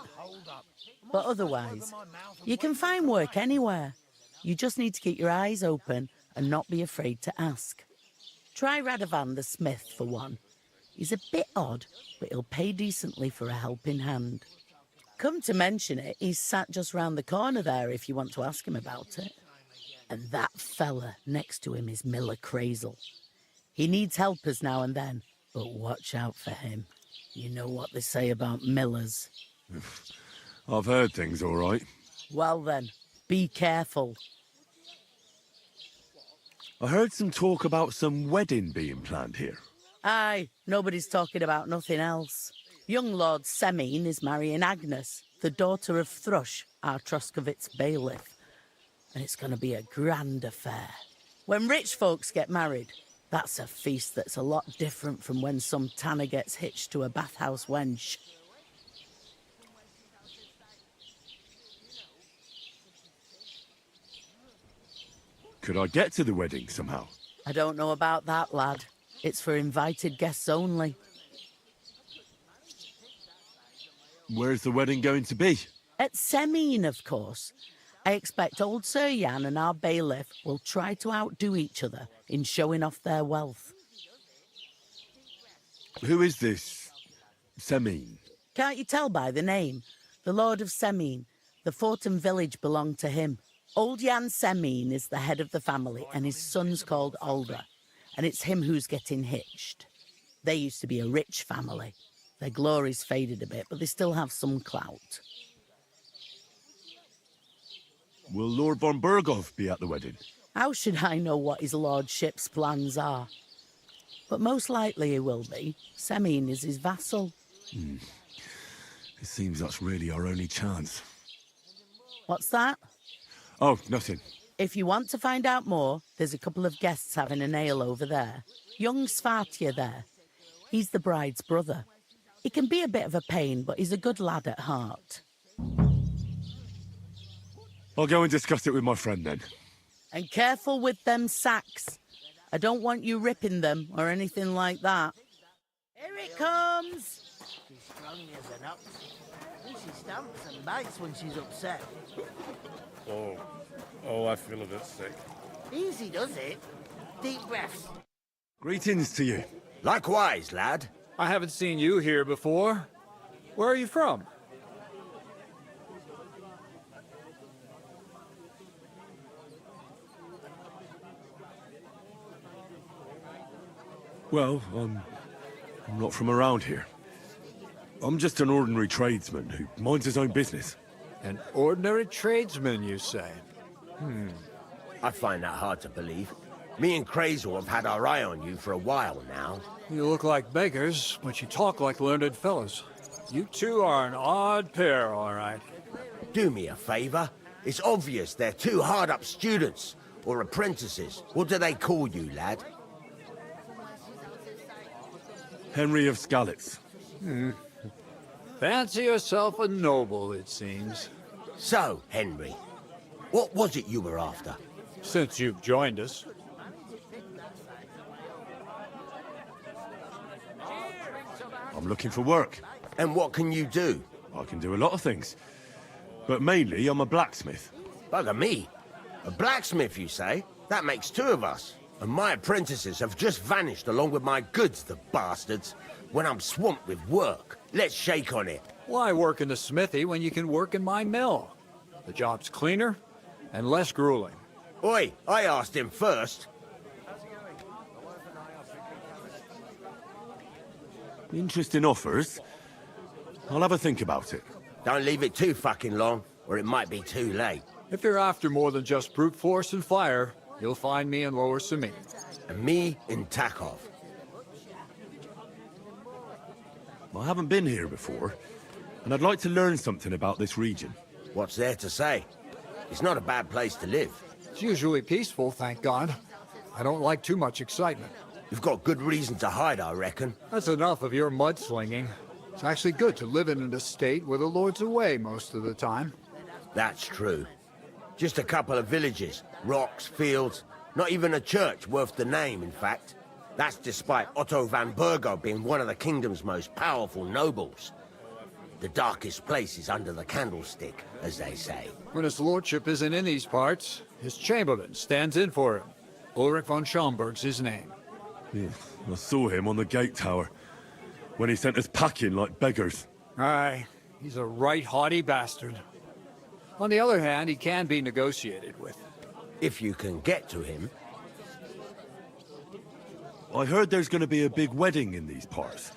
But otherwise, you can find work anywhere. You just need to keep your eyes open and not be afraid to ask. Try Radovan the smith for one. He's a bit odd, but he'll pay decently for a helping hand. Come to mention it, he's sat just round the corner there if you want to ask him about it. And that fella next to him is Miller Crazel. He needs helpers now and then, but watch out for him. You know what they say about Millers. I've heard things, all right. Well then, be careful. I heard some talk about some wedding being planned here. Aye, nobody's talking about nothing else. Young Lord Semine is marrying Agnes, the daughter of Thrush, our Troskovitz bailiff. And it's going to be a grand affair. When rich folks get married, that's a feast that's a lot different from when some tanner gets hitched to a bathhouse wench. Could I get to the wedding somehow? I don't know about that, lad. It's for invited guests only. Where's the wedding going to be? At Semine, of course. I expect old Sir Jan and our bailiff will try to outdo each other in showing off their wealth. Who is this Semine? Can't you tell by the name? The Lord of Semine. The fort and village belong to him. Old Jan Semine is the head of the family, and his son's called Alder. And it's him who's getting hitched. They used to be a rich family. Their glory's faded a bit, but they still have some clout. Will Lord von Burgov be at the wedding? How should I know what his lordship's plans are? But most likely he will be. Semine is his vassal. It seems that's really our only chance. What's that? Oh, nothing. If you want to find out more, there's a couple of guests having an ale over there. Young Saatnya there. He's the bride's brother. He can be a bit of a pain, but he's a good lad at heart. I'll go and discuss it with my friend then. And careful with them sacks. I don't want you ripping them or anything like that. Here it comes! She's strong as an ox. She stamps and bites when she's upset. Oh, I feel a bit sick. Easy does it. Deep breaths. Greetings to you. Likewise, lad. I haven't seen you here before. Where are you from? Well, I'm not from around here. I'm just an ordinary tradesman who minds his own business. An ordinary tradesman, you say? I find that hard to believe. Me and Crazel have had our eye on you for a while now. You look like beggars, but you talk like learned fellows. You two are an odd pair, all right. Do me a favor. It's obvious they're two hard-up students, or apprentices. What do they call you, lad? Henry of Skalitz. Fancy yourself a noble, it seems. So, Henry, what was it you were after? Since you've joined us. I'm looking for work. And what can you do? I can do a lot of things. But mainly, I'm a blacksmith. Bugger me. A blacksmith, you say? That makes two of us. And my apprentices have just vanished along with my goods, the bastards. When I'm swamped with work. Let's shake on it. Why work in the smithy when you can work in my mill? The job's cleaner and less grueling. Oi, I asked him first. Interesting offers. I'll have a think about it. Don't leave it too fucking long, or it might be too late. If you're after more than just brute force and fire, you'll find me in Lower Samin. And me in Takov. I haven't been here before, and I'd like to learn something about this region. What's there to say? It's not a bad place to live. It's usually peaceful, thank God. I don't like too much excitement. You've got good reason to hide, I reckon. That's enough of your mudslinging. It's actually good to live in an estate where the Lord's away most of the time. That's true. Just a couple of villages, rocks, fields, not even a church worth the name, in fact. That's despite Otto van Burgo being one of the kingdom's most powerful nobles. The darkest place is under the candlestick, as they say. When his lordship isn't in these parts, his chamberlain stands in for him. Ulrich von Schaumburg's his name. Yeah, I saw him on the gate tower, when he sent us packing like beggars. Aye, he's a right haughty bastard. On the other hand, he can be negotiated with. If you can get to him. I heard there's going to be a big wedding in these parts.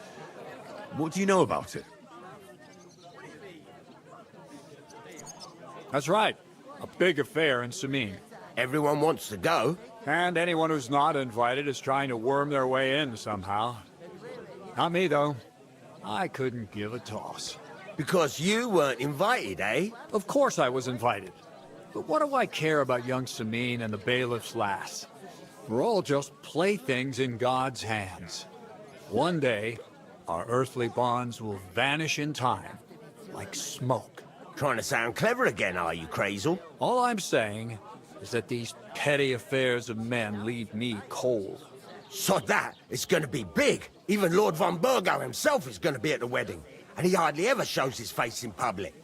What do you know about it? That's right. A big affair in Samin. Everyone wants to go. And anyone who's not invited is trying to worm their way in somehow. Not me, though. I couldn't give a toss. Because you weren't invited, eh? Of course I was invited. But what do I care about young Samin and the bailiff's lass? We're all just playthings in God's hands. One day, our earthly bonds will vanish in time, like smoke. Trying to sound clever again, are you, Crazel? All I'm saying is that these petty affairs of men leave me cold. So that, it's gonna be big. Even Lord von Burgo himself is gonna be at the wedding. And he hardly ever shows his face in public.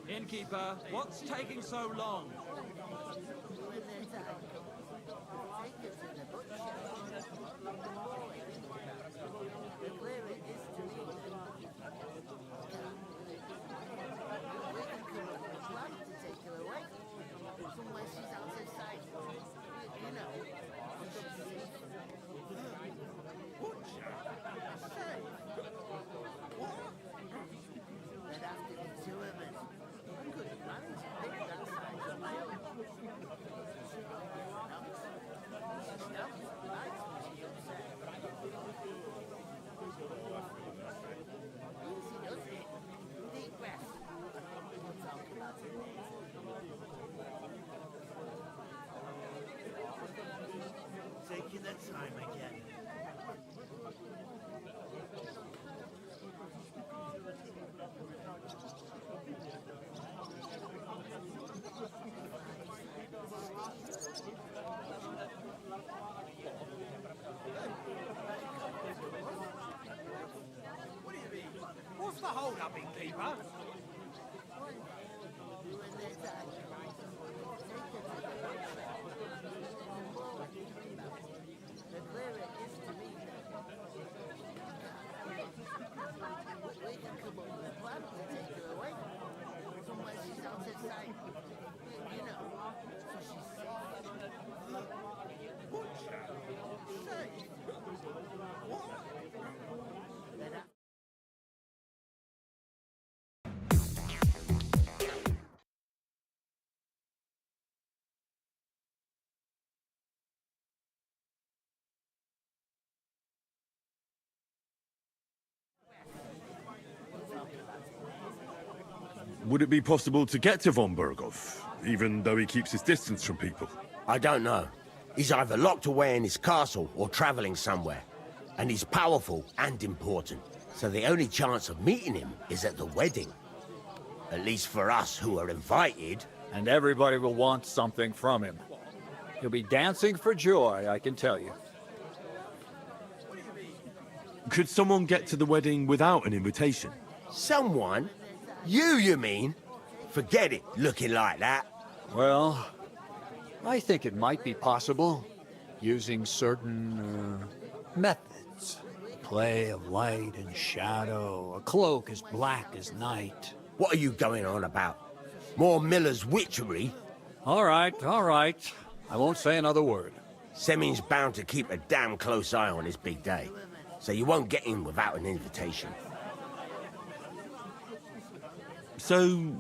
Innkeeper, what's taking so long? time again. What's the hold up, innkeeper? The clearer it is to me, we can come up with a plan to take her away. Somewhere she's out of sight. You know, so she's safe. Butcher? Safe? What? Then Would it be possible to get to von Berghoff, even though he keeps his distance from people? I don't know. He's either locked away in his castle or traveling somewhere. And he's powerful and important. So the only chance of meeting him is at the wedding. At least for us who are invited. And everybody will want something from him. He'll be dancing for joy, I can tell you. Could someone get to the wedding without an invitation? Someone? You mean? Forget it, looking like that. Well, I think it might be possible, using certain methods. Play of light and shadow, a cloak as black as night. What are you going on about? More Miller's witchery? All right. I won't say another word. Semin's bound to keep a damn close eye on his big day, so you won't get in without an invitation. So,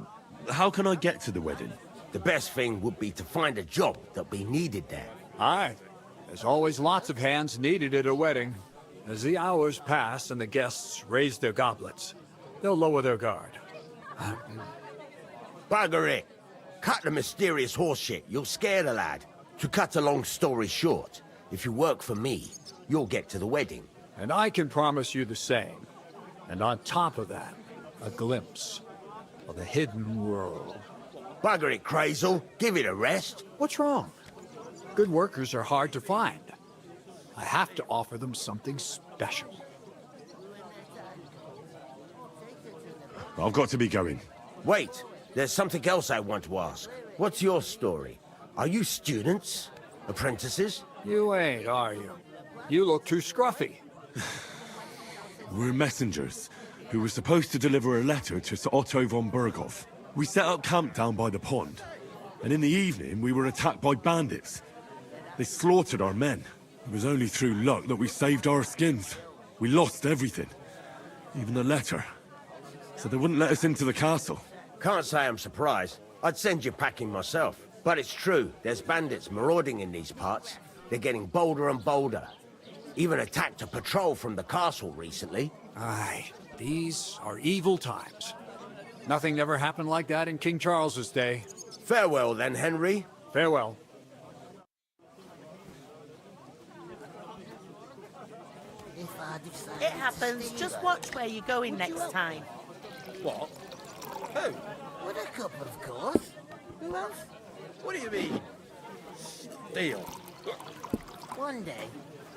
how can I get to the wedding? The best thing would be to find a job that we needed there. Aye. There's always lots of hands needed at a wedding. As the hours pass and the guests raise their goblets, they'll lower their guard. Bugger it! Cut the mysterious horse shit, you'll scare the lad. To cut a long story short, if you work for me, you'll get to the wedding. And I can promise you the same. And on top of that, a glimpse of the hidden world. Bugger it, Crazel. Give it a rest. What's wrong? Good workers are hard to find. I have to offer them something special. I've got to be going. Wait, there's something else I want to ask. What's your story? Are you students? Apprentices? You ain't, are you? You look too scruffy. We're messengers who were supposed to deliver a letter to Sir Otto von Berghoff. We set up camp down by the pond, and in the evening we were attacked by bandits. They slaughtered our men. It was only through luck that we saved our skins. We lost everything, even the letter. So they wouldn't let us into the castle. Can't say I'm surprised. I'd send you packing myself. But it's true, there's bandits marauding in these parts. They're getting bolder and bolder. Even attacked a patrol from the castle recently. Aye, these are evil times. Nothing ever happened like that in King Charles's day. Farewell then, Henry. Farewell. It happens. Just watch where you're going next time. What? Who? With a couple, of course. Who else? What do you mean? Steal. One day,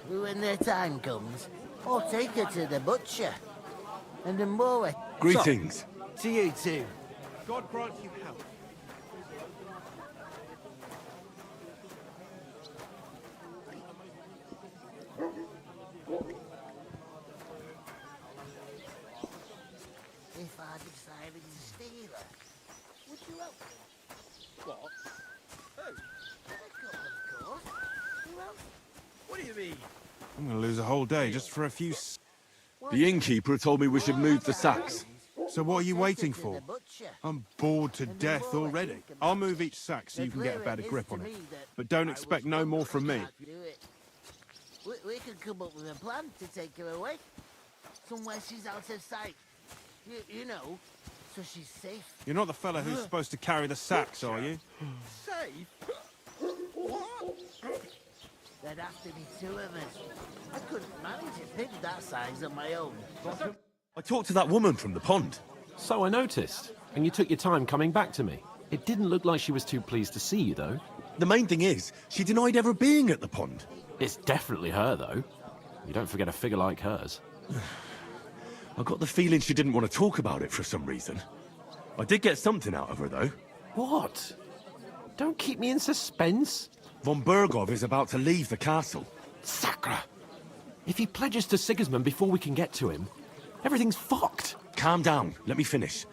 when their time comes, I'll take her to the butcher. And then more. Greetings. To you too. God grant you health. If I decided to steal her, would you help me? What? Who? A couple, of course. Who else? What do you mean? I'm gonna lose a whole day just for a few The innkeeper told me we should move the sacks. So what are you waiting for? I'm bored to death already. I'll move each sack so you can get a better grip on it. But don't expect no more from me. Do it. We could come up with a plan to take her away. Somewhere she's out of sight. You know, so she's safe. You're not the fella who's supposed to carry the sacks, are you? Safe? What? There'd have to be two of us. I couldn't manage a pig that size on my own. I talked to that woman from the pond. So I noticed, and you took your time coming back to me. It didn't look like she was too pleased to see you, though. The main thing is, she denied ever being at the pond. It's definitely her, though. You don't forget a figure like hers. I got the feeling she didn't want to talk about it for some reason. I did get something out of her, though. What? Don't keep me in suspense. Von Bergov is about to leave the castle. Sacra! If he pledges to Sigismund before we can get to him, everything's fucked. Calm down, let me finish.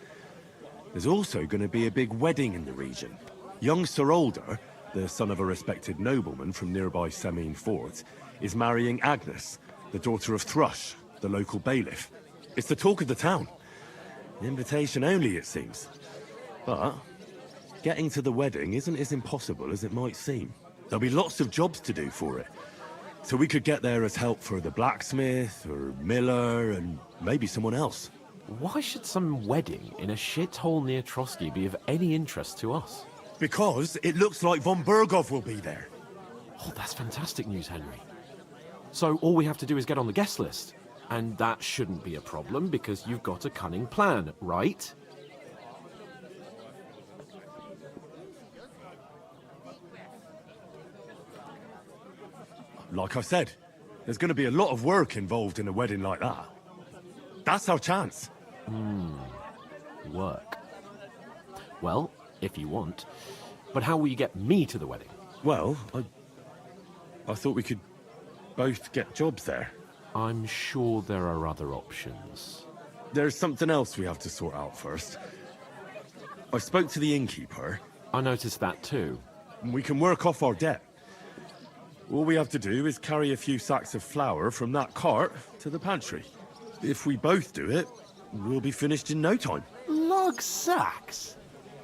There's also going to be a big wedding in the region. Young Sir Older, the son of a respected nobleman from nearby Semine Fort, is marrying Agnes, the daughter of Thrush, the local bailiff. It's the talk of the town. Invitation only, it seems. But getting to the wedding isn't as impossible as it might seem. There'll be lots of jobs to do for it. So we could get there as help for the blacksmith, or miller, and maybe someone else. Why should some wedding in a shithole near Trotsky be of any interest to us? Because it looks like von Bergov will be there. Oh, that's fantastic news, Henry. So all we have to do is get on the guest list. And that shouldn't be a problem because you've got a cunning plan, right? Like I said, there's going to be a lot of work involved in a wedding like that. That's our chance. Work. Well, if you want. But how will you get me to the wedding? Well, I thought we could both get jobs there. I'm sure there are other options. There's something else we have to sort out first. I spoke to the innkeeper. I noticed that too. We can work off our debt. All we have to do is carry a few sacks of flour from that cart to the pantry. If we both do it, we'll be finished in no time. Lug sacks?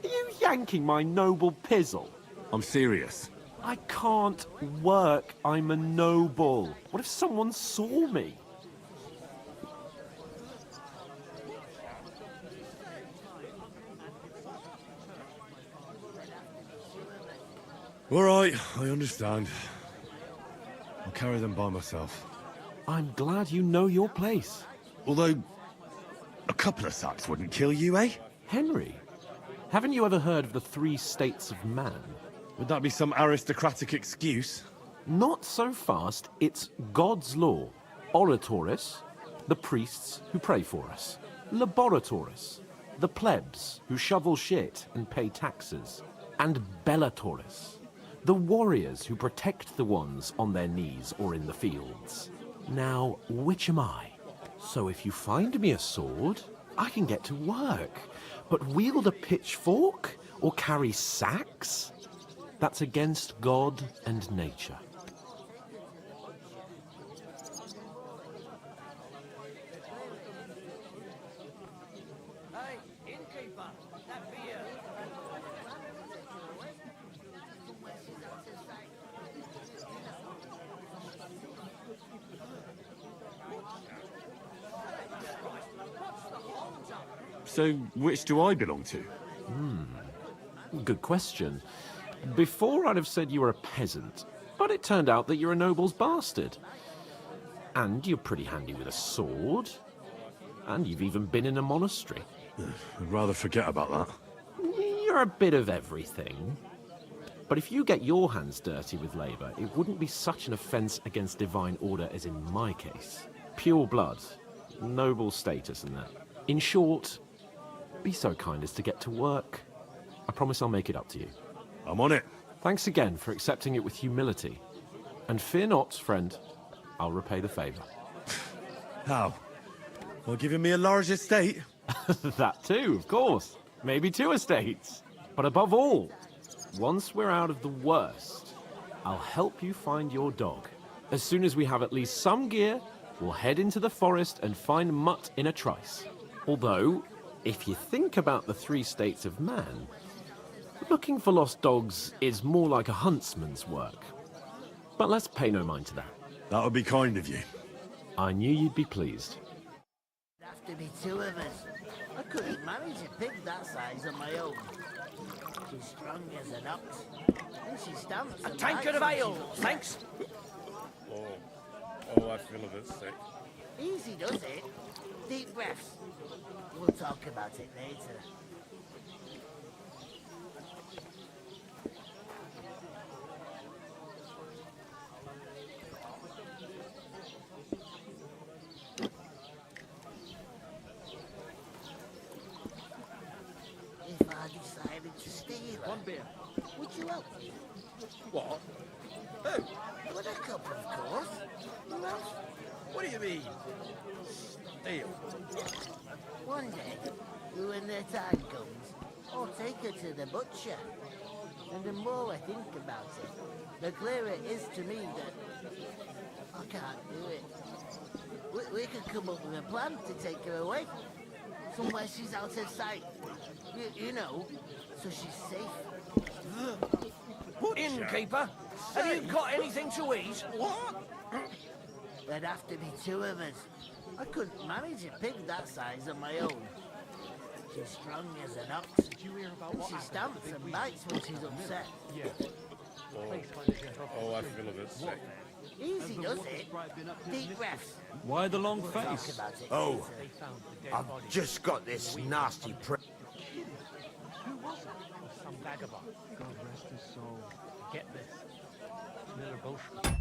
Are you yanking my noble pizzle? I'm serious. I can't work. I'm a noble. What if someone saw me? All right, I understand. I'll carry them by myself. I'm glad you know your place. Although, a couple of sacks wouldn't kill you, eh? Henry, haven't you ever heard of the 3 states of man? Would that be some aristocratic excuse? Not so fast. It's God's law. Oratoris, the priests who pray for us. Laboratoris, the plebs who shovel shit and pay taxes. And Bellatoris, the warriors who protect the ones on their knees or in the fields. Now, which am I? So if you find me a sword, I can get to work. But wield a pitchfork or carry sacks? That's against God and nature. Hey, innkeeper, that beer. So, which do I belong to? Good question. Before I'd have said you were a peasant, but it turned out that you're a noble's bastard. And you're pretty handy with a sword. And you've even been in a monastery. I'd rather forget about that. You're a bit of everything. But if you get your hands dirty with labour, it wouldn't be such an offence against divine order as in my case. Pure blood, noble status and that. In short, be so kind as to get to work. I promise I'll make it up to you. I'm on it. Thanks again for accepting it with humility. And fear not, friend, I'll repay the favour. How? By giving me a large estate? That too, of course. Maybe 2 estates. But above all, once we're out of the worst, I'll help you find your dog. As soon as we have at least some gear, we'll head into the forest and find Mutt in a trice. Although, if you think about the 3 states of man, looking for lost dogs is more like a huntsman's work. But let's pay no mind to that. That would be kind of you. I knew you'd be pleased. There'd have to be 2 of us. I couldn't manage a pig that size on my own. She's strong as an ox. And she stamps A and tankard bites of when ale, she's upset. thanks. Oh, I feel a bit sick. Easy does it. Deep breaths. We'll talk about it later. If I decided to steal her, One beer. would you help me? What? Who? With a cup, of course. Who else? What do you mean? Steal? One day, when their time comes, I'll take her to the butcher. And the more I think about it, the clearer it is to me that I can't do it. We could come up with a plan to take her away. Somewhere she's out of sight. You know, so she's safe. Innkeeper, have you got anything to eat? What? There'd have to be two of us. I couldn't manage a pig that size on my own. She's strong as an ox. Did you hear about and she stamps and bites when she's upset. Yeah. Oh, I feel a bit sick. Easy does it. Deep breaths. Why the long We'll talk face? about it Oh, later. I've just got this nasty Who was it? Some vagabond. God rest his soul. Get this. Miller Bolshevik.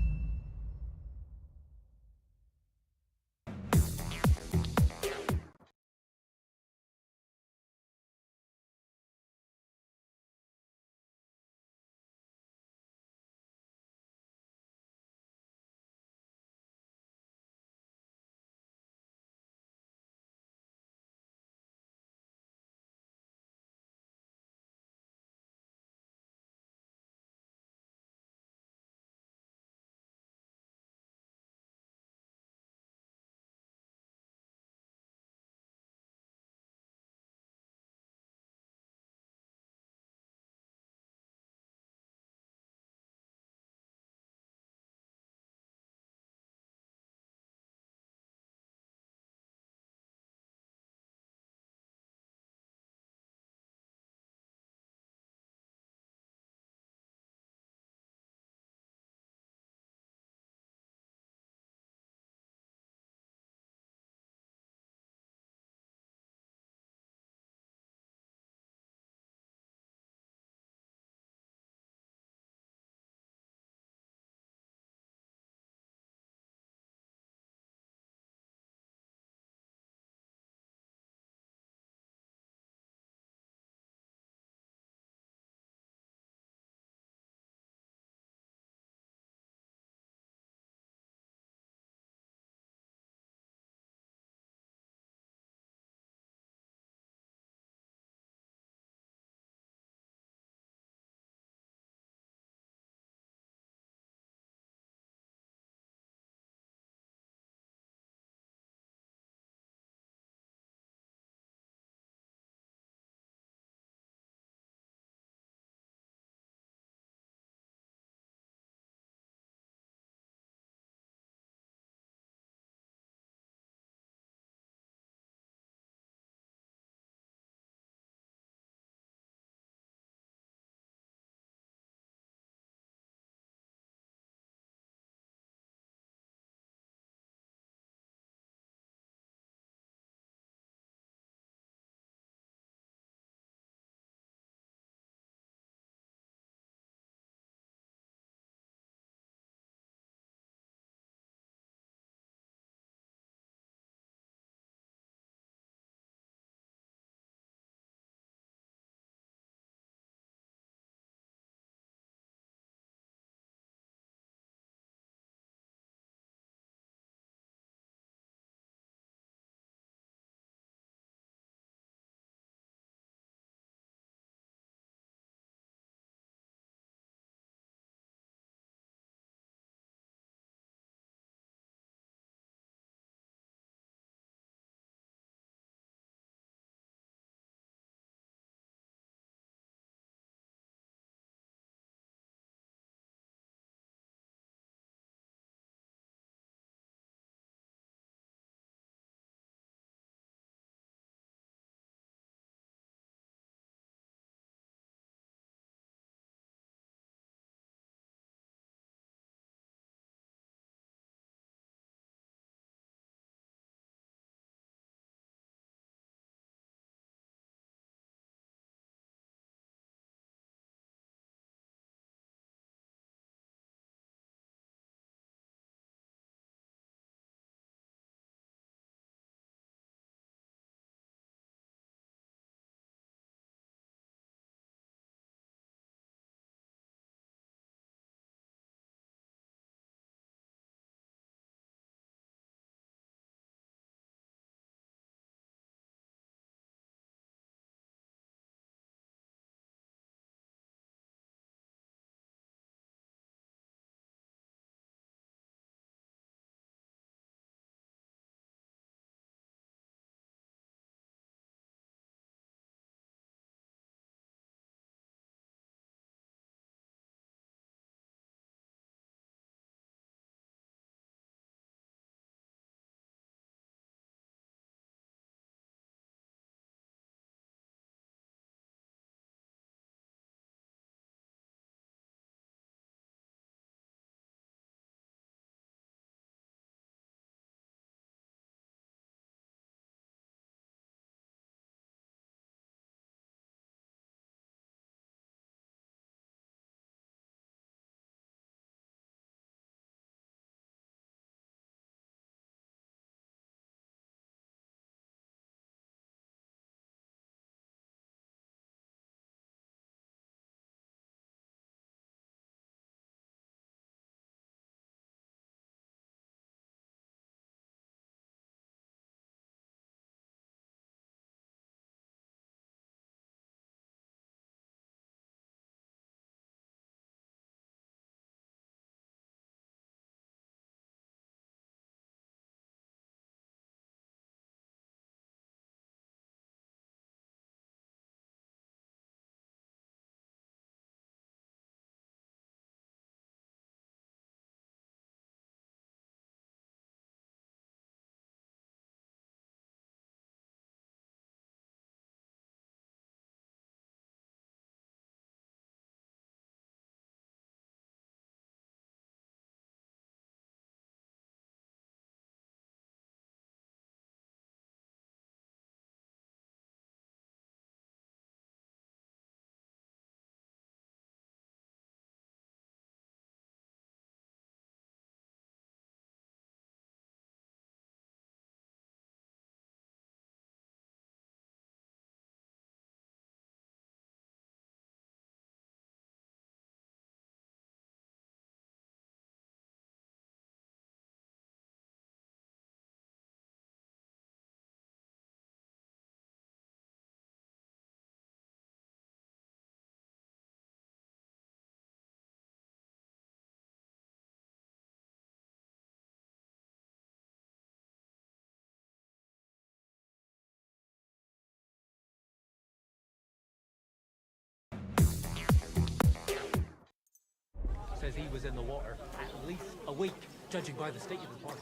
says he was in the water at least a week, judging by the state of his body.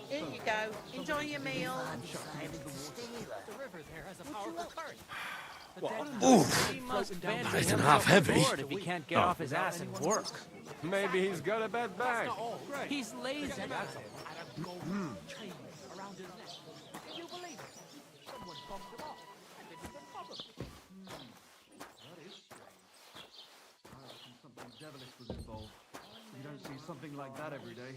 Here you go. Enjoy your meal. The river there has a powerful current. Oof! Nice and half heavy. If he can't get off his ass and work. Maybe he's got a bad back. He's lazy. That's all. Something devilish was involved. You don't see something like that every day.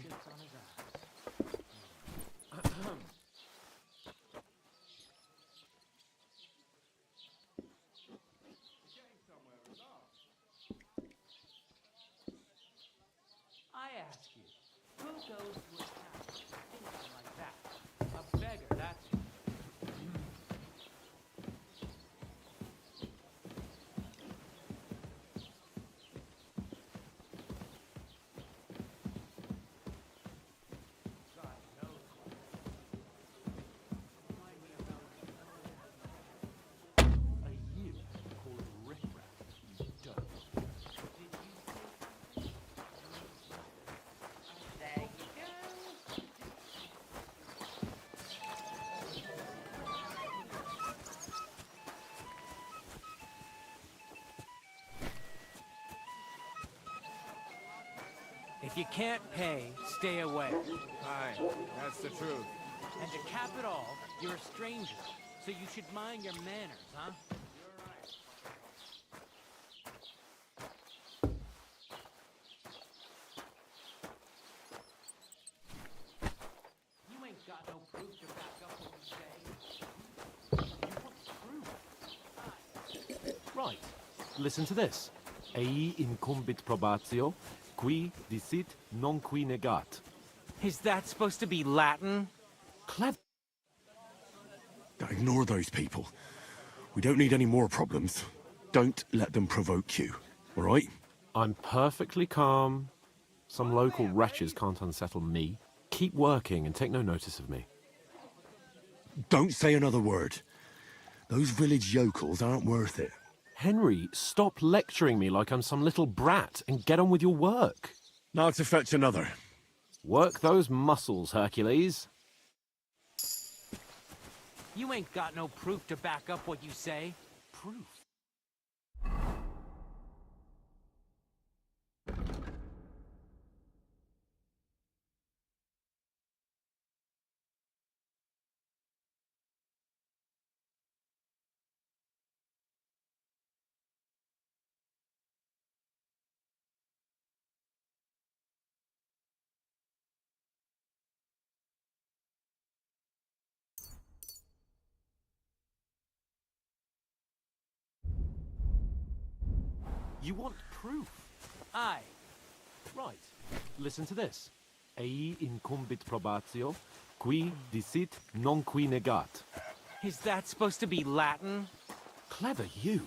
I ask you, who goes to a town thinking like that? A beggar, that's it. If you can't pay, stay away. Aye, that's the truth. And to cap it all, you're a stranger, so you should mind your manners, huh? You ain't got no proof to back up what you say. You want proof? Right. Listen to this. Ei incumbit probatio, qui dicit non qui negat. Is that supposed to be Latin? Clever. Ignore those people. We don't need any more problems. Don't let them provoke you, all right? I'm perfectly calm. Some local wretches can't unsettle me. Keep working and take no notice of me. Don't say another word. Those village yokels aren't worth it. Henry, stop lecturing me like I'm some little brat and get on with your work. Now to fetch another. Work those muscles, Hercules. You ain't got no proof to back up what you say. Proof? You want proof? Aye. Right. Listen to this. Ei incumbit probatio, qui dicit non qui negat. Is that supposed to be Latin? Clever you.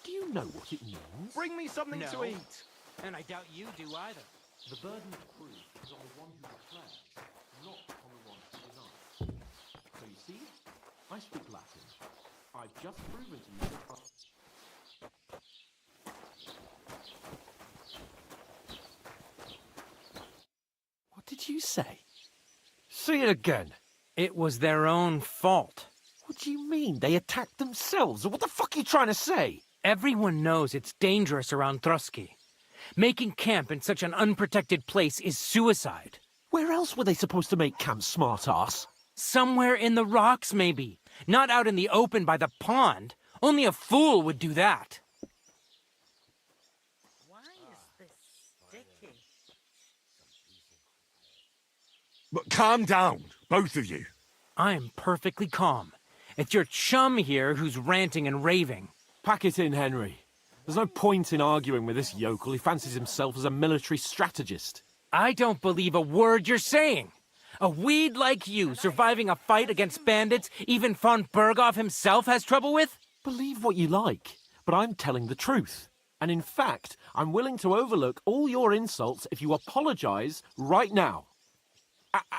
Do you know what it means? Bring me something to eat. And I doubt you do either. The burden of proof is on the one who declares, not on the one who denies. So you see, I speak Latin. I've just proven to you that What did you say? Say it again. It was their own fault. What do you mean? They attacked themselves? What the fuck are you trying to say? Everyone knows it's dangerous around Trotsky. Making camp in such an unprotected place is suicide. Where else were they supposed to make camp, smart-ass? Somewhere in the rocks, maybe. Not out in the open by the pond. Only a fool would do that. Why is this sticky? But calm down, both of you. I'm perfectly calm. It's your chum here who's ranting and raving. Pack it in, Henry. There's no point in arguing with this yokel. He fancies himself as a military strategist. I don't believe a word you're saying. A weed like you surviving a fight against bandits even von Berghoff himself has trouble with? Believe what you like, but I'm telling the truth. And in fact, I'm willing to overlook all your insults if you apologize right now.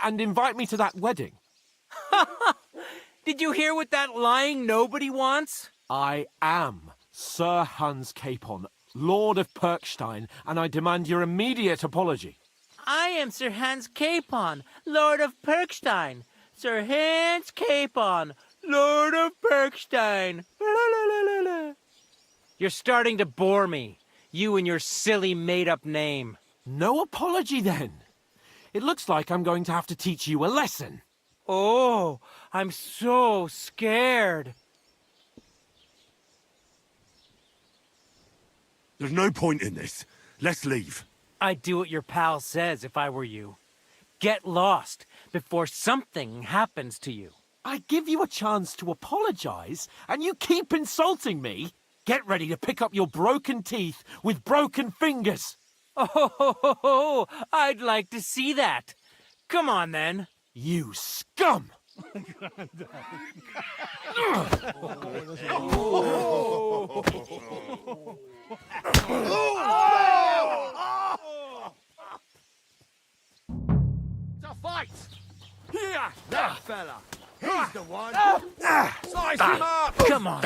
And invite me to that wedding. Did you hear what that lying nobody wants? I am Sir Hans Capon, Lord of Perkstein, and I demand your immediate apology. I am Sir Hans Capon, Lord of Perkstein. Sir Hans Capon, Lord of Perkstein. You're starting to bore me. You and your silly made-up name. No apology, then. It looks like I'm going to have to teach you a lesson. Oh, I'm so scared. There's no point in this. Let's leave. I'd do what your pal says if I were you. Get lost before something happens to you. I give you a chance to apologize, and you keep insulting me. Get ready to pick up your broken teeth with broken fingers. Oh, I'd like to see that. Come on, then. You scum! It's a fight! Here! That fella! He's the one! Slice him up! Come on.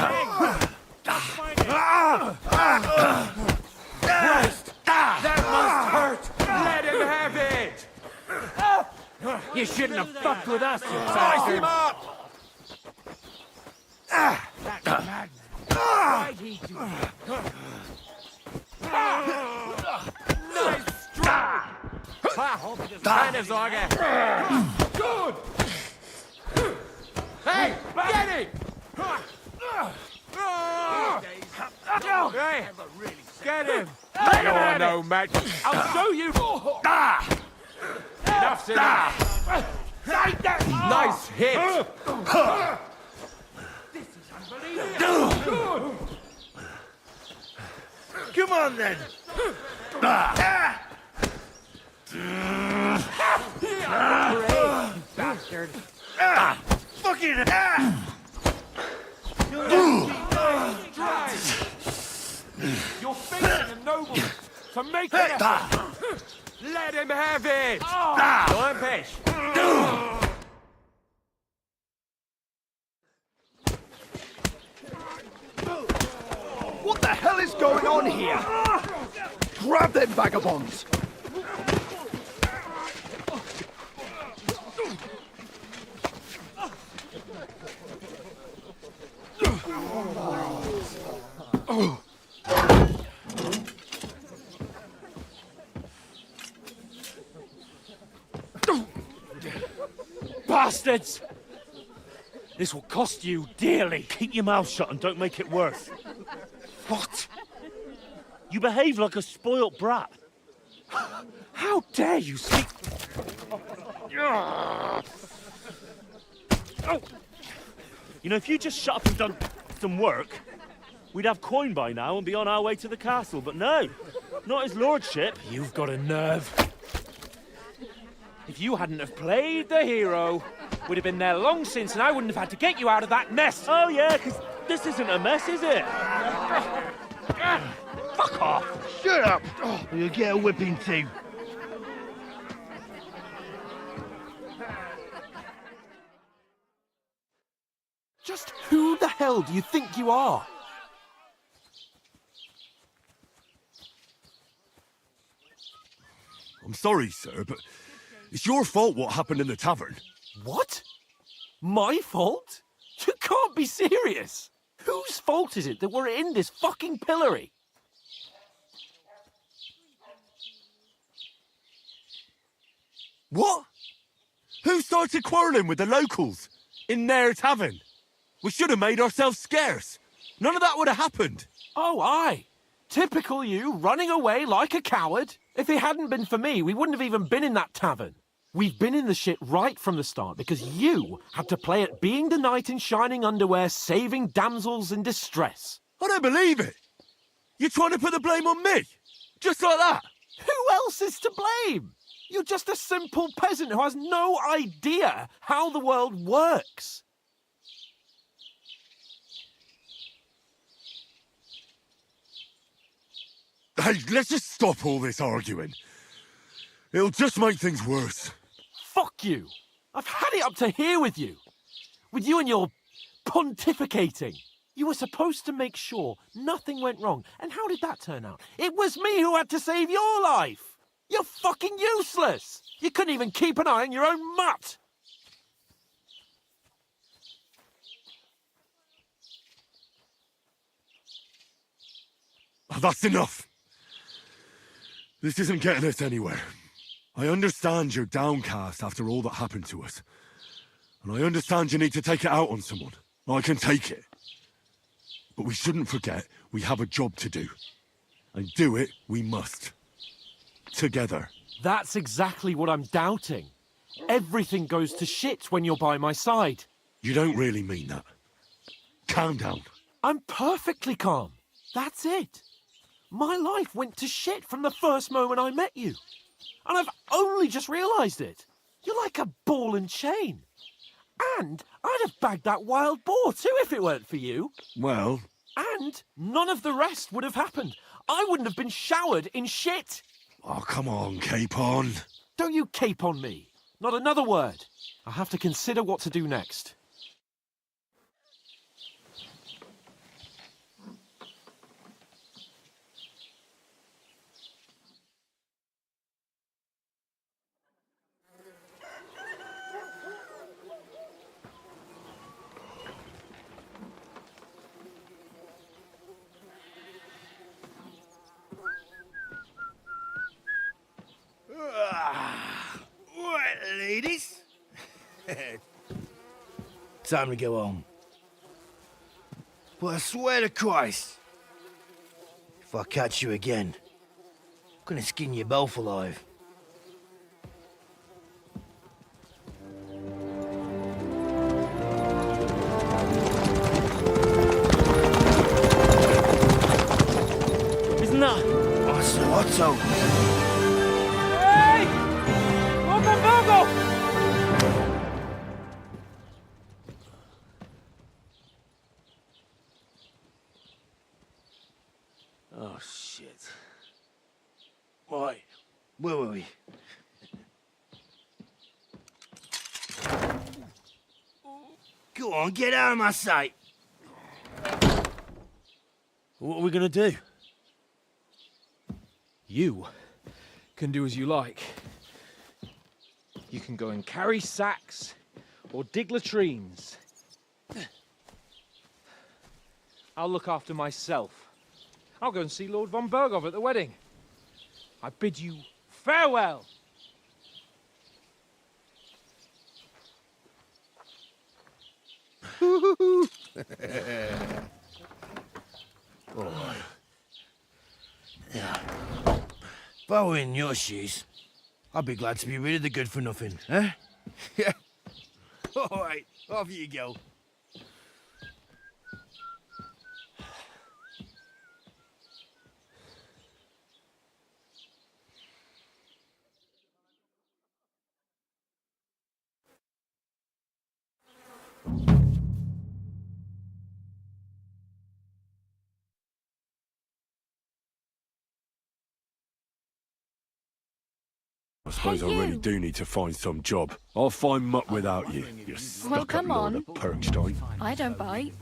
Christ! That must hurt! Let him have it! You shouldn't have fucked with us, you Slice bastard. him up! That's madness! Why'd he do Nice strike! Keine Good! Hey, get him! Hey, get him! You're no match. I'll show you! Enough's enough! Nice hit! This is unbelievable! Come on, then. Bastard! Fucking You're facing a nobleman, so make an effort. Let him have it! Go on, Pesh. What the hell is going on here? Grab them vagabonds! Bastards! This will cost you dearly. Keep your mouth shut and don't make it worse. What? You behave like a spoilt brat. How dare you speak? You know, if you just shut up and done some work, we'd have coin by now and be on our way to the castle. But no, not his lordship. You've got a nerve. If you hadn't have played the hero, we'd have been there long since, and I wouldn't have had to get you out of that mess. Oh yeah, because this isn't a mess, is it? Fuck off! Shut up! Or you'll get a whipping too. Just who the hell do you think you are? I'm sorry, sir, but it's your fault what happened in the tavern. What? My fault? You can't be serious. Whose fault is it that we're in this fucking pillory? What? Who started quarrelling with the locals? In their tavern? We should have made ourselves scarce. None of that would have happened. Oh, aye. Typical you, running away like a coward. If it hadn't been for me, we wouldn't have even been in that tavern. We've been in the shit right from the start because you had to play at being the knight in shining underwear, saving damsels in distress. I don't believe it. You're trying to put the blame on me? Just like that? Who else is to blame? You're just a simple peasant who has no idea how the world works. Hey, let's just stop all this arguing. It'll just make things worse. Fuck you. I've had it up to here with you. With you and your pontificating. You were supposed to make sure nothing went wrong. And how did that turn out? It was me who had to save your life! You're fucking useless! You couldn't even keep an eye on your own mutt! Oh, that's enough! This isn't getting us anywhere. I understand you're downcast after all that happened to us. And I understand you need to take it out on someone. I can take it. But we shouldn't forget we have a job to do. And do it we must. Together. That's exactly what I'm doubting. Everything goes to shit when you're by my side. You don't really mean that. Calm down. I'm perfectly calm. That's it. My life went to shit from the first moment I met you. And I've only just realised it. You're like a ball and chain. And I'd have bagged that wild boar too if it weren't for you. Well... And none of the rest would have happened. I wouldn't have been showered in shit. Oh, come on, Capon. Don't you cape on me. Not another word. I'll have to consider what to do next. Right, ladies. Time to go home. But I swear to Christ, if I catch you again, I'm gonna skin you both alive. Isn't that? Oh, so Otto. Hey! Open Virgo! Oh, shit. Right, where were we? Go on, get out of my sight. What are we gonna do? You can do as you like. You can go and carry sacks or dig latrines. I'll look after myself. I'll go and see Lord von Berghoff at the wedding. I bid you farewell. Oh. Yeah. If I were in your shoes, I'd be glad to be rid of the good for nothing, eh? Yeah. All right, off you go. I suppose I really do need to find some job. I'll find mutt without you, you stuck-up come lord on. of Perkstein. I don't bite.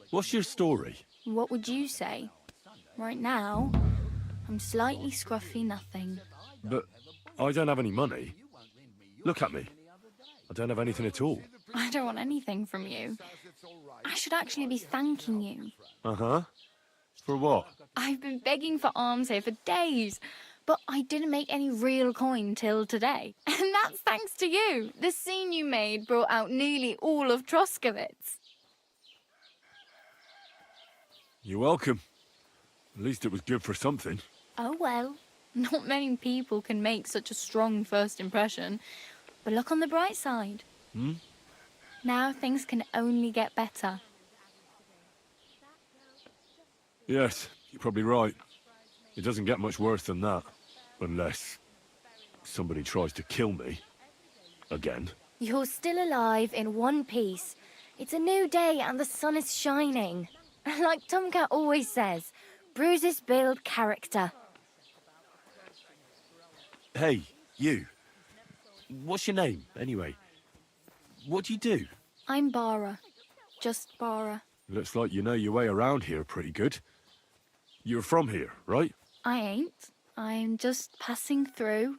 What's your story? What would you say? Right now, I'm slightly scruffy nothing. But I don't have any money. Look at me. I don't have anything at all. I don't want anything from you. I should actually be thanking you. Uh-huh. For what? I've been begging for alms here for days, but I didn't make any real coin till today. And that's thanks to you. The scene you made brought out nearly all of Troskowitz. You're welcome. At least it was good for something. Oh well, not many people can make such a strong first impression. But look on the bright side. Hmm? Now things can only get better. Yes, you're probably right. It doesn't get much worse than that. Unless somebody tries to kill me. Again. You're still alive in one piece. It's a new day and the sun is shining. Like Tomcat always says, bruises build character. Hey, you. What's your name, anyway? What do you do? I'm Bara. Just Bara. Looks like you know your way around here pretty good. You're from here, right? I ain't. I'm just passing through.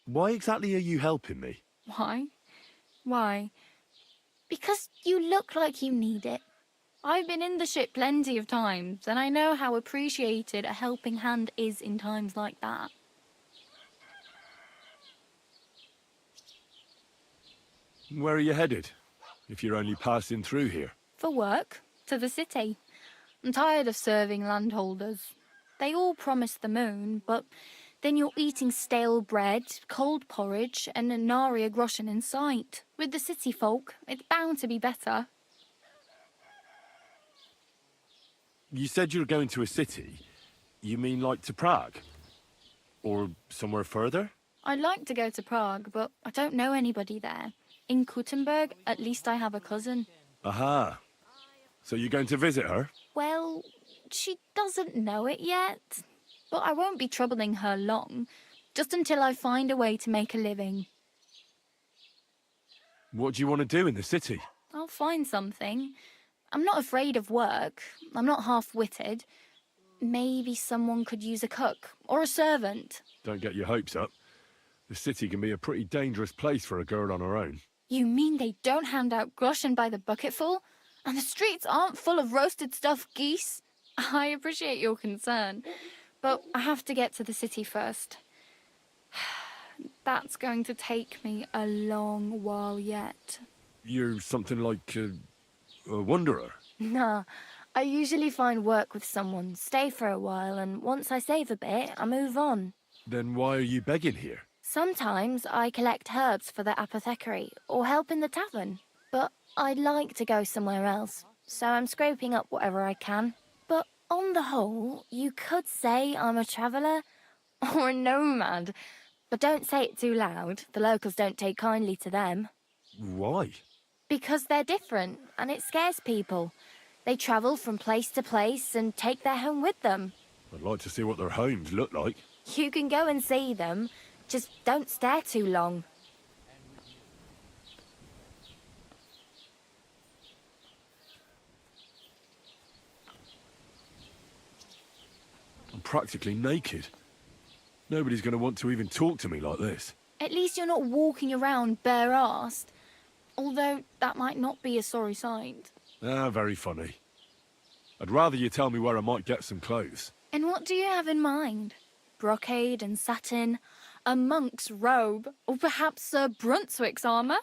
Why exactly are you helping me? Why? Why? Because you look like you need it. I've been in the ship plenty of times, and I know how appreciated a helping hand is in times like that. Where are you headed, if you're only passing through here? For work, to the city. I'm tired of serving landholders. They all promise the moon, but then you're eating stale bread, cold porridge, and a nary a groschen in sight. With the city folk, it's bound to be better. You said you're going to a city. You mean like to Prague? Or somewhere further? I'd like to go to Prague, but I don't know anybody there. In Kuttenberg, at least I have a cousin. Aha. So you're going to visit her? Well, she doesn't know it yet. But I won't be troubling her long, just until I find a way to make a living. What do you want to do in the city? I'll find something. I'm not afraid of work. I'm not half-witted. Maybe someone could use a cook or a servant. Don't get your hopes up. The city can be a pretty dangerous place for a girl on her own. You mean they don't hand out groschen by the bucketful? And the streets aren't full of roasted stuffed geese? I appreciate your concern, but I have to get to the city first. That's going to take me a long while yet. You're something like a wanderer? Nah, I usually find work with someone, stay for a while, and once I save a bit, I move on. Then why are you begging here? Sometimes I collect herbs for the apothecary or help in the tavern, but I'd like to go somewhere else, so I'm scraping up whatever I can. But on the whole, you could say I'm a traveller or a nomad, but don't say it too loud. The locals don't take kindly to them. Why? Because they're different, and it scares people. They travel from place to place and take their home with them. I'd like to see what their homes look like. You can go and see them, just don't stare too long. I'm practically naked. Nobody's going to want to even talk to me like this. At least you're not walking around bare-arsed. Although that might not be a sorry sight. Ah, very funny. I'd rather you tell me where I might get some clothes. And what do you have in mind? Brocade and satin, a monk's robe, or perhaps Sir Brunswick's armour?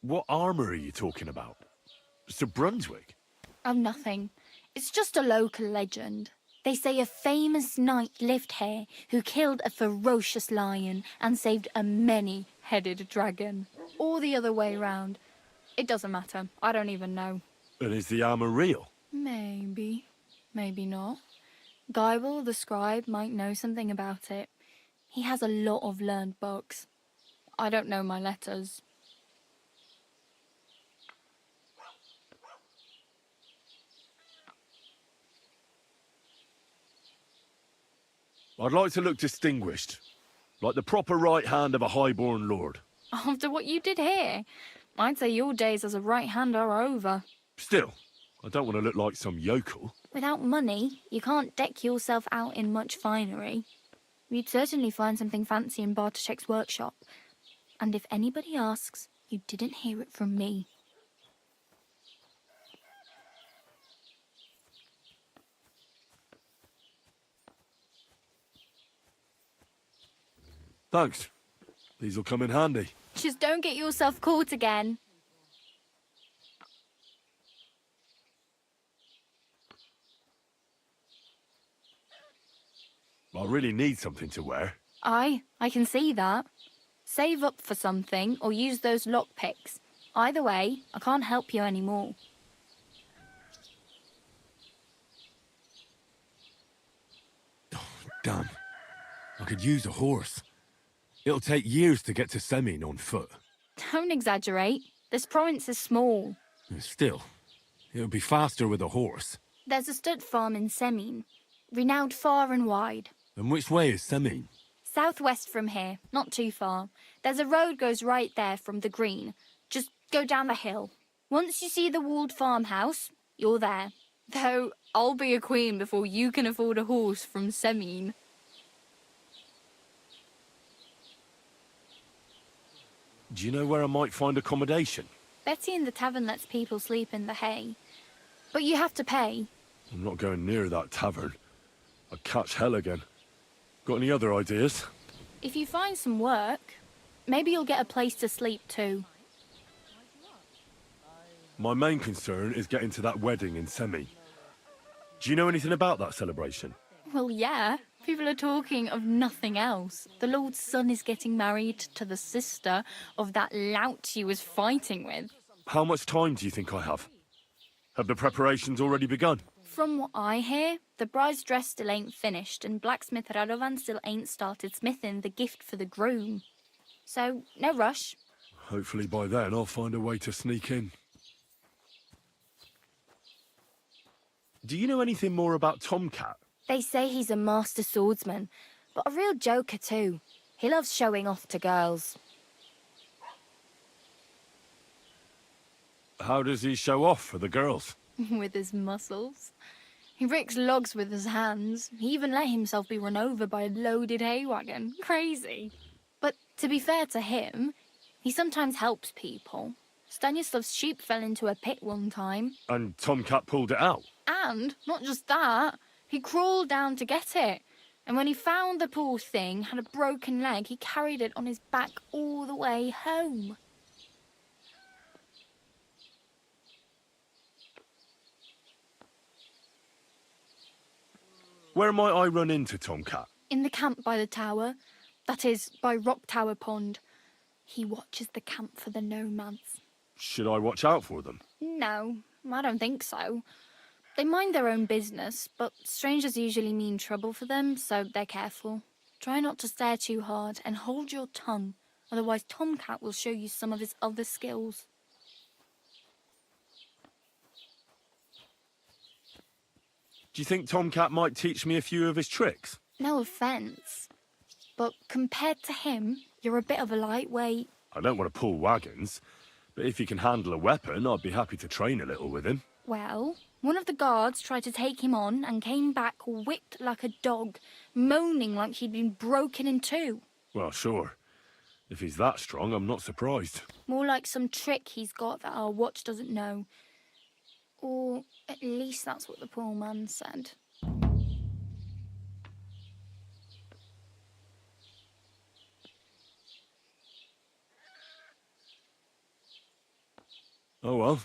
What armour are you talking about? Sir Brunswick? Oh, nothing. It's just a local legend. They say a famous knight lived here who killed a ferocious lion and saved a many-headed dragon. Or the other way round. It doesn't matter. I don't even know. And is the armour real? Maybe. Maybe not. Geibel, the scribe, might know something about it. He has a lot of learned books. I don't know my letters. I'd like to look distinguished. Like the proper right hand of a highborn lord. After what you did here, I'd say your days as a right hand are over. Still, I don't want to look like some yokel. Without money, you can't deck yourself out in much finery. You'd certainly find something fancy in Bartoszek's workshop. And if anybody asks, you didn't hear it from me. Thanks. These'll come in handy. Just don't get yourself caught again. I really need something to wear. I can see that. Save up for something or use those lockpicks. Either way, I can't help you anymore. Damn. I could use a horse. It'll take years to get to Semin on foot. Don't exaggerate. This province is small. Still, it would be faster with a horse. There's a stud farm in Semin, renowned far and wide. And which way is Semin? Southwest from here, not too far. There's a road goes right there from the green. Just go down the hill. Once you see the walled farmhouse, you're there. Though I'll be a queen before you can afford a horse from Semin. Do you know where I might find accommodation? Betty in the tavern lets people sleep in the hay. But you have to pay. I'm not going near that tavern. I'd catch hell again. Got any other ideas? If you find some work, maybe you'll get a place to sleep too. My main concern is getting to that wedding in Semi. Do you know anything about that celebration? Well, yeah. People are talking of nothing else. The Lord's son is getting married to the sister of that lout he was fighting with. How much time do you think I have? Have the preparations already begun? From what I hear, the bride's dress still ain't finished, and blacksmith Radovan still ain't started smithing the gift for the groom. So, no rush. Hopefully by then I'll find a way to sneak in. Do you know anything more about Tomcat? They say he's a master swordsman, but a real joker too. He loves showing off to girls. How does he show off for the girls? With his muscles. He ricks logs with his hands. He even let himself be run over by a loaded hay wagon. Crazy. But to be fair to him, he sometimes helps people. Stanislav's sheep fell into a pit one time. And Tomcat pulled it out? And, not just that, he crawled down to get it. And when he found the poor thing had a broken leg, he carried it on his back all the way home. Where might I run into Tomcat? In the camp by the tower. That is, by Rock Tower Pond. He watches the camp for the nomads. Should I watch out for them? No, I don't think so. They mind their own business, but strangers usually mean trouble for them, so they're careful. Try not to stare too hard and hold your tongue, otherwise Tomcat will show you some of his other skills. Do you think Tomcat might teach me a few of his tricks? No offence, but compared to him, you're a bit of a lightweight. I don't want to pull wagons, but if he can handle a weapon, I'd be happy to train a little with him. Well, one of the guards tried to take him on and came back whipped like a dog, moaning like he'd been broken in two. Well, sure. If he's that strong, I'm not surprised. More like some trick he's got that our watch doesn't know. Or at least that's what the poor man said. Oh well.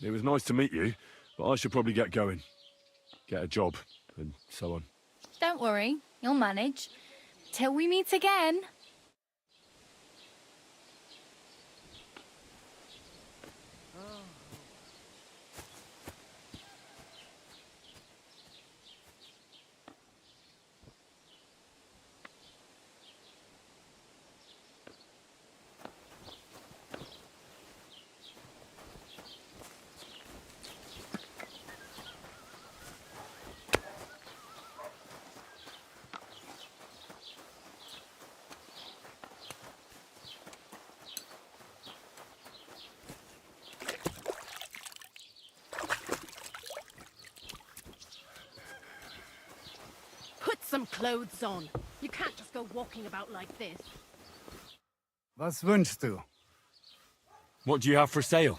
It was nice to meet you, but I should probably get going. Get a job, and so on. Don't worry, you'll manage. Till we meet again. Put some clothes on. You can't just go walking about like this. Was wünschst du? What do you have for sale?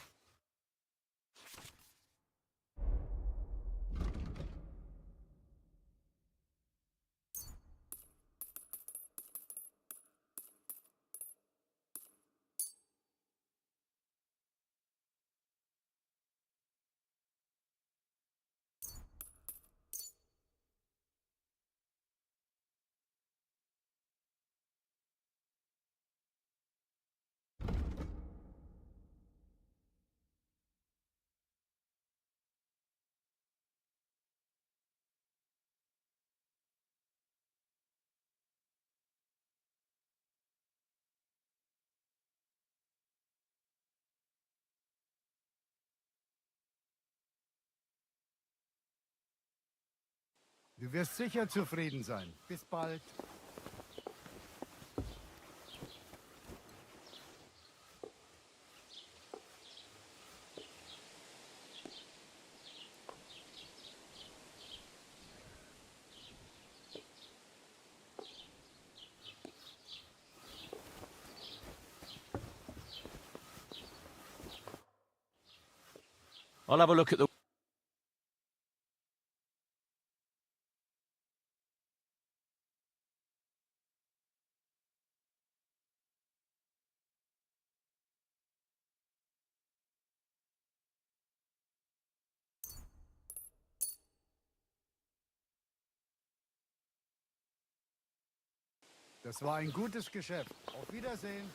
Du wirst sicher zufrieden sein. Bis bald. I'll have a look at the... Das war ein gutes Geschäft. Auf Wiedersehen.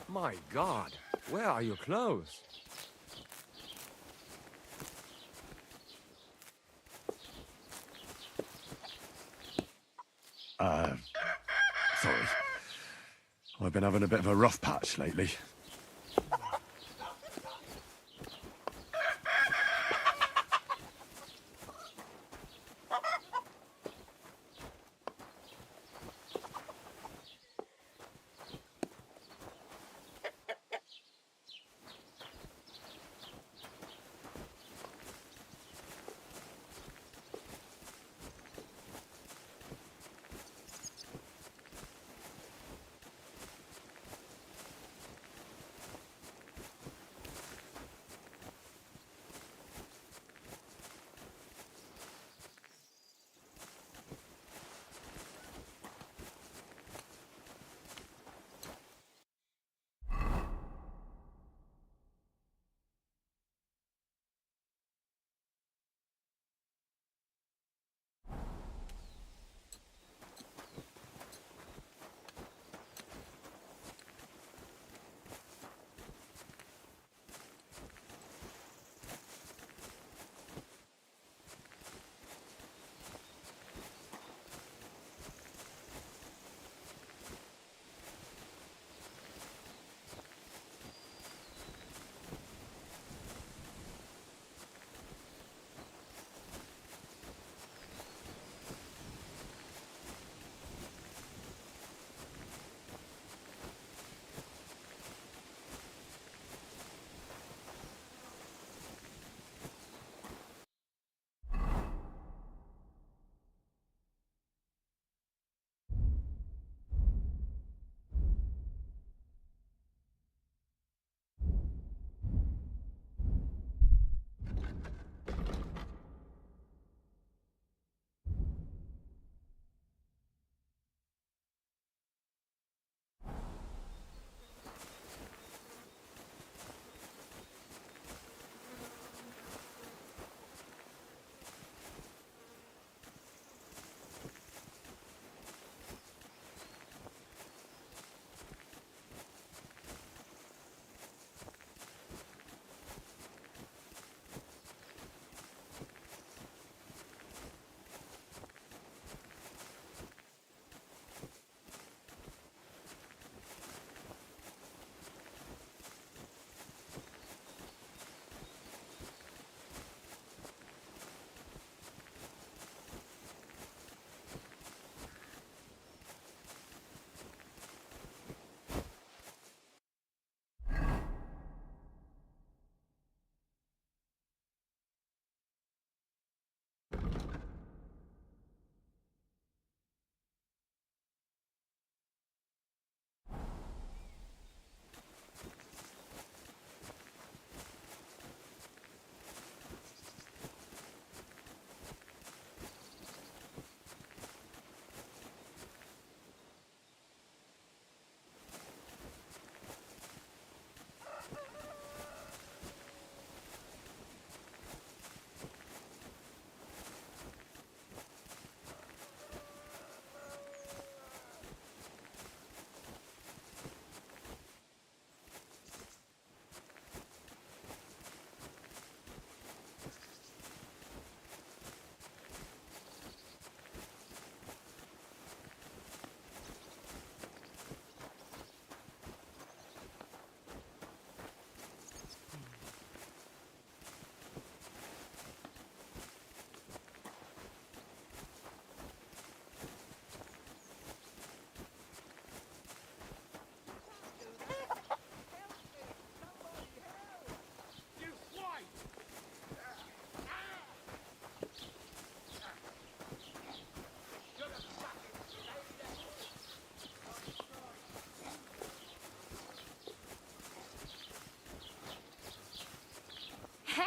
My God, where are your clothes? Sorry. I've been having a bit of a rough patch lately.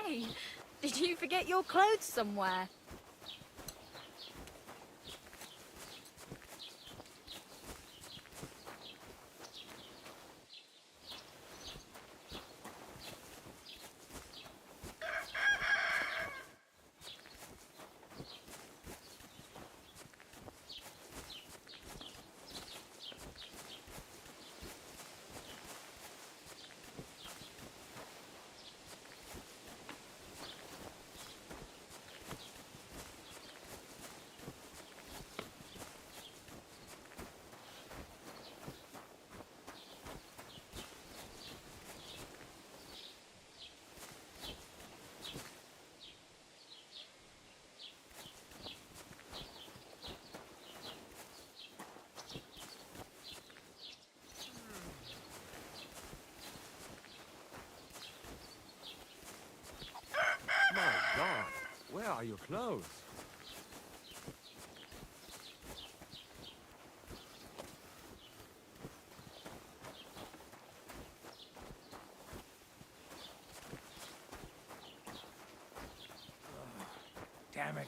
Hey, did you forget your clothes somewhere? My God, where are your clothes? Damn it.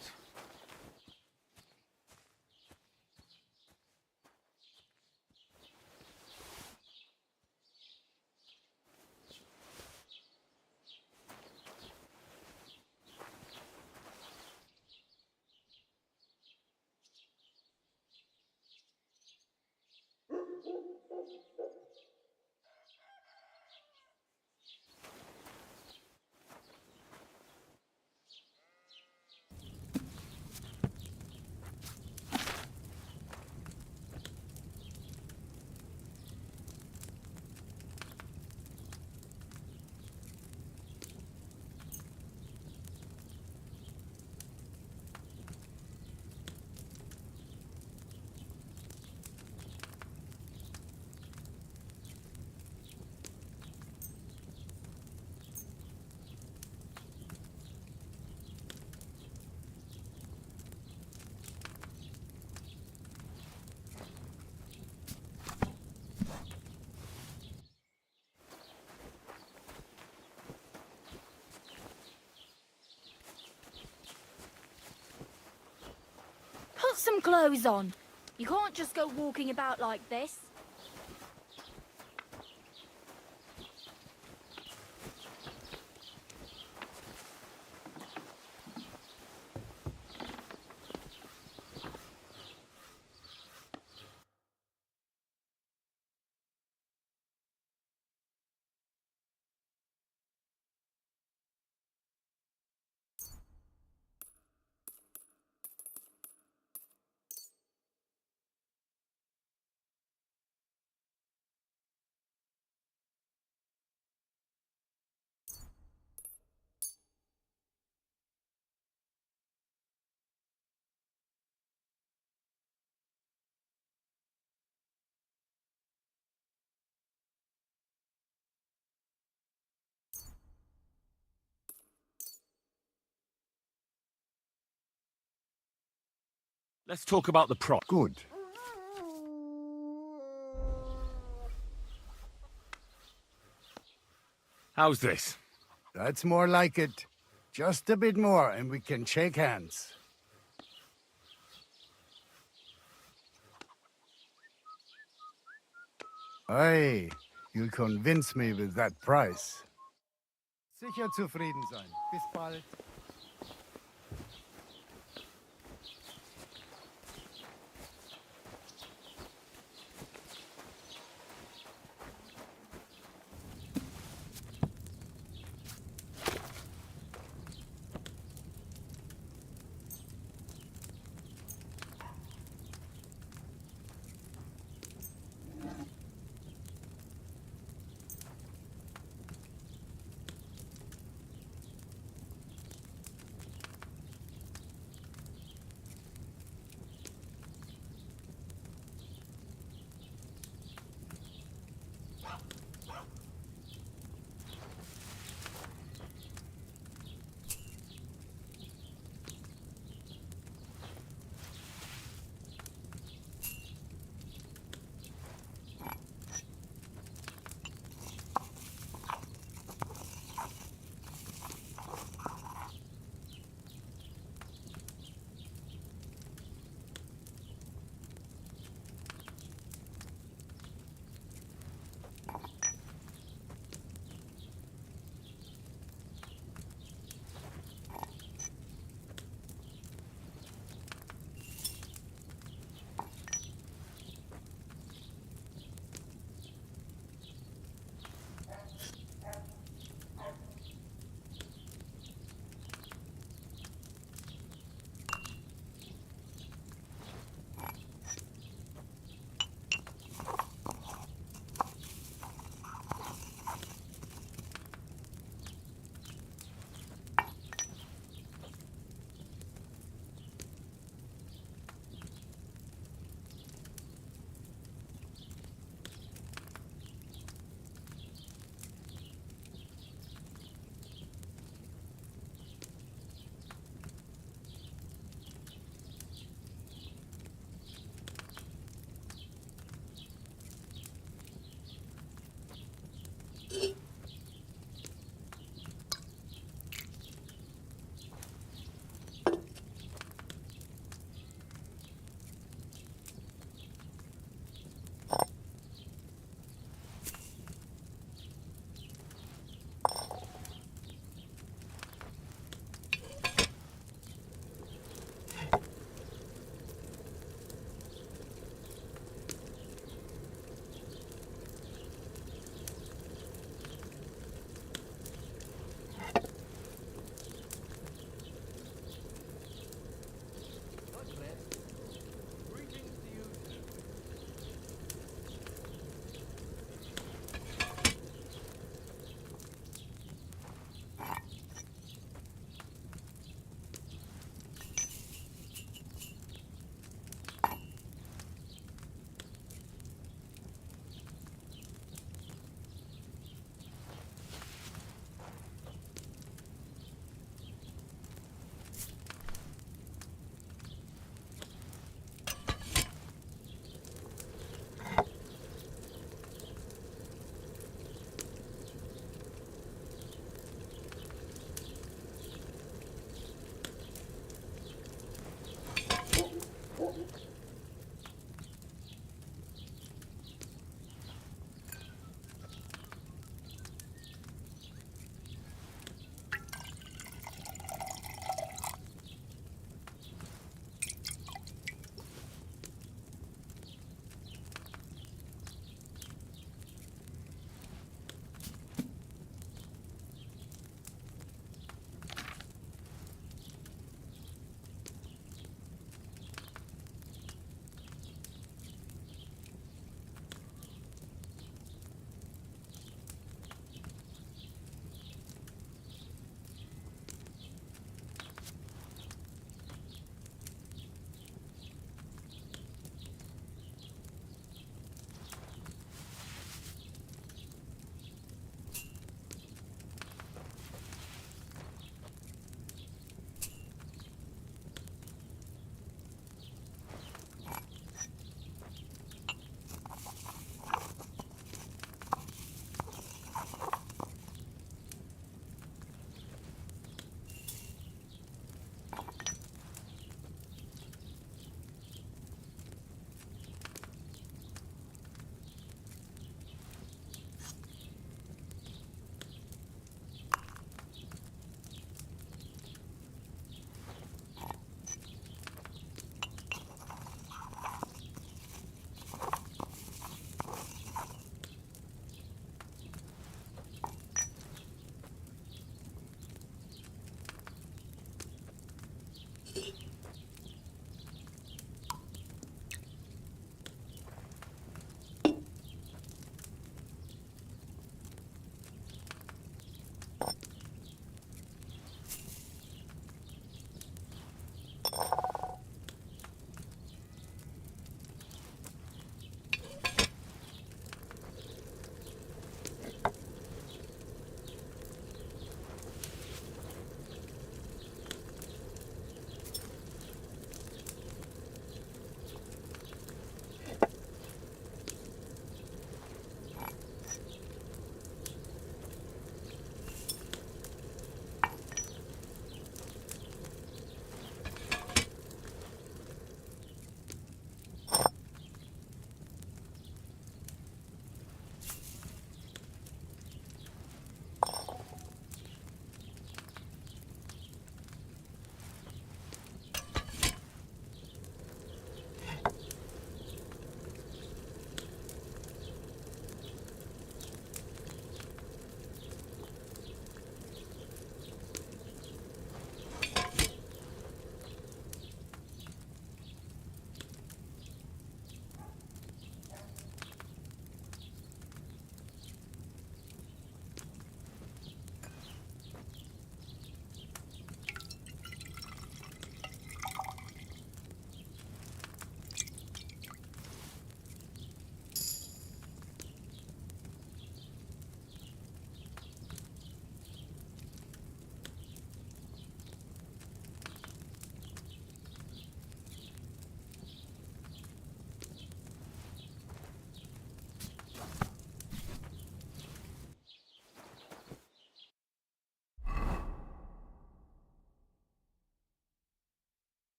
Put some clothes on. You can't just go walking about like this. Let's talk about the prop. Good. How's this? That's more like it. Just a bit more and we can shake hands. Hey, you convince me with that price. Sicher zufrieden sein. Bis bald.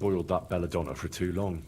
spoiled that belladonna for too long.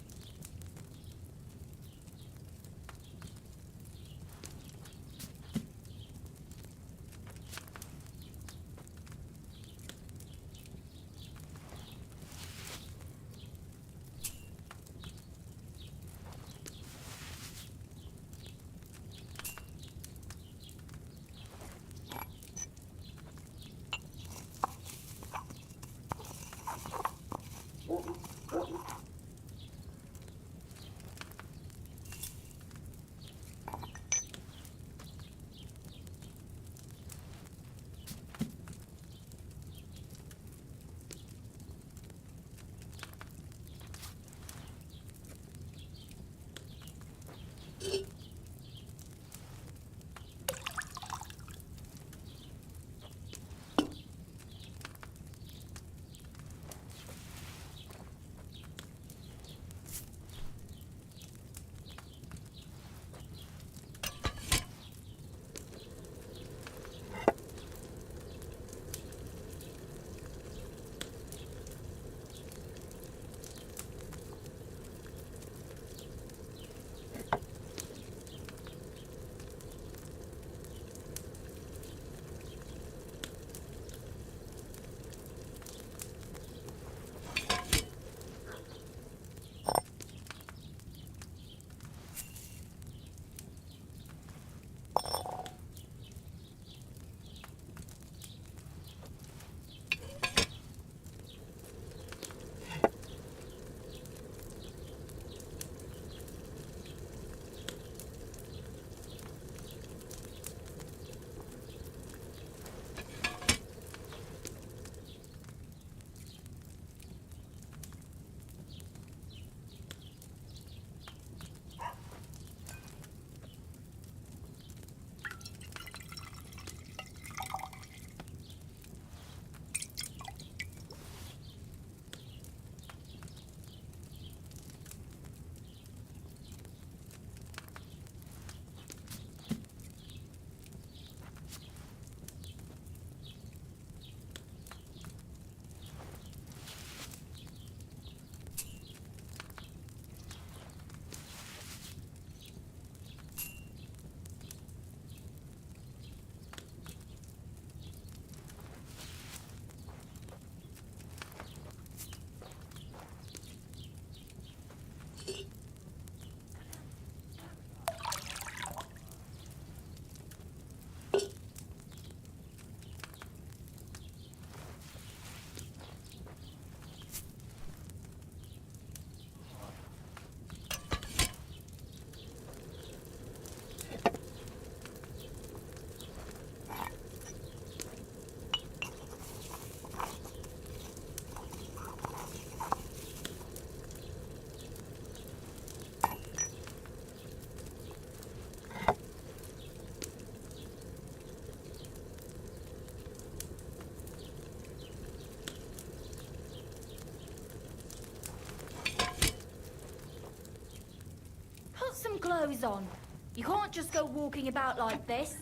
Put some clothes on. You can't just go walking about like this.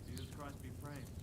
Jesus Christ be praised.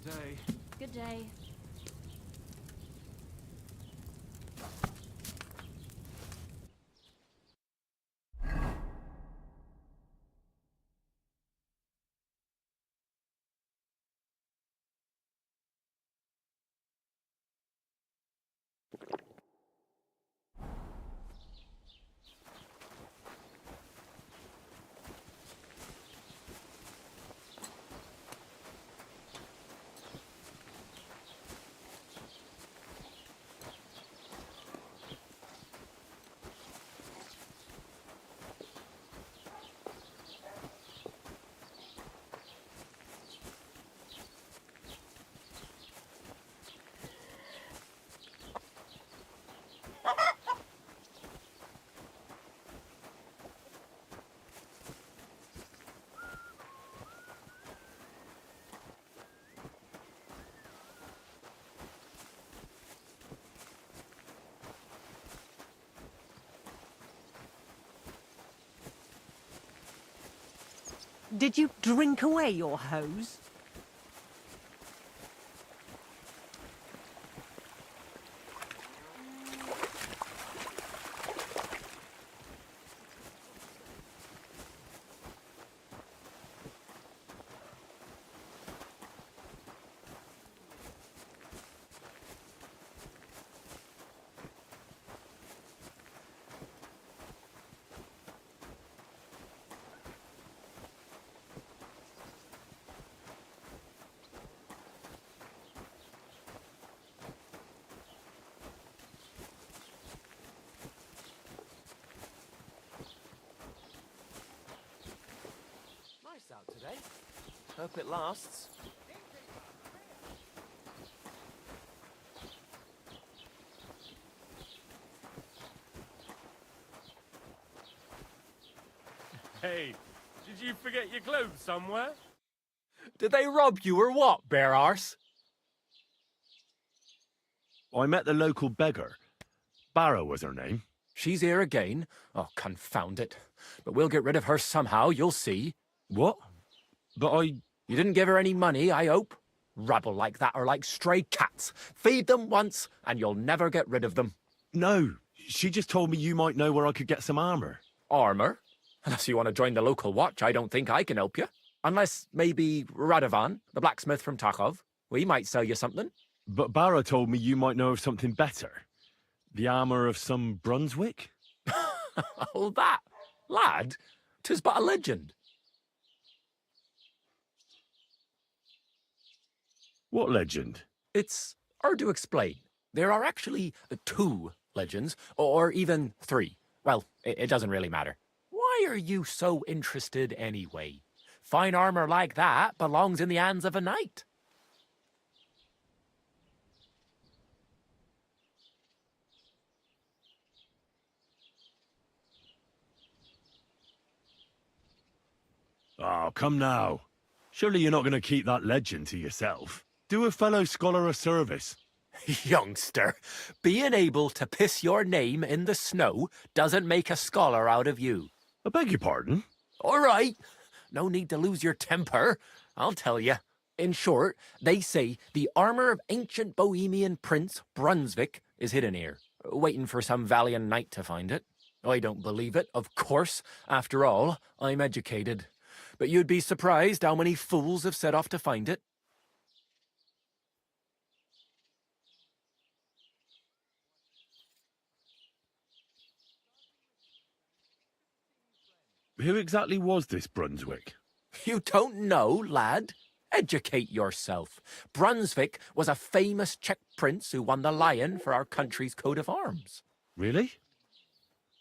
Good day. Good day. Did you drink away your hose? Nice out today. Hope it lasts. Hey, did you forget your clothes somewhere? Did they rob you or what, bare arse? I met the local beggar. Barrow was her name. She's here again. Oh, confound it. But we'll get rid of her somehow, you'll see. What? But I... You didn't give her any money, I hope? Rabble like that are like stray cats. Feed them once, and you'll never get rid of them. No, she just told me you might know where I could get some armor. Armor? Unless you want to join the local watch, I don't think I can help you. Unless maybe Radovan, the blacksmith from Takhov. We might sell you something. But Barra told me you might know of something better. The armor of some Brunswick? Oh, that. Lad, 'tis but a legend. What legend? It's hard to explain. There are actually 2 legends, or even 3. Well, it doesn't really matter. Why are you so interested anyway? Fine armor like that belongs in the hands of a knight. Oh, come now. Surely you're not going to keep that legend to yourself. Do a fellow scholar a service. Youngster, being able to piss your name in the snow doesn't make a scholar out of you. I beg your pardon? All right. No need to lose your temper. I'll tell you. In short, they say the armor of ancient Bohemian Prince Brunswick is hidden here, waiting for some valiant knight to find it. I don't believe it, of course. After all, I'm educated. But you'd be surprised how many fools have set off to find it. Who exactly was this Brunswick? You don't know, lad? Educate yourself. Brunswick was a famous Czech prince who won the lion for our country's coat of arms. Really?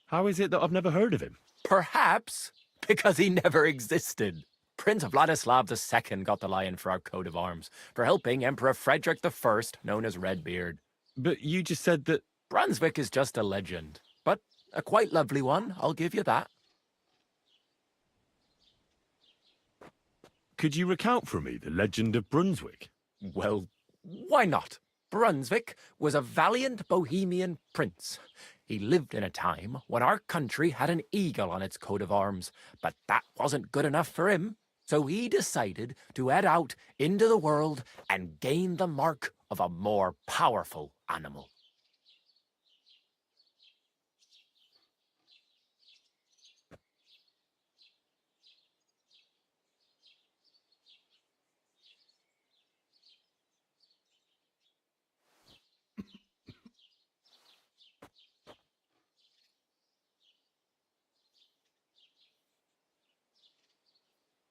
How is it that I've never heard of him? Perhaps because he never existed. Prince Vladislav II got the lion for our coat of arms for helping Emperor Frederick I, known as Redbeard. But you just said that... Brunswick is just a legend, but a quite lovely one, I'll give you that. Could you recount for me the legend of Brunswick? Well, why not? Brunswick was a valiant Bohemian prince. He lived in a time when our country had an eagle on its coat of arms, but that wasn't good enough for him. So he decided to head out into the world and gain the mark of a more powerful animal.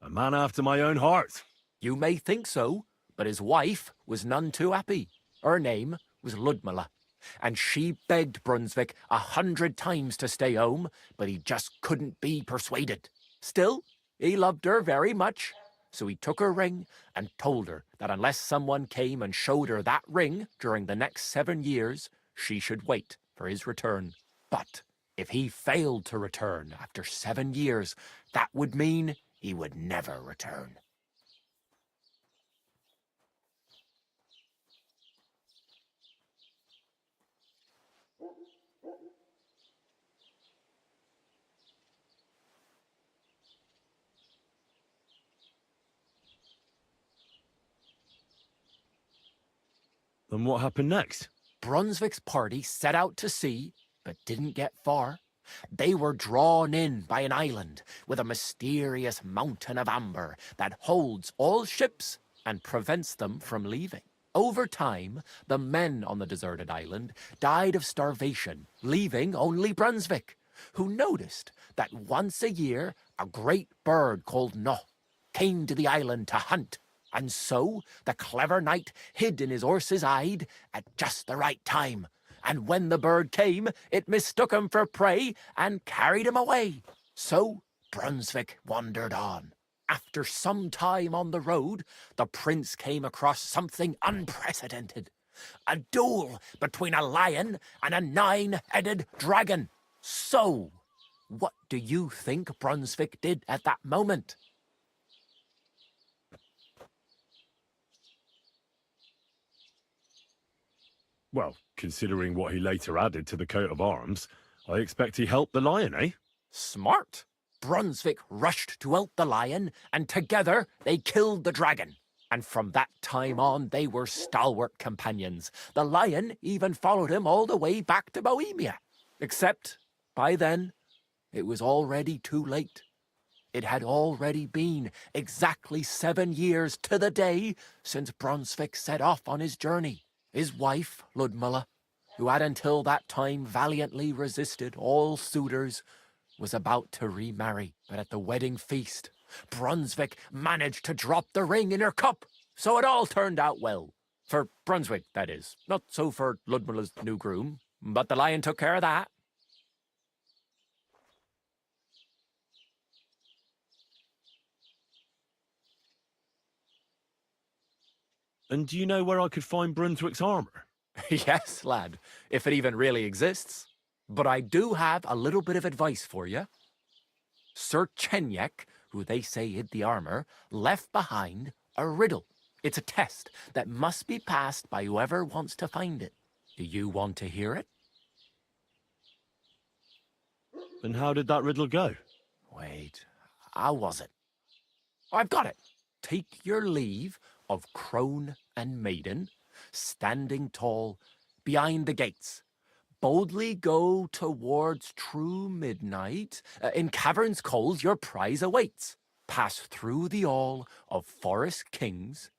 A man after my own heart. You may think so, but his wife was none too happy. Her name was Ludmilla, and she begged Brunswick 100 times to stay home, but he just couldn't be persuaded. Still, he loved her very much, so he took her ring and told her that unless someone came and showed her that ring during the next 7 years, she should wait for his return. But if he failed to return after 7 years, that would mean he would never return. Then what happened next? Brunswick's party set out to sea, but didn't get far. They were drawn in by an island with a mysterious mountain of amber that holds all ships and prevents them from leaving. Over time, the men on the deserted island died of starvation, leaving only Brunswick, who noticed that once a year a great bird called No came to the island to hunt. And so the clever knight hid in his horse's hide at just the right time. And when the bird came, it mistook him for prey and carried him away. So Brunswick wandered on. After some time on the road, the prince came across something unprecedented. A duel between a lion and a 9-headed dragon. So, what do you think Brunswick did at that moment? Well, considering what he later added to the coat of arms, I expect he helped the lion, eh? Smart. Brunswick rushed to help the lion, and together they killed the dragon. And from that time on, they were stalwart companions. The lion even followed him all the way back to Bohemia. Except, by then, it was already too late. It had already been exactly 7 years to the day since Brunswick set off on his journey. His wife, Ludmilla, who had until that time valiantly resisted all suitors, was about to remarry. But at the wedding feast, Brunswick managed to drop the ring in her cup, so it all turned out well. For Brunswick, that is. Not so for Ludmilla's new groom, but the lion took care of that. And do you know where I could find Brunswick's armor? Yes, lad, if it even really exists. But I do have a little bit of advice for you. Sir Chenyek, who they say hid the armor, left behind a riddle. It's a test that must be passed by whoever wants to find it. Do you want to hear it? And how did that riddle go? Wait, how was it? I've got it. Take your leave of crone and maiden, standing tall behind the gates. Boldly go towards true midnight. In caverns cold your prize awaits. Pass through the all of forest kings,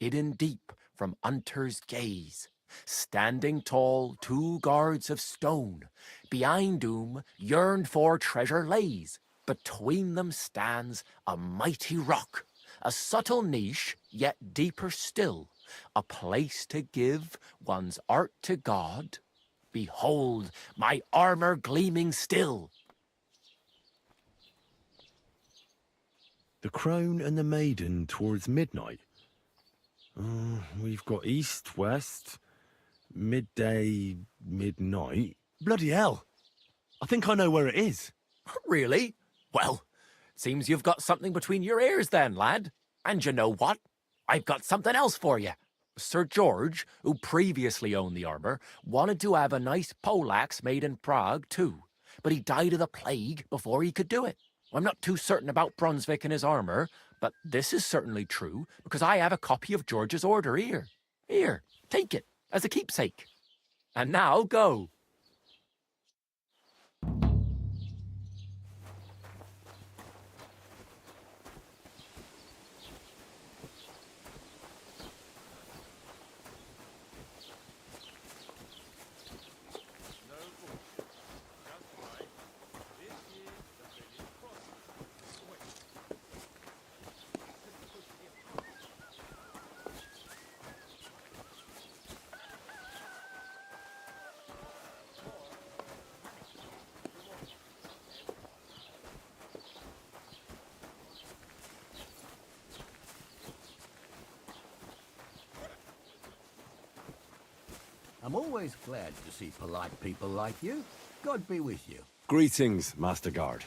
hidden deep from hunter's gaze. Standing tall, 2 guards of stone, behind whom yearned for treasure lays. Between them stands a mighty rock, a subtle niche, yet deeper still, a place to give one's art to God. Behold, my armor gleaming still. The crone and the maiden towards midnight. We've got east, west, midday, midnight. Bloody hell. I think I know where it is. Really? Well, seems you've got something between your ears then, lad. And you know what? I've got something else for you. Sir George, who previously owned the armor, wanted to have a nice poleaxe made in Prague too, but he died of the plague before he could do it. I'm not too certain about Brunswick and his armor, but this is certainly true because I have a copy of George's order here. Here, take it as a keepsake. And now go. I'm always glad to see polite people like you. God be with you. Greetings, Master Guard.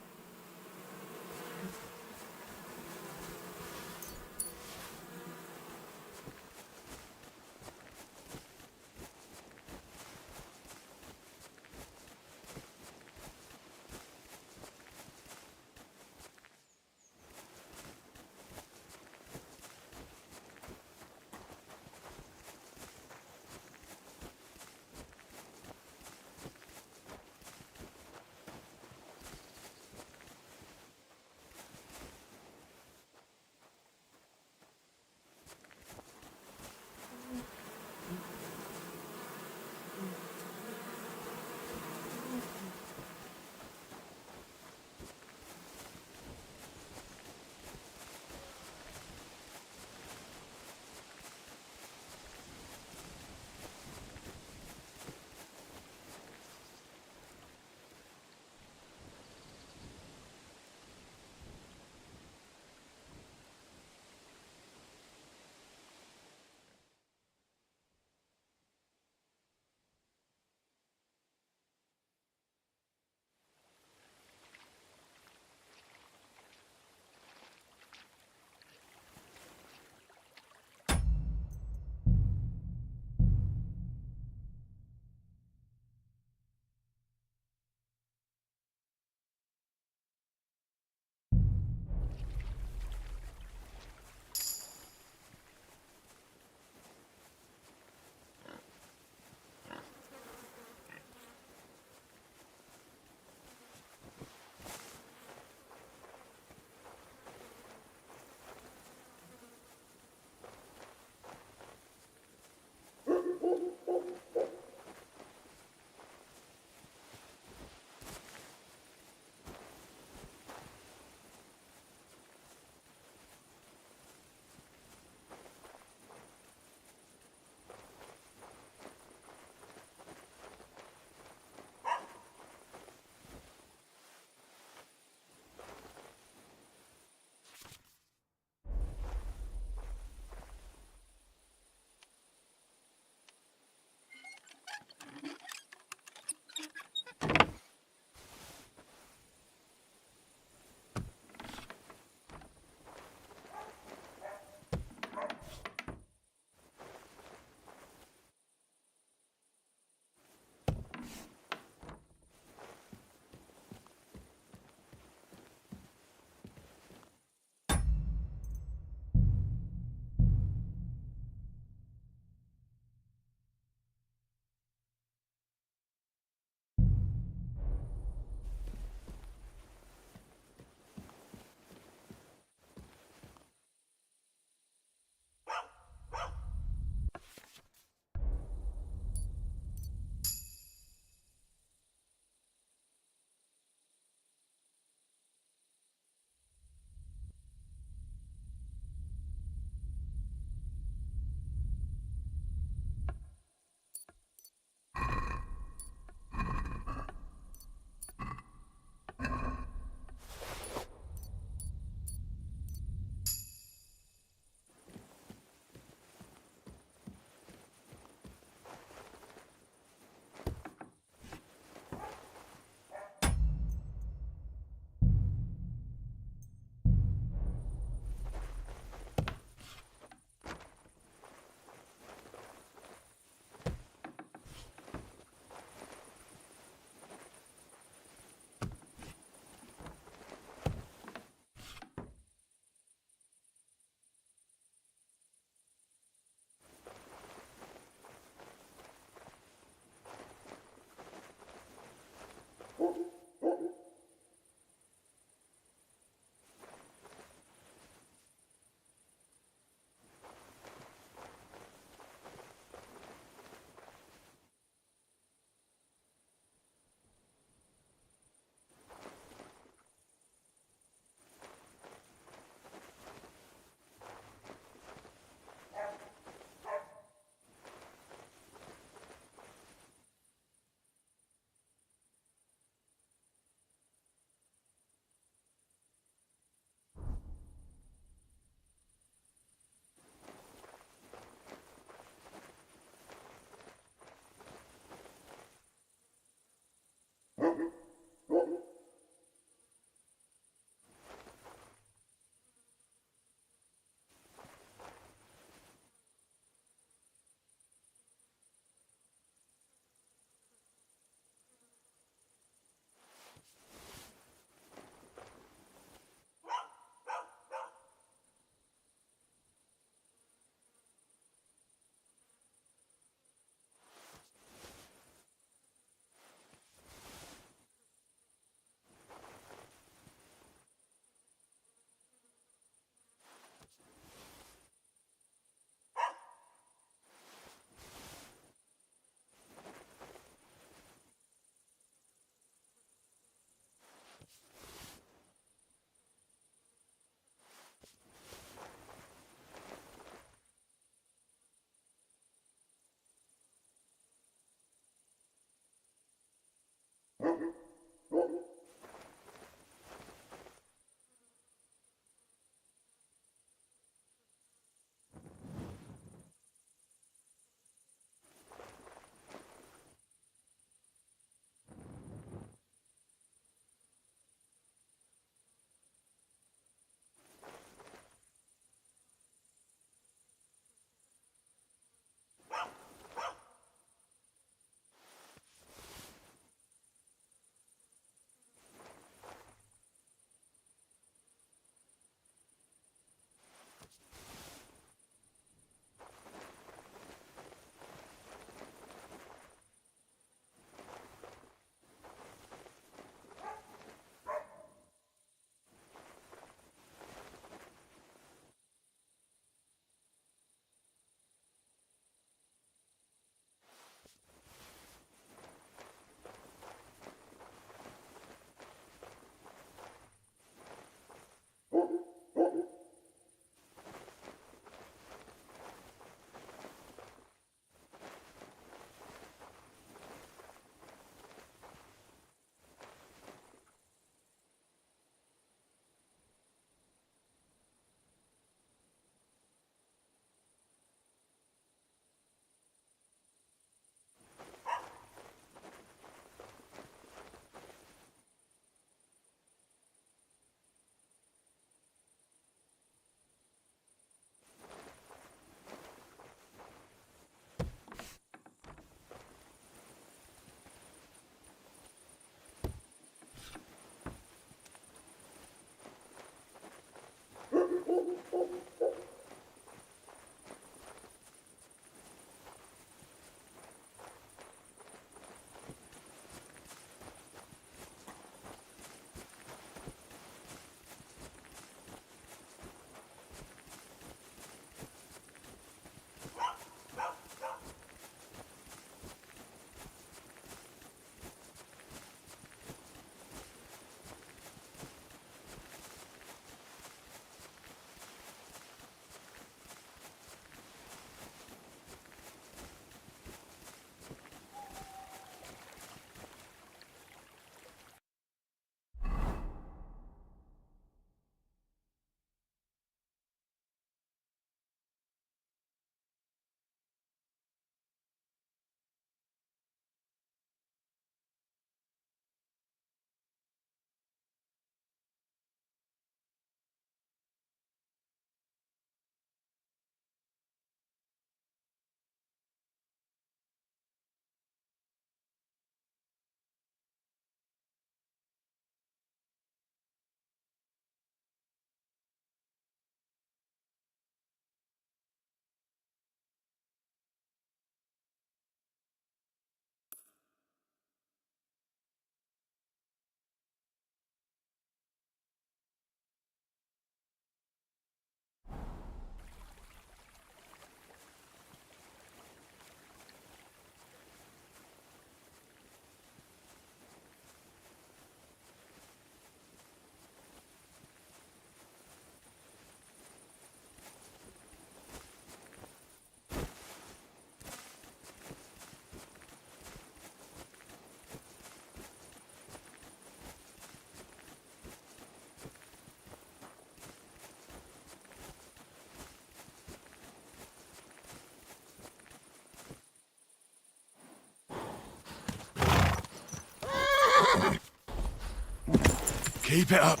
Keep it up.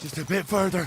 Just a bit further.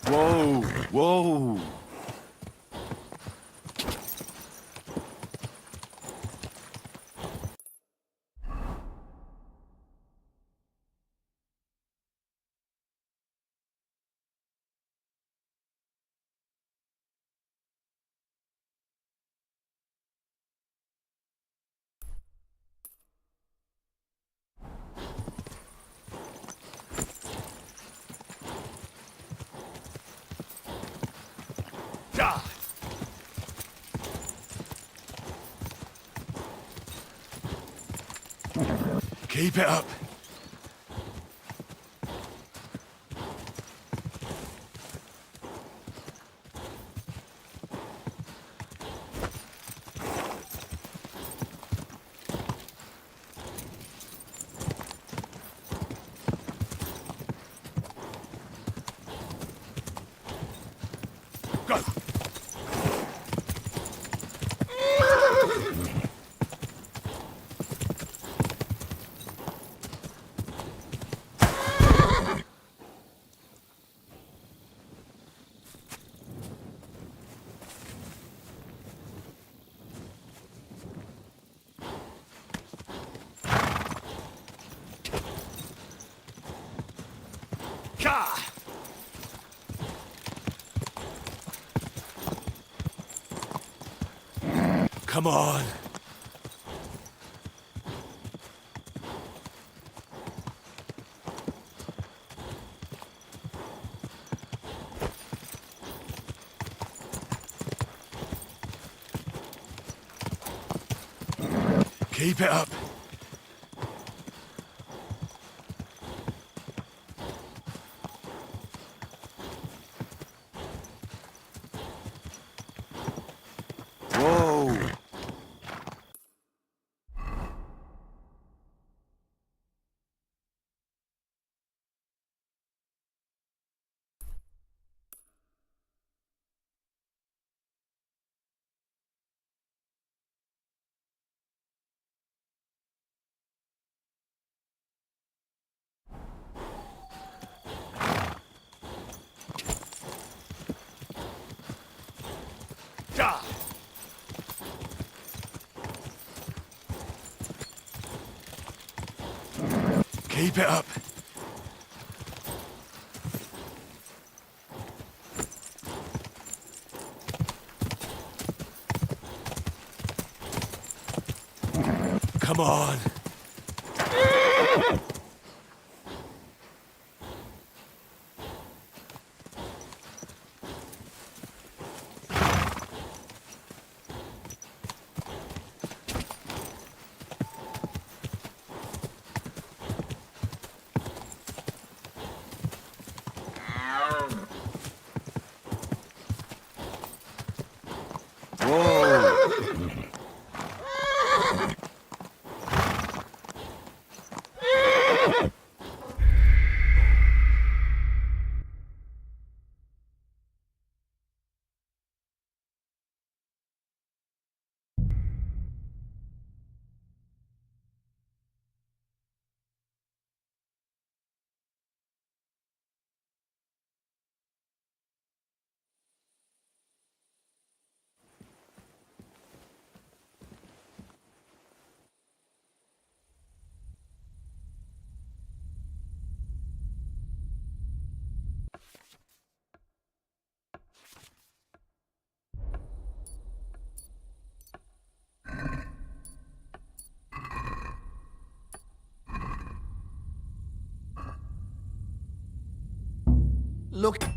Whoa! Whoa! Whoa! Keep it up. Go. Come on. Keep it up. Whoa. Keep it up. Come on. Look.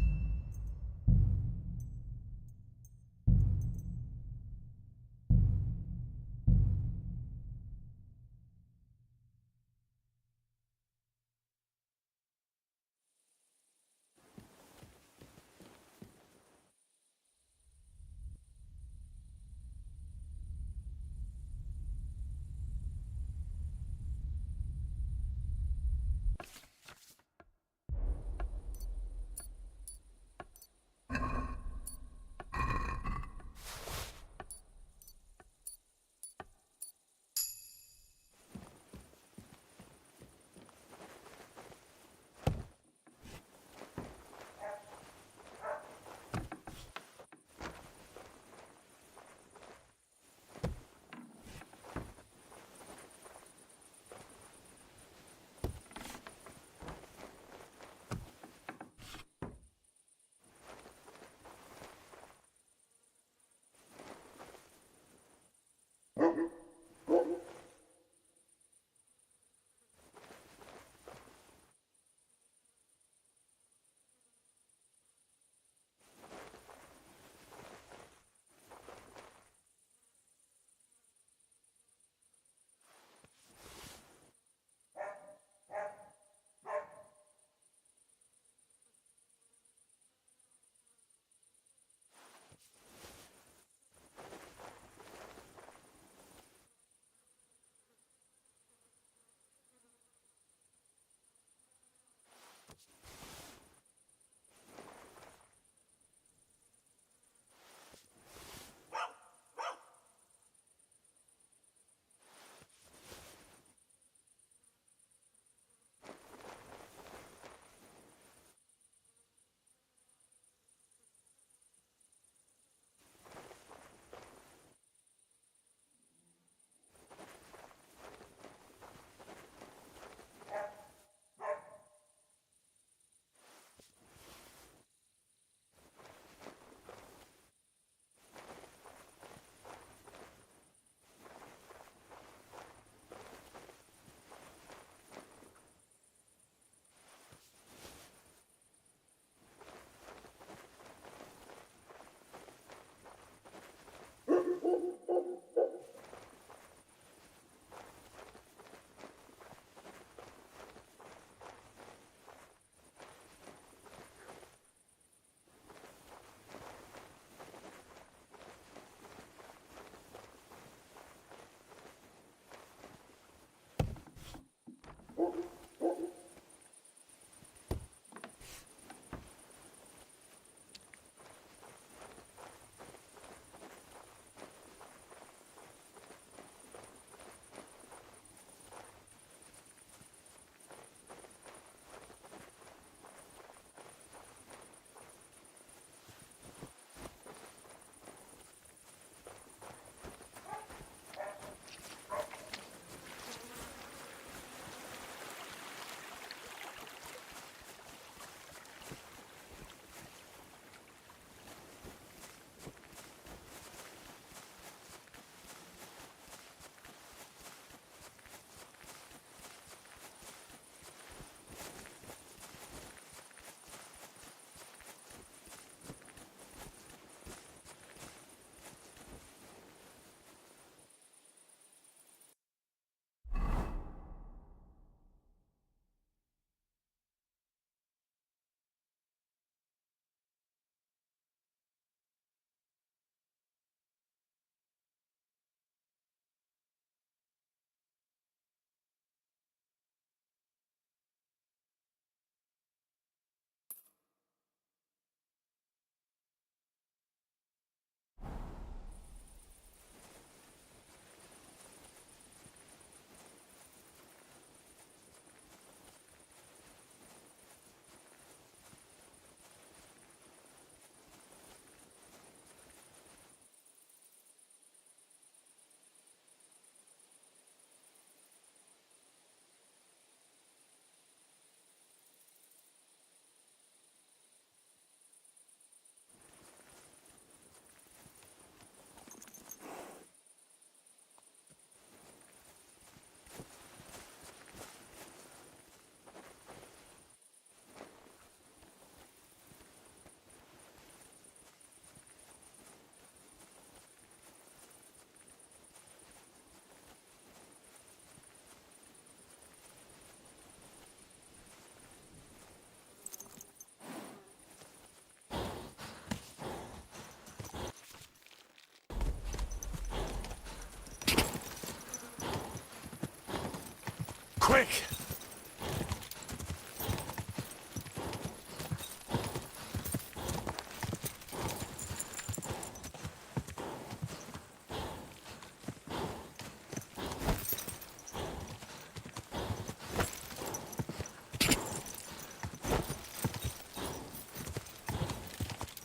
Quick!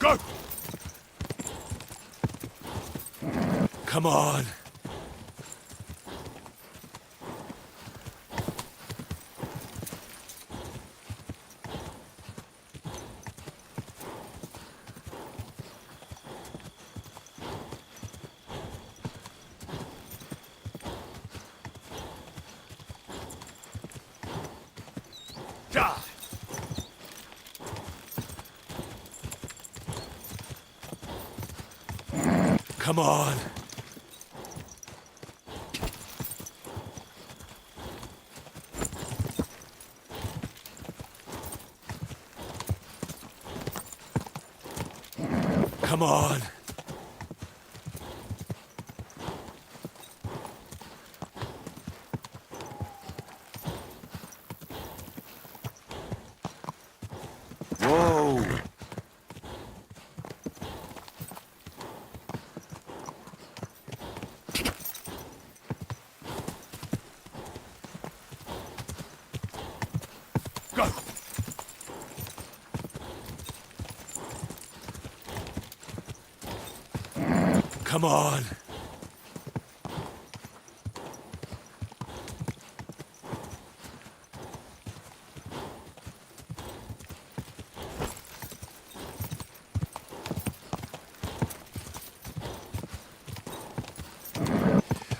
Go! Come on. Die! Come on. Come on. Whoa! Go! Come on.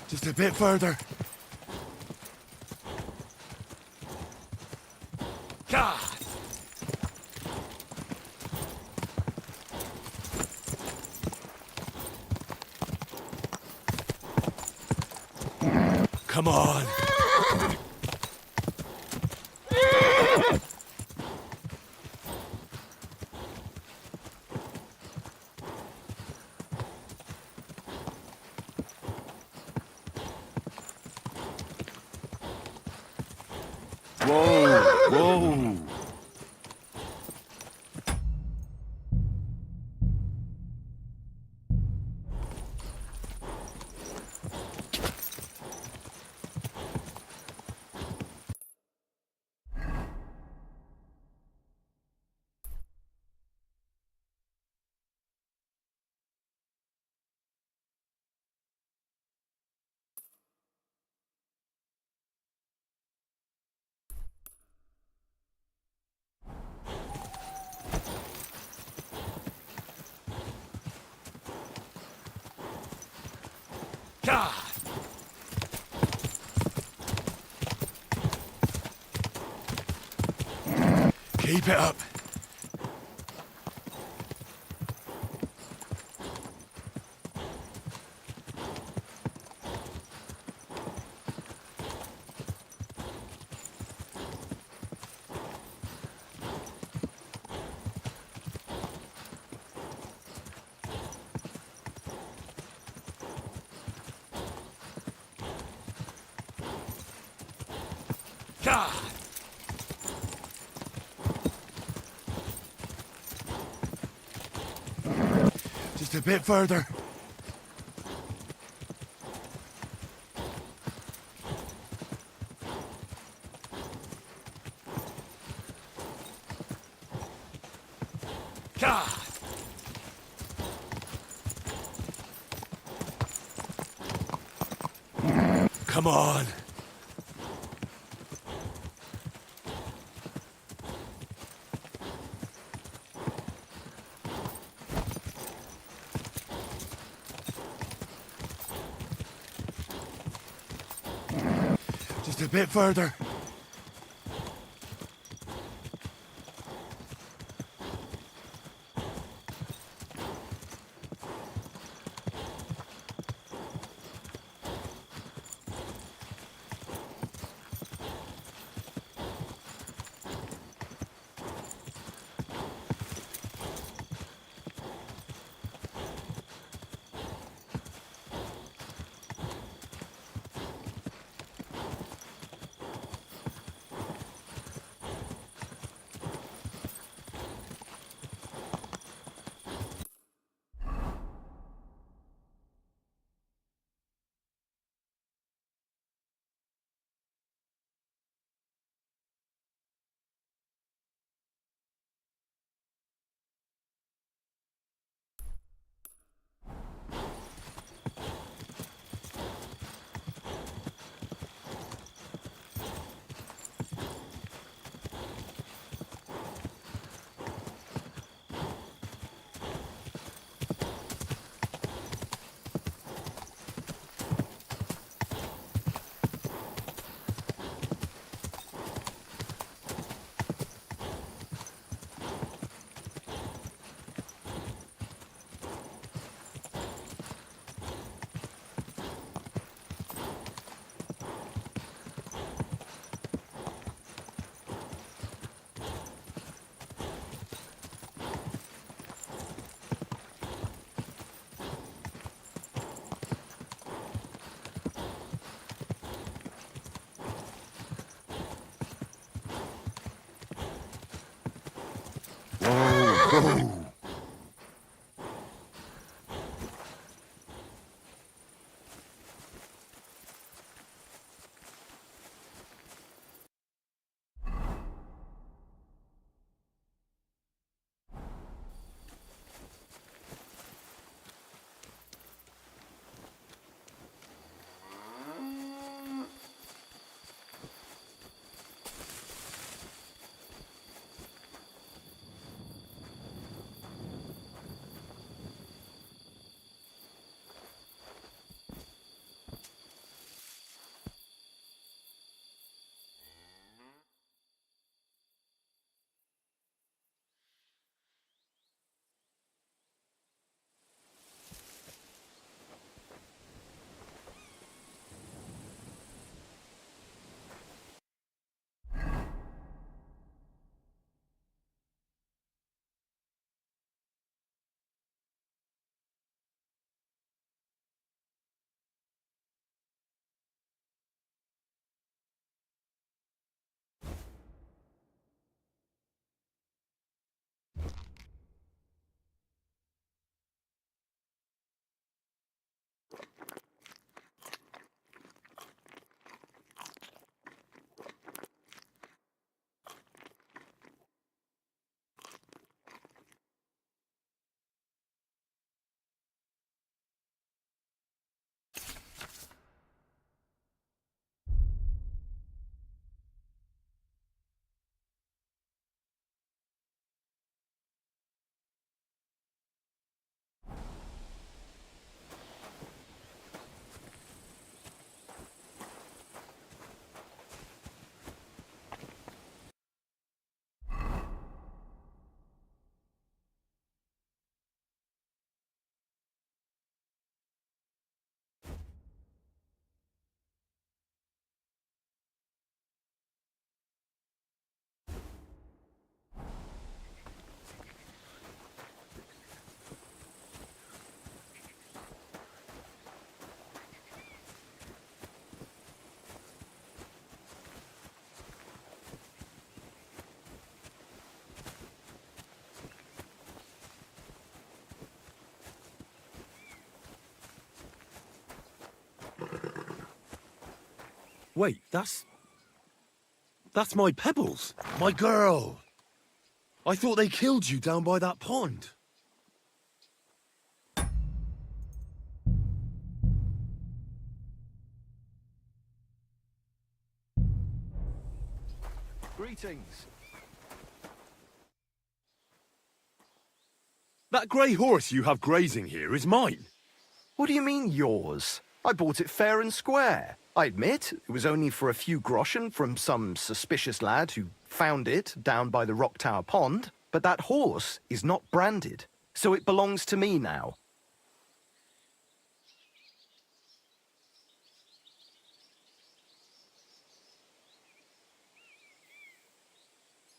Just a bit further. God! Come on. Whoa! Whoa! God! Keep it up. God! Just a bit further. God! Come on. Just a bit further. Wait, that's my Pebbles. My girl. I thought they killed you down by that pond. Greetings. That grey horse you have grazing here is mine. What do you mean, yours? I bought it fair and square. I admit, it was only for a few groschen from some suspicious lad who found it down by the Rock Tower Pond, but that horse is not branded, so it belongs to me now.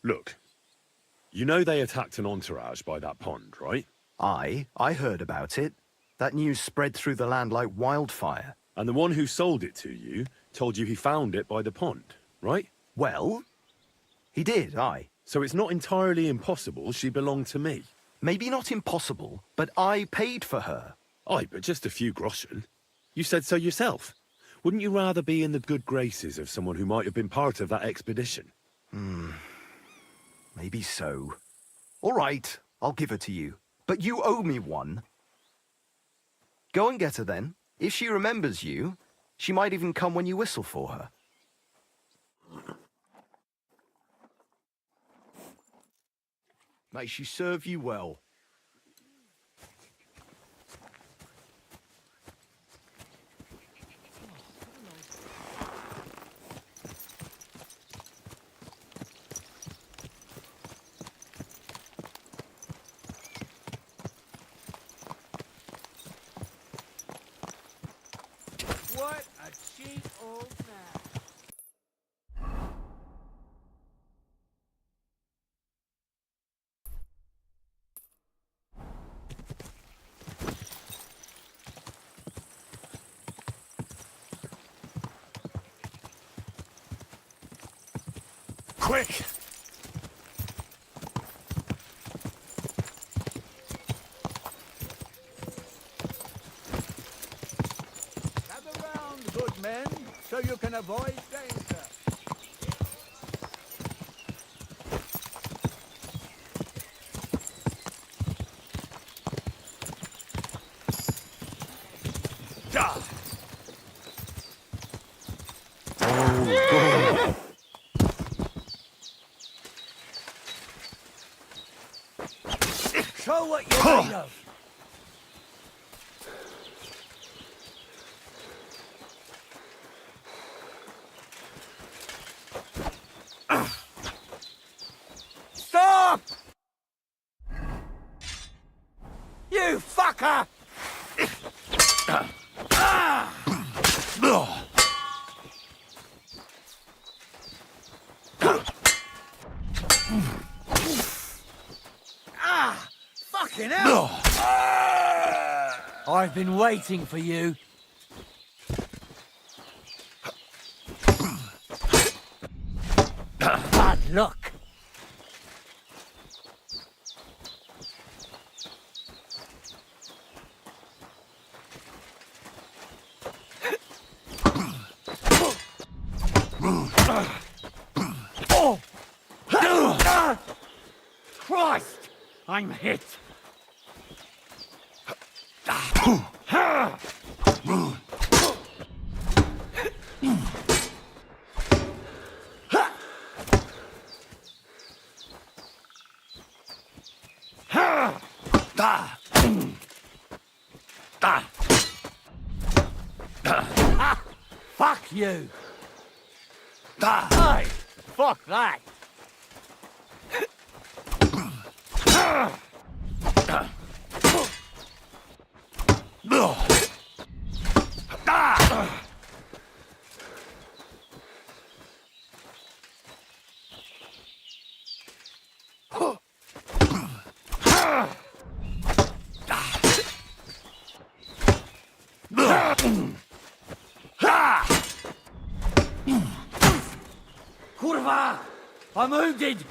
Look, you know they attacked an entourage by that pond, right? I heard about it. That news spread through the land like wildfire. And the one who sold it to you told you he found it by the pond, right? Well, he did, aye. So it's not entirely impossible she belonged to me. Maybe not impossible, but I paid for her. Aye, but just a few groschen. You said so yourself. Wouldn't you rather be in the good graces of someone who might have been part of that expedition? Maybe so. All right, I'll give her to you. But you owe me one. Go and get her then. If she remembers you, she might even come when you whistle for her. May she serve you well. What a cheap old man. Quick! so you can avoid danger. Show what you're made of. Stop! You fucker! Fucking hell! I've been waiting for you. Bad luck. Christ! I'm hit. Fuck you! Hey, fuck that! Kurwa! I'm wounded!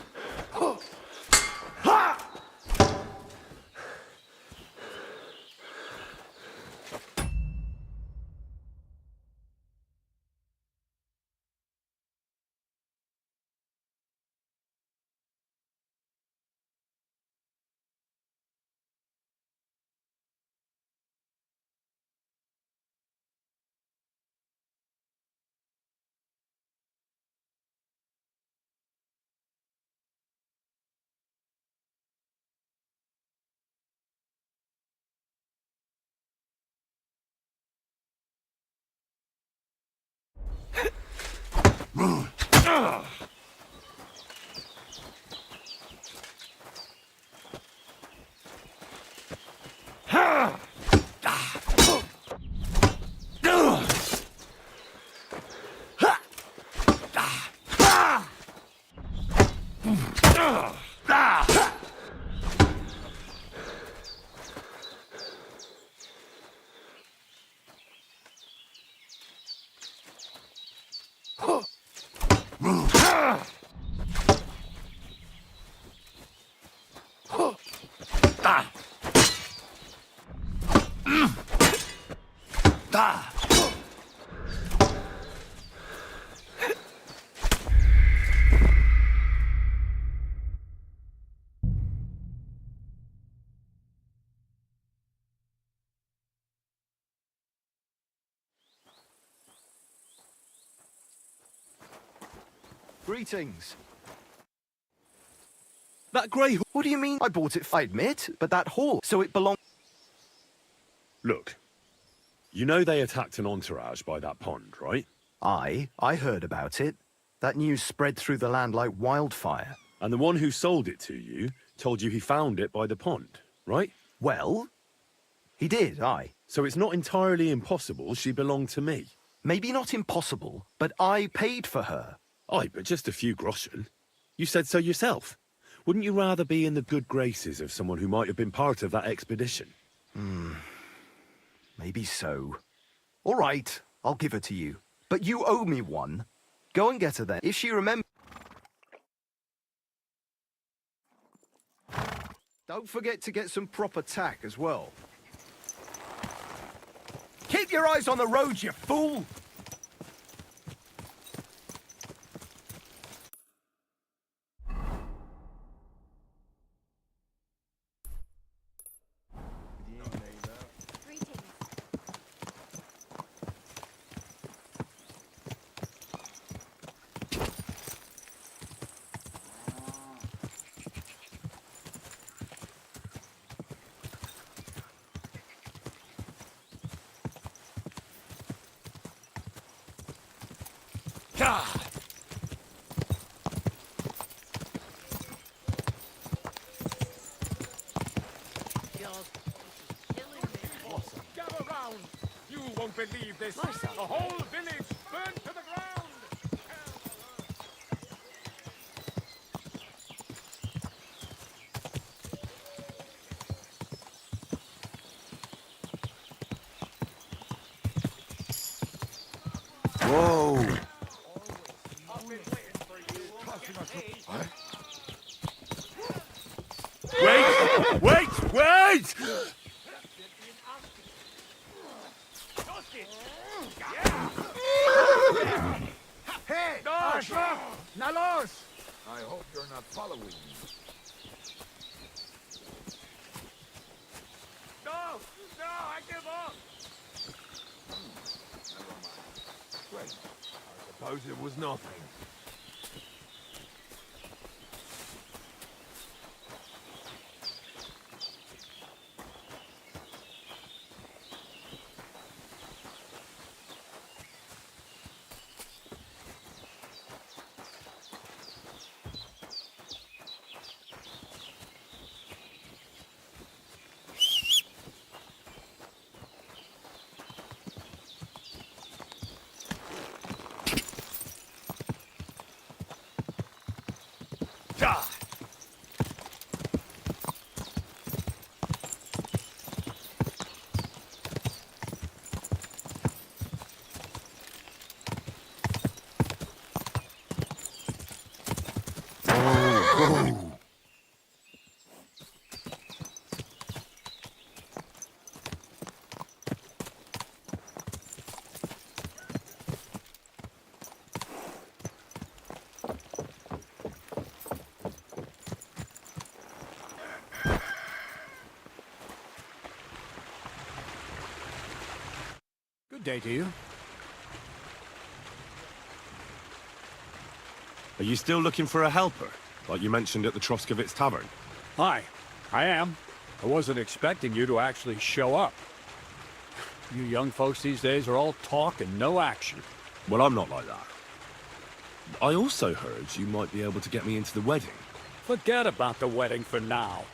Greetings. That grey horse. What do you mean? I bought it, I admit, but that horse, so it belonged. Look, you know they attacked an entourage by that pond, right? I heard about it. That news spread through the land like wildfire. And the one who sold it to you told you he found it by the pond, right? Well, he did, aye. So it's not entirely impossible she belonged to me. Maybe not impossible, but I paid for her. Aye, but just a few groschen. You said so yourself. Wouldn't you rather be in the good graces of someone who might have been part of that expedition? Maybe so. All right, I'll give her to you. But you owe me one. Go and get her then, if she remembers. Don't forget to get some proper tack as well. Keep your eyes on the road, you fool! Gather round! You won't believe this. The whole village burned to the ground! Whoa! Wait! Wait! Wait! Hey! Arschloch! Na los! I hope you're not following me. No! No, I give up! Never mind. Wait, I suppose it was nothing. Good day to you. Are you still looking for a helper, like you mentioned at the Troskovitz Tavern? Hi, I am. I wasn't expecting you to actually show up. You young folks these days are all talk and no action. Well, I'm not like that. I also heard you might be able to get me into the wedding. Forget about the wedding for now.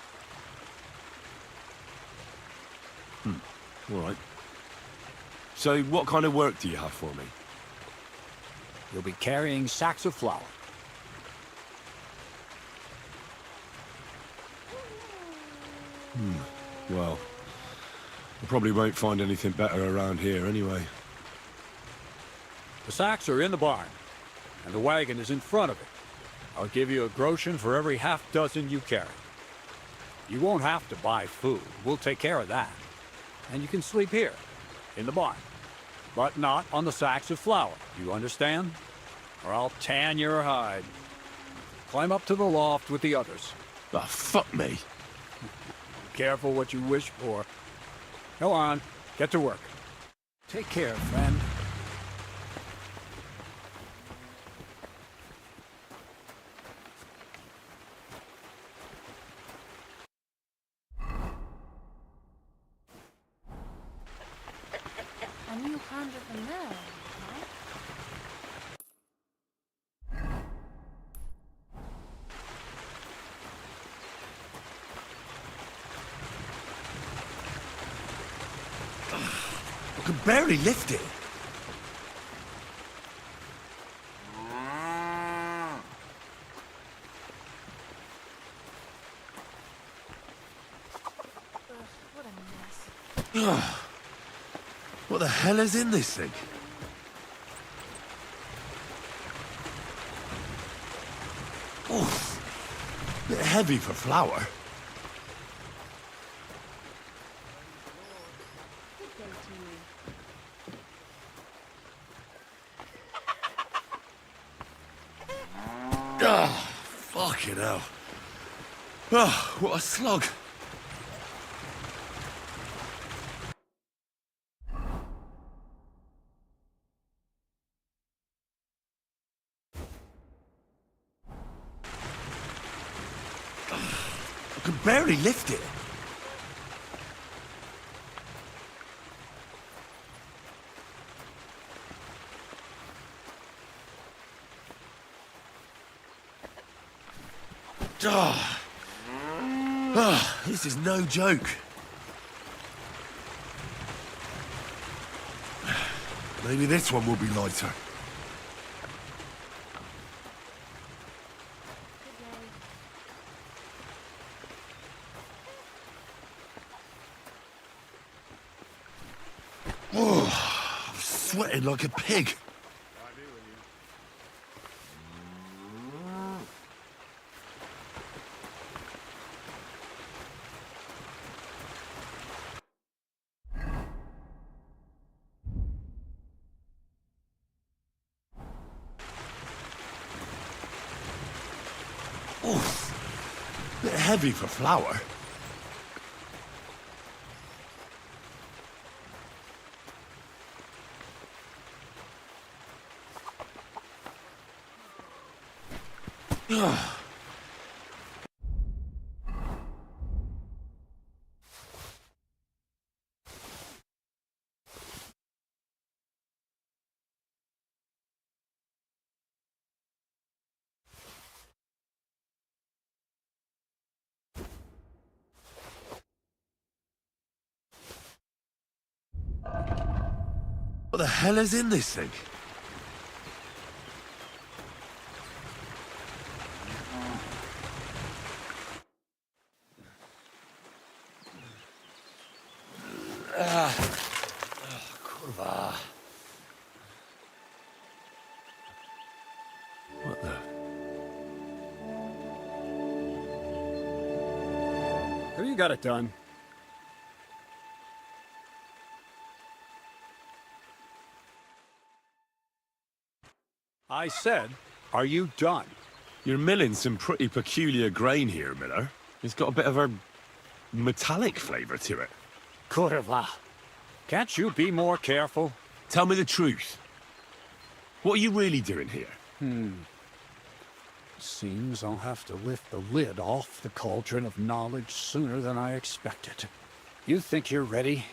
All right. So, what kind of work do you have for me? You'll be carrying sacks of flour. Well, I probably won't find anything better around here anyway. The sacks are in the barn, and the wagon is in front of it. I'll give you a groschen for every half dozen you carry. You won't have to buy food. We'll take care of that. And you can sleep here, in the barn. But not on the sacks of flour, you understand? Or I'll tan your hide. Climb up to the loft with the others. Ah, fuck me. Careful what you wish for. Go on, get to work. Take care, friend. I knew you conjured from there, right? I can barely lift it. What a mess. What the hell is in this thing? Oof. Bit heavy for flour. Ah, fucking hell. Ah, what a slug. I can barely lift it. This is no joke. Maybe this one will be lighter. Oh, I'm sweating like a pig. Oof, bit heavy for flour. What the hell is in this thing? Kurwa. What the? Have you got it done? I said, are you done? You're milling some pretty peculiar grain here, Miller. It's got a bit of a metallic flavour to it. Kurwa. Can't you be more careful? Tell me the truth. What are you really doing here? Seems I'll have to lift the lid off the cauldron of knowledge sooner than I expected. You think you're ready?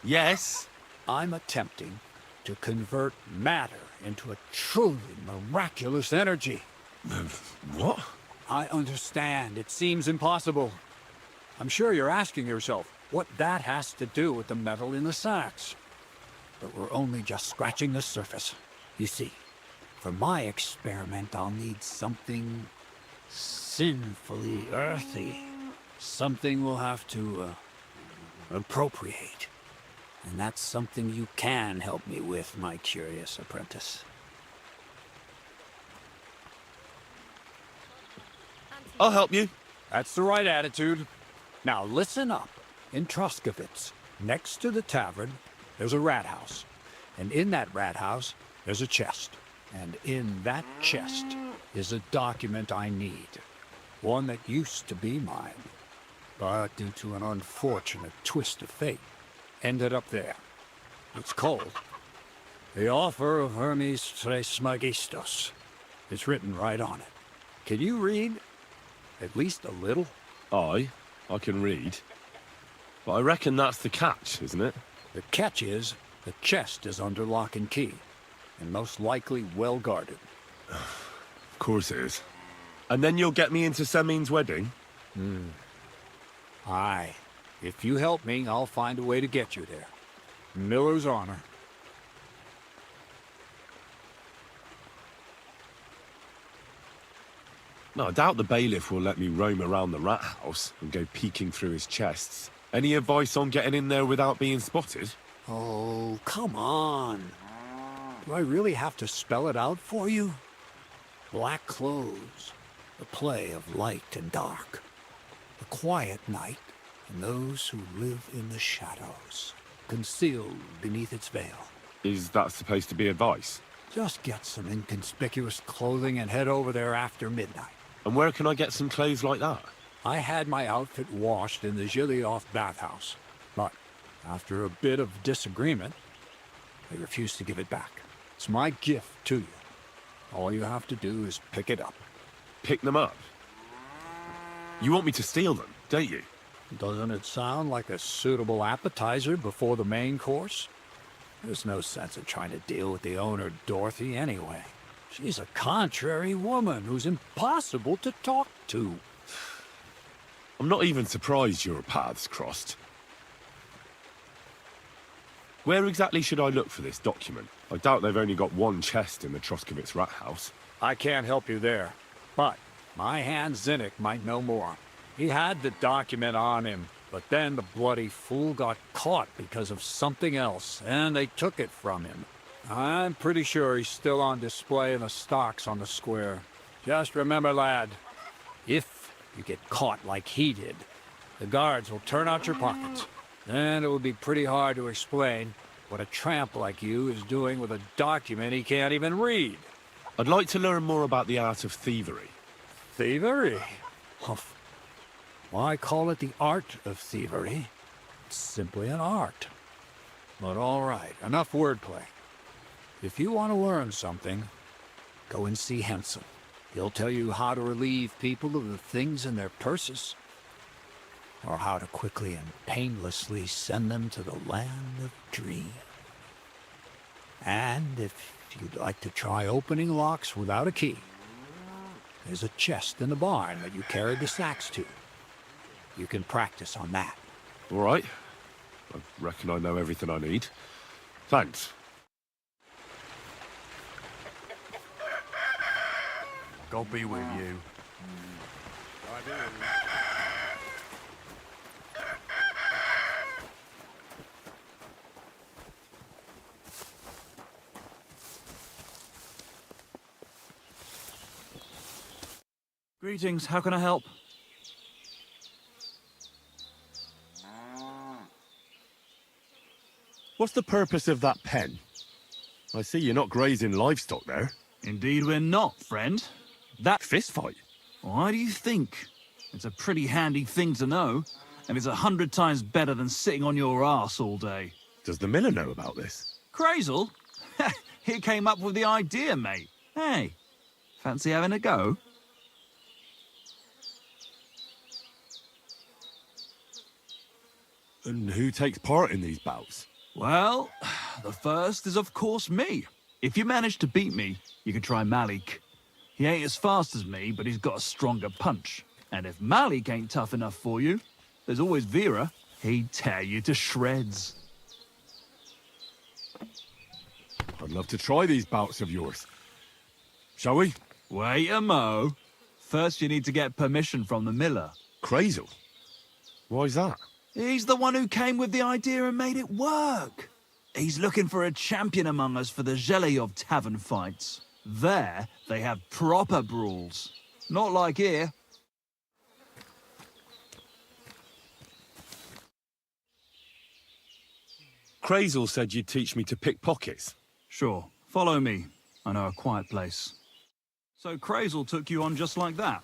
Yes. I'm attempting to convert matter into a truly miraculous energy. What? I understand. It seems impossible. I'm sure you're asking yourself what that has to do with the metal in the sacks. But we're only just scratching the surface. You see, for my experiment, I'll need something sinfully earthy. Something we'll have to appropriate. And that's something you can help me with, my curious apprentice. I'll help you. That's the right attitude. Now listen up. In Troskovitz, next to the tavern, there's a rat house. And in that rat house, there's a chest. And in that chest is a document I need. One that used to be mine. But due to an unfortunate twist of fate, ended up there. It's called The Offer of Hermes Trismegistos. It's written right on it. Can you read? At least a little? I can read. But I reckon that's the catch, isn't it? The catch is the chest is under lock and key, and most likely well guarded. Of course it is. And then you'll get me into Semin's wedding? Aye. If you help me, I'll find a way to get you there. Miller's honor. No, I doubt the bailiff will let me roam around the rat house and go peeking through his chests. Any advice on getting in there without being spotted? Oh, come on. Do I really have to spell it out for you? Black clothes, the play of light and dark, the quiet night, and those who live in the shadows, concealed beneath its veil. Is that supposed to be advice? Just get some inconspicuous clothing and head over there after midnight. And where can I get some clothes like that? I had my outfit washed in the Gilioff bathhouse, but after a bit of disagreement, they refused to give it back. It's my gift to you. All you have to do is pick it up. Pick them up? You want me to steal them, don't you? Doesn't it sound like a suitable appetizer before the main course? There's no sense in trying to deal with the owner, Dorothy, anyway. She's a contrary woman who's impossible to talk to. I'm not even surprised your paths crossed. Where exactly should I look for this document? I doubt they've only got one chest in the Troskowitz rat house. I can't help you there, but my hand Zinnik might know more. He had the document on him, but then the bloody fool got caught because of something else, and they took it from him. I'm pretty sure he's still on display in the stocks on the square. Just remember, lad, if you get caught like he did, the guards will turn out your pockets. Then it will be pretty hard to explain what a tramp like you is doing with a document he can't even read. I'd like to learn more about the art of thievery. Thievery? Humph. Why call it the art of thievery? It's simply an art. But all right, enough wordplay. If you want to learn something, go and see Hensel. He'll tell you how to relieve people of the things in their purses, or how to quickly and painlessly send them to the land of dreams. And if you'd like to try opening locks without a key, there's a chest in the barn that you carried the sacks to. You can practice on that. All right. I reckon I know everything I need. Thanks. God be with you. Greetings, how can I help? What's the purpose of that pen? I see you're not grazing livestock there. Indeed we're not, friend. That fist fight? Why do you think? It's a pretty handy thing to know, and it's 100 times better than sitting on your arse all day. Does the miller know about this? Crazel? He came up with the idea, mate. Hey, fancy having a go? And who takes part in these bouts? Well, the first is of course me. If you manage to beat me, you can try Malik. He ain't as fast as me, but he's got a stronger punch. And if Malik ain't tough enough for you, there's always Vera. He'd tear you to shreds. I'd love to try these bouts of yours. Shall we? Wait a mo. First you need to get permission from the miller. Crazel? Why's that? He's the one who came with the idea and made it work. He's looking for a champion among us for the Zheleyov tavern fights. There, they have proper brawls. Not like here. Crazel said you'd teach me to pick pockets. Sure. Follow me. I know a quiet place. So Crazel took you on just like that?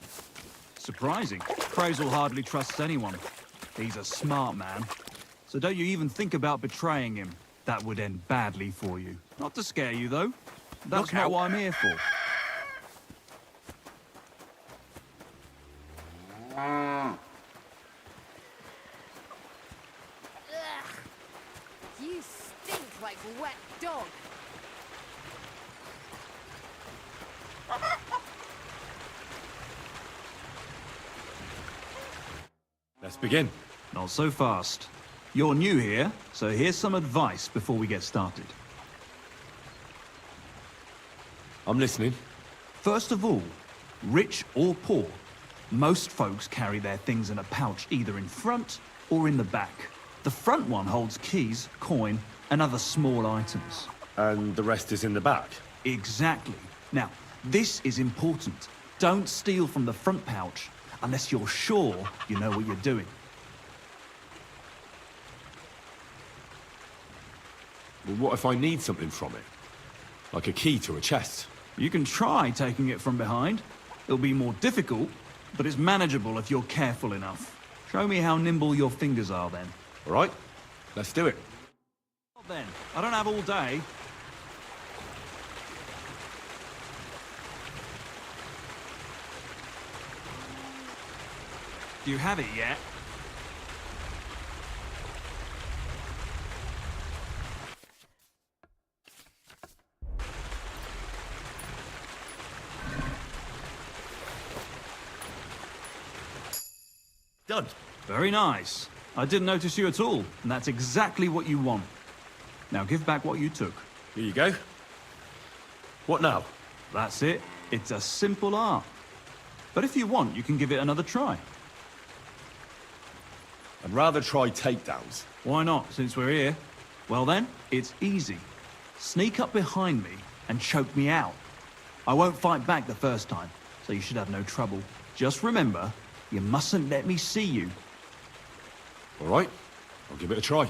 Surprising. Crazel hardly trusts anyone. He's a smart man. So don't you even think about betraying him. That would end badly for you. Not to scare you, though. That's not what I'm here for. Ugh. You stink like wet dog. Let's begin. Not so fast. You're new here, so here's some advice before we get started. I'm listening. First of all, rich or poor, most folks carry their things in a pouch either in front or in the back. The front one holds keys, coin, and other small items. And the rest is in the back? Exactly. Now, this is important. Don't steal from the front pouch unless you're sure you know what you're doing. Well, what if I need something from it? Like a key to a chest? You can try taking it from behind. It'll be more difficult, but it's manageable if you're careful enough. Show me how nimble your fingers are then. All right, let's do it. Well, then, I don't have all day. Do you have it yet? Done. Very nice. I didn't notice you at all, and that's exactly what you want. Now give back what you took. Here you go. What now? That's it. It's a simple art. But if you want, you can give it another try. I'd rather try takedowns. Why not, since we're here? Well then, it's easy. Sneak up behind me and choke me out. I won't fight back the first time, so you should have no trouble. Just remember, you mustn't let me see you. All right, I'll give it a try.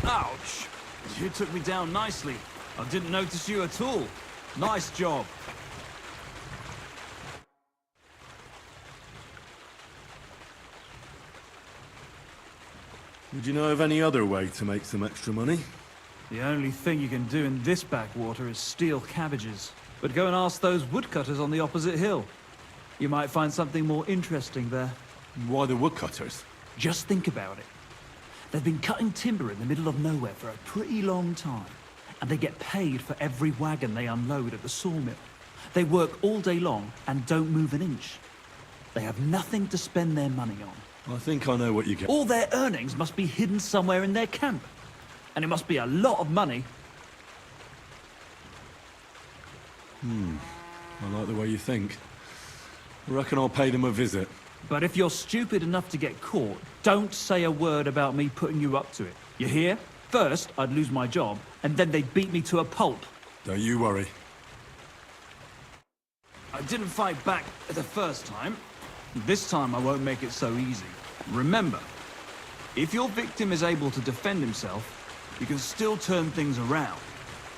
Ouch! You took me down nicely. I didn't notice you at all. Nice job. Would you know of any other way to make some extra money? The only thing you can do in this backwater is steal cabbages. But go and ask those woodcutters on the opposite hill. You might find something more interesting there. Why the woodcutters? Just think about it. They've been cutting timber in the middle of nowhere for a pretty long time. And they get paid for every wagon they unload at the sawmill. They work all day long and don't move an inch. They have nothing to spend their money on. I think I know what you get. All their earnings must be hidden somewhere in their camp. And it must be a lot of money. I like the way you think. I reckon I'll pay them a visit. But if you're stupid enough to get caught, don't say a word about me putting you up to it. You hear? First, I'd lose my job, and then they'd beat me to a pulp. Don't you worry. I didn't fight back the first time. This time I won't make it so easy. Remember, if your victim is able to defend himself, you can still turn things around.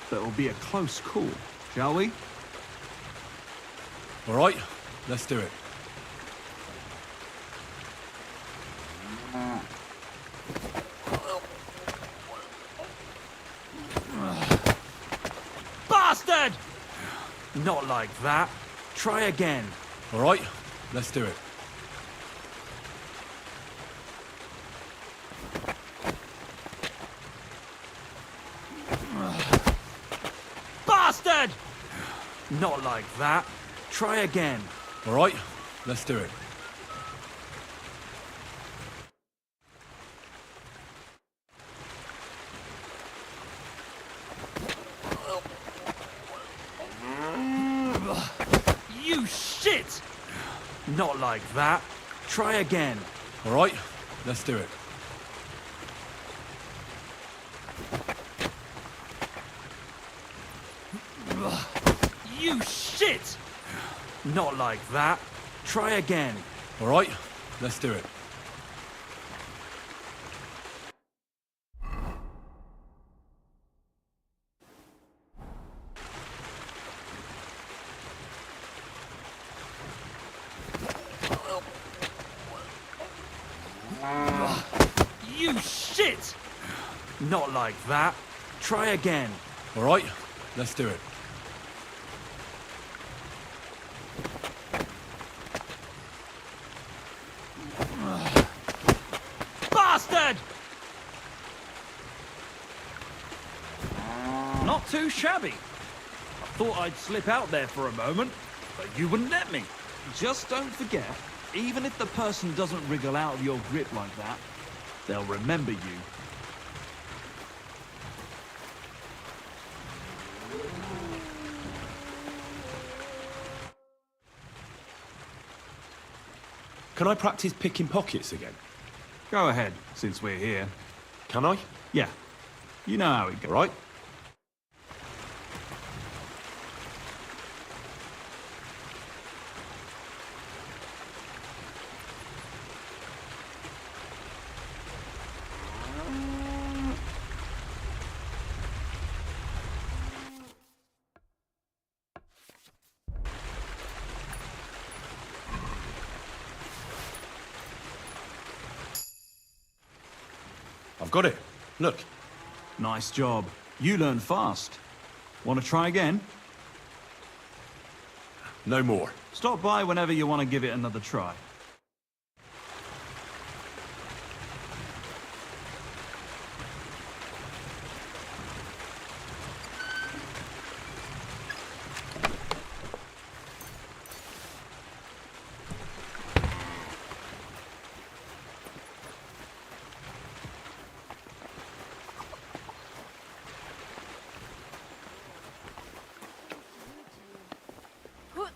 But it'll be a close call, shall we? All right, let's do it. Bastard! Not like that. Try again. All right, let's do it. Bastard! Not like that. Try again. All right, let's do it. You shit! Not like that. Try again. All right, let's do it. You shit! Not like that. Try again. All right, let's do it. You shit! Not like that. Try again. All right, let's do it. Bastard! Not too shabby. I thought I'd slip out there for a moment, but you wouldn't let me. Just don't forget, even if the person doesn't wriggle out of your grip like that, they'll remember you. Can I practice picking pockets again? Go ahead, since we're here. Can I? Yeah. You know how it goes. Right. I've got it. Look. Nice job. You learn fast. Want to try again? No more. Stop by whenever you want to give it another try.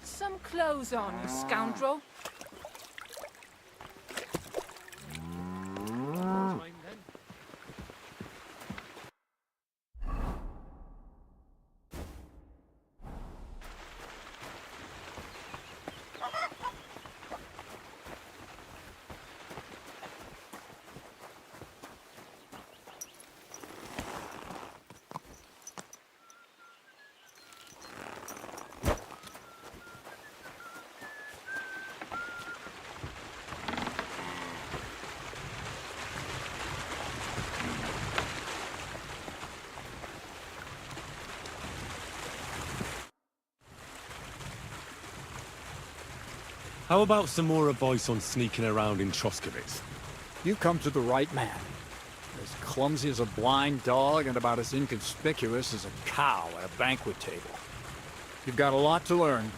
some clothes on, you scoundrel. How about some more advice on sneaking around in Troskowitz? You've come to the right man. As clumsy as a blind dog and about as inconspicuous as a cow at a banquet table. You've got a lot to learn.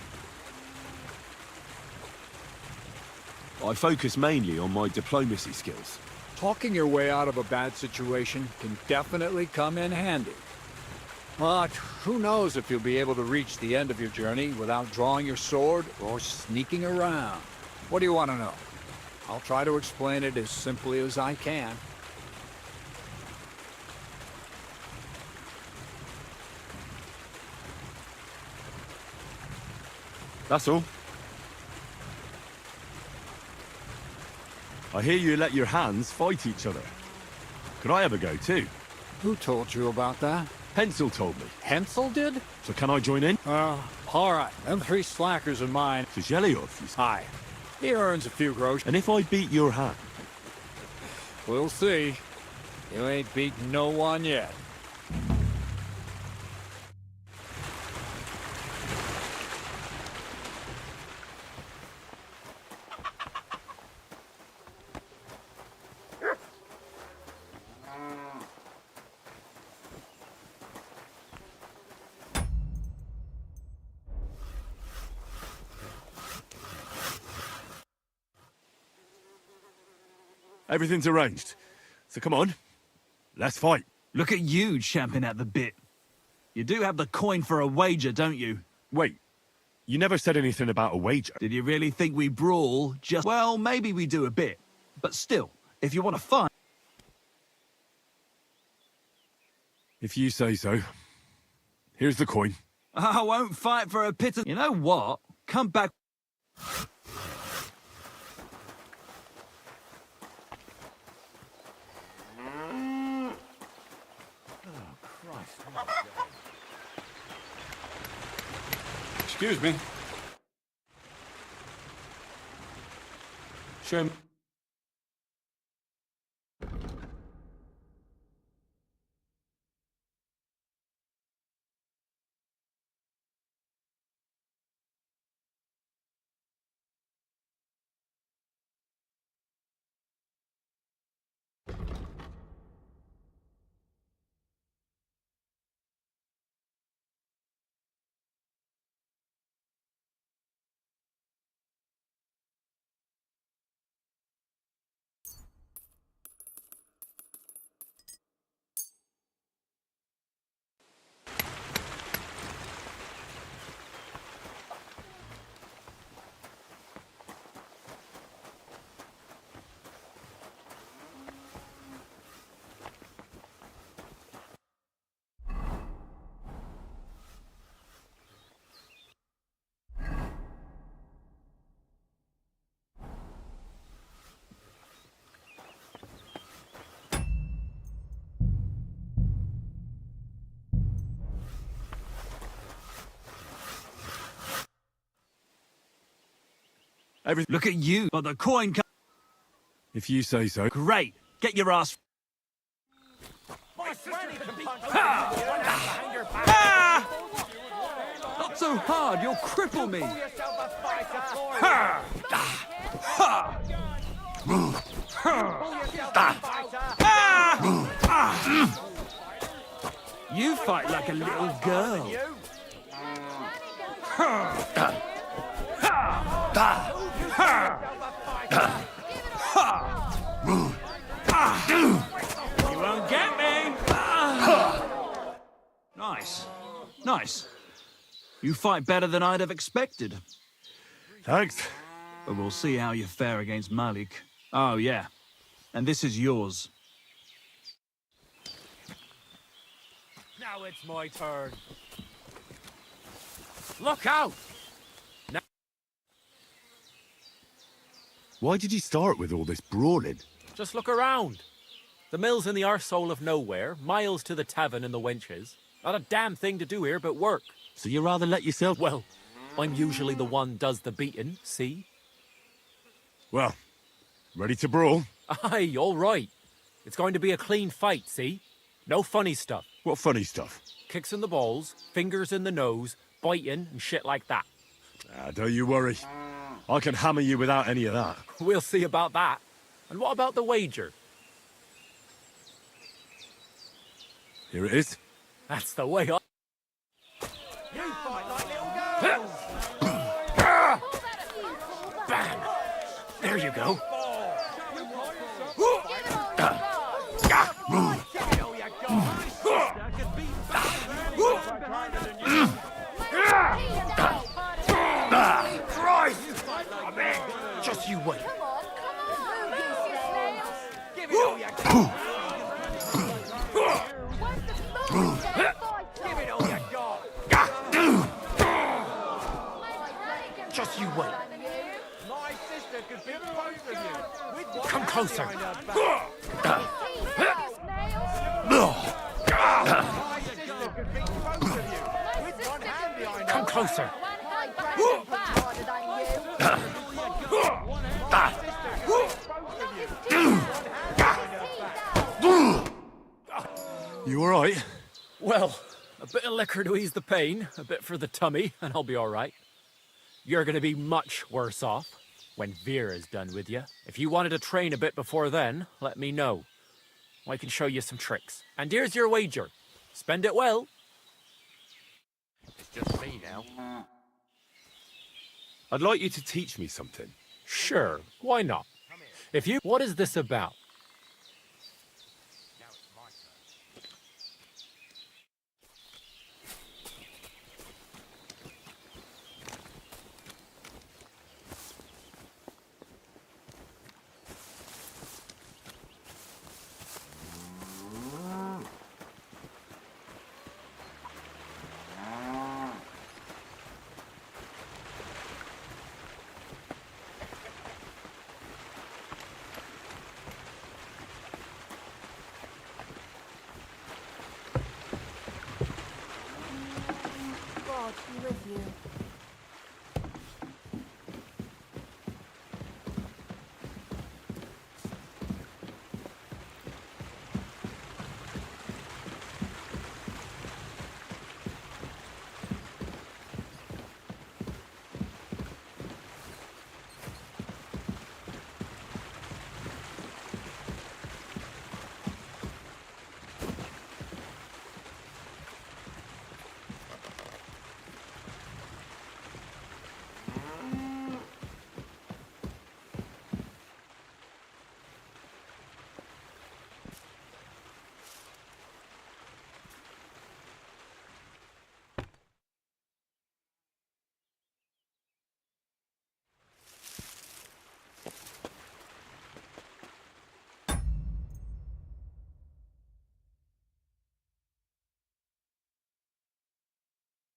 I focus mainly on my diplomacy skills. Talking your way out of a bad situation can definitely come in handy. But who knows if you'll be able to reach the end of your journey without drawing your sword or sneaking around. What do you want to know? I'll try to explain it as simply as I can. That's all. I hear you let your hands fight each other. Could I have a go too? Who told you about that? Hensel told me. Hensel did? So can I join in? All right. Them three slackers of mine. Zhelyov. Aye. He earns a few grosh. And if I beat your hand? We'll see. You ain't beaten no one yet. Everything's arranged. So come on, let's fight. Look at you champing at the bit. You do have the coin for a wager, don't you? Wait, you never said anything about a wager. Did you really think we brawl just... Well, maybe we do a bit. But still, if you want to fight... If you say so. Here's the coin. I won't fight for a pit of... You know what? Come back... Excuse me. Show me. Look at you, but the coin... If you say so. Great. Get your ass... Not so hard, you'll cripple me. You fight like a little girl. You won't get me! Nice. Nice. You fight better than I'd have expected. Thanks. But we'll see how you fare against Malik. Oh, yeah. And this is yours. Now it's my turn. Look out! Why did you start with all this brawling? Just look around. The mill's in the arsehole of nowhere, miles to the tavern and the wenches. Not a damn thing to do here but work. So you rather let yourself... Well, I'm usually the one does the beating, see? Well, ready to brawl? Aye, all right. It's going to be a clean fight, see? No funny stuff. What funny stuff? Kicks in the balls, fingers in the nose, biting and shit like that. Don't you worry. I can hammer you without any of that. We'll see about that. And what about the wager? Here it is. That's the way I... You fight like little girls! Bang! There you go. Christ! I'm in! Just you wait. Give it all you got! Give it all you got! Just you wait. My sister could beat both of you! With one Come hand closer. behind her back. My sister could beat both of you! With one hand behind her Come back. closer. You all right? Well, a bit of liquor to ease the pain, a bit for the tummy, and I'll be all right. You're going to be much worse off when Vera's done with you. If you wanted to train a bit before then, let me know. I can show you some tricks. And here's your wager. Spend it well. It's just me now. I'd like you to teach me something. Sure, why not? If you... What is this about? God be with you.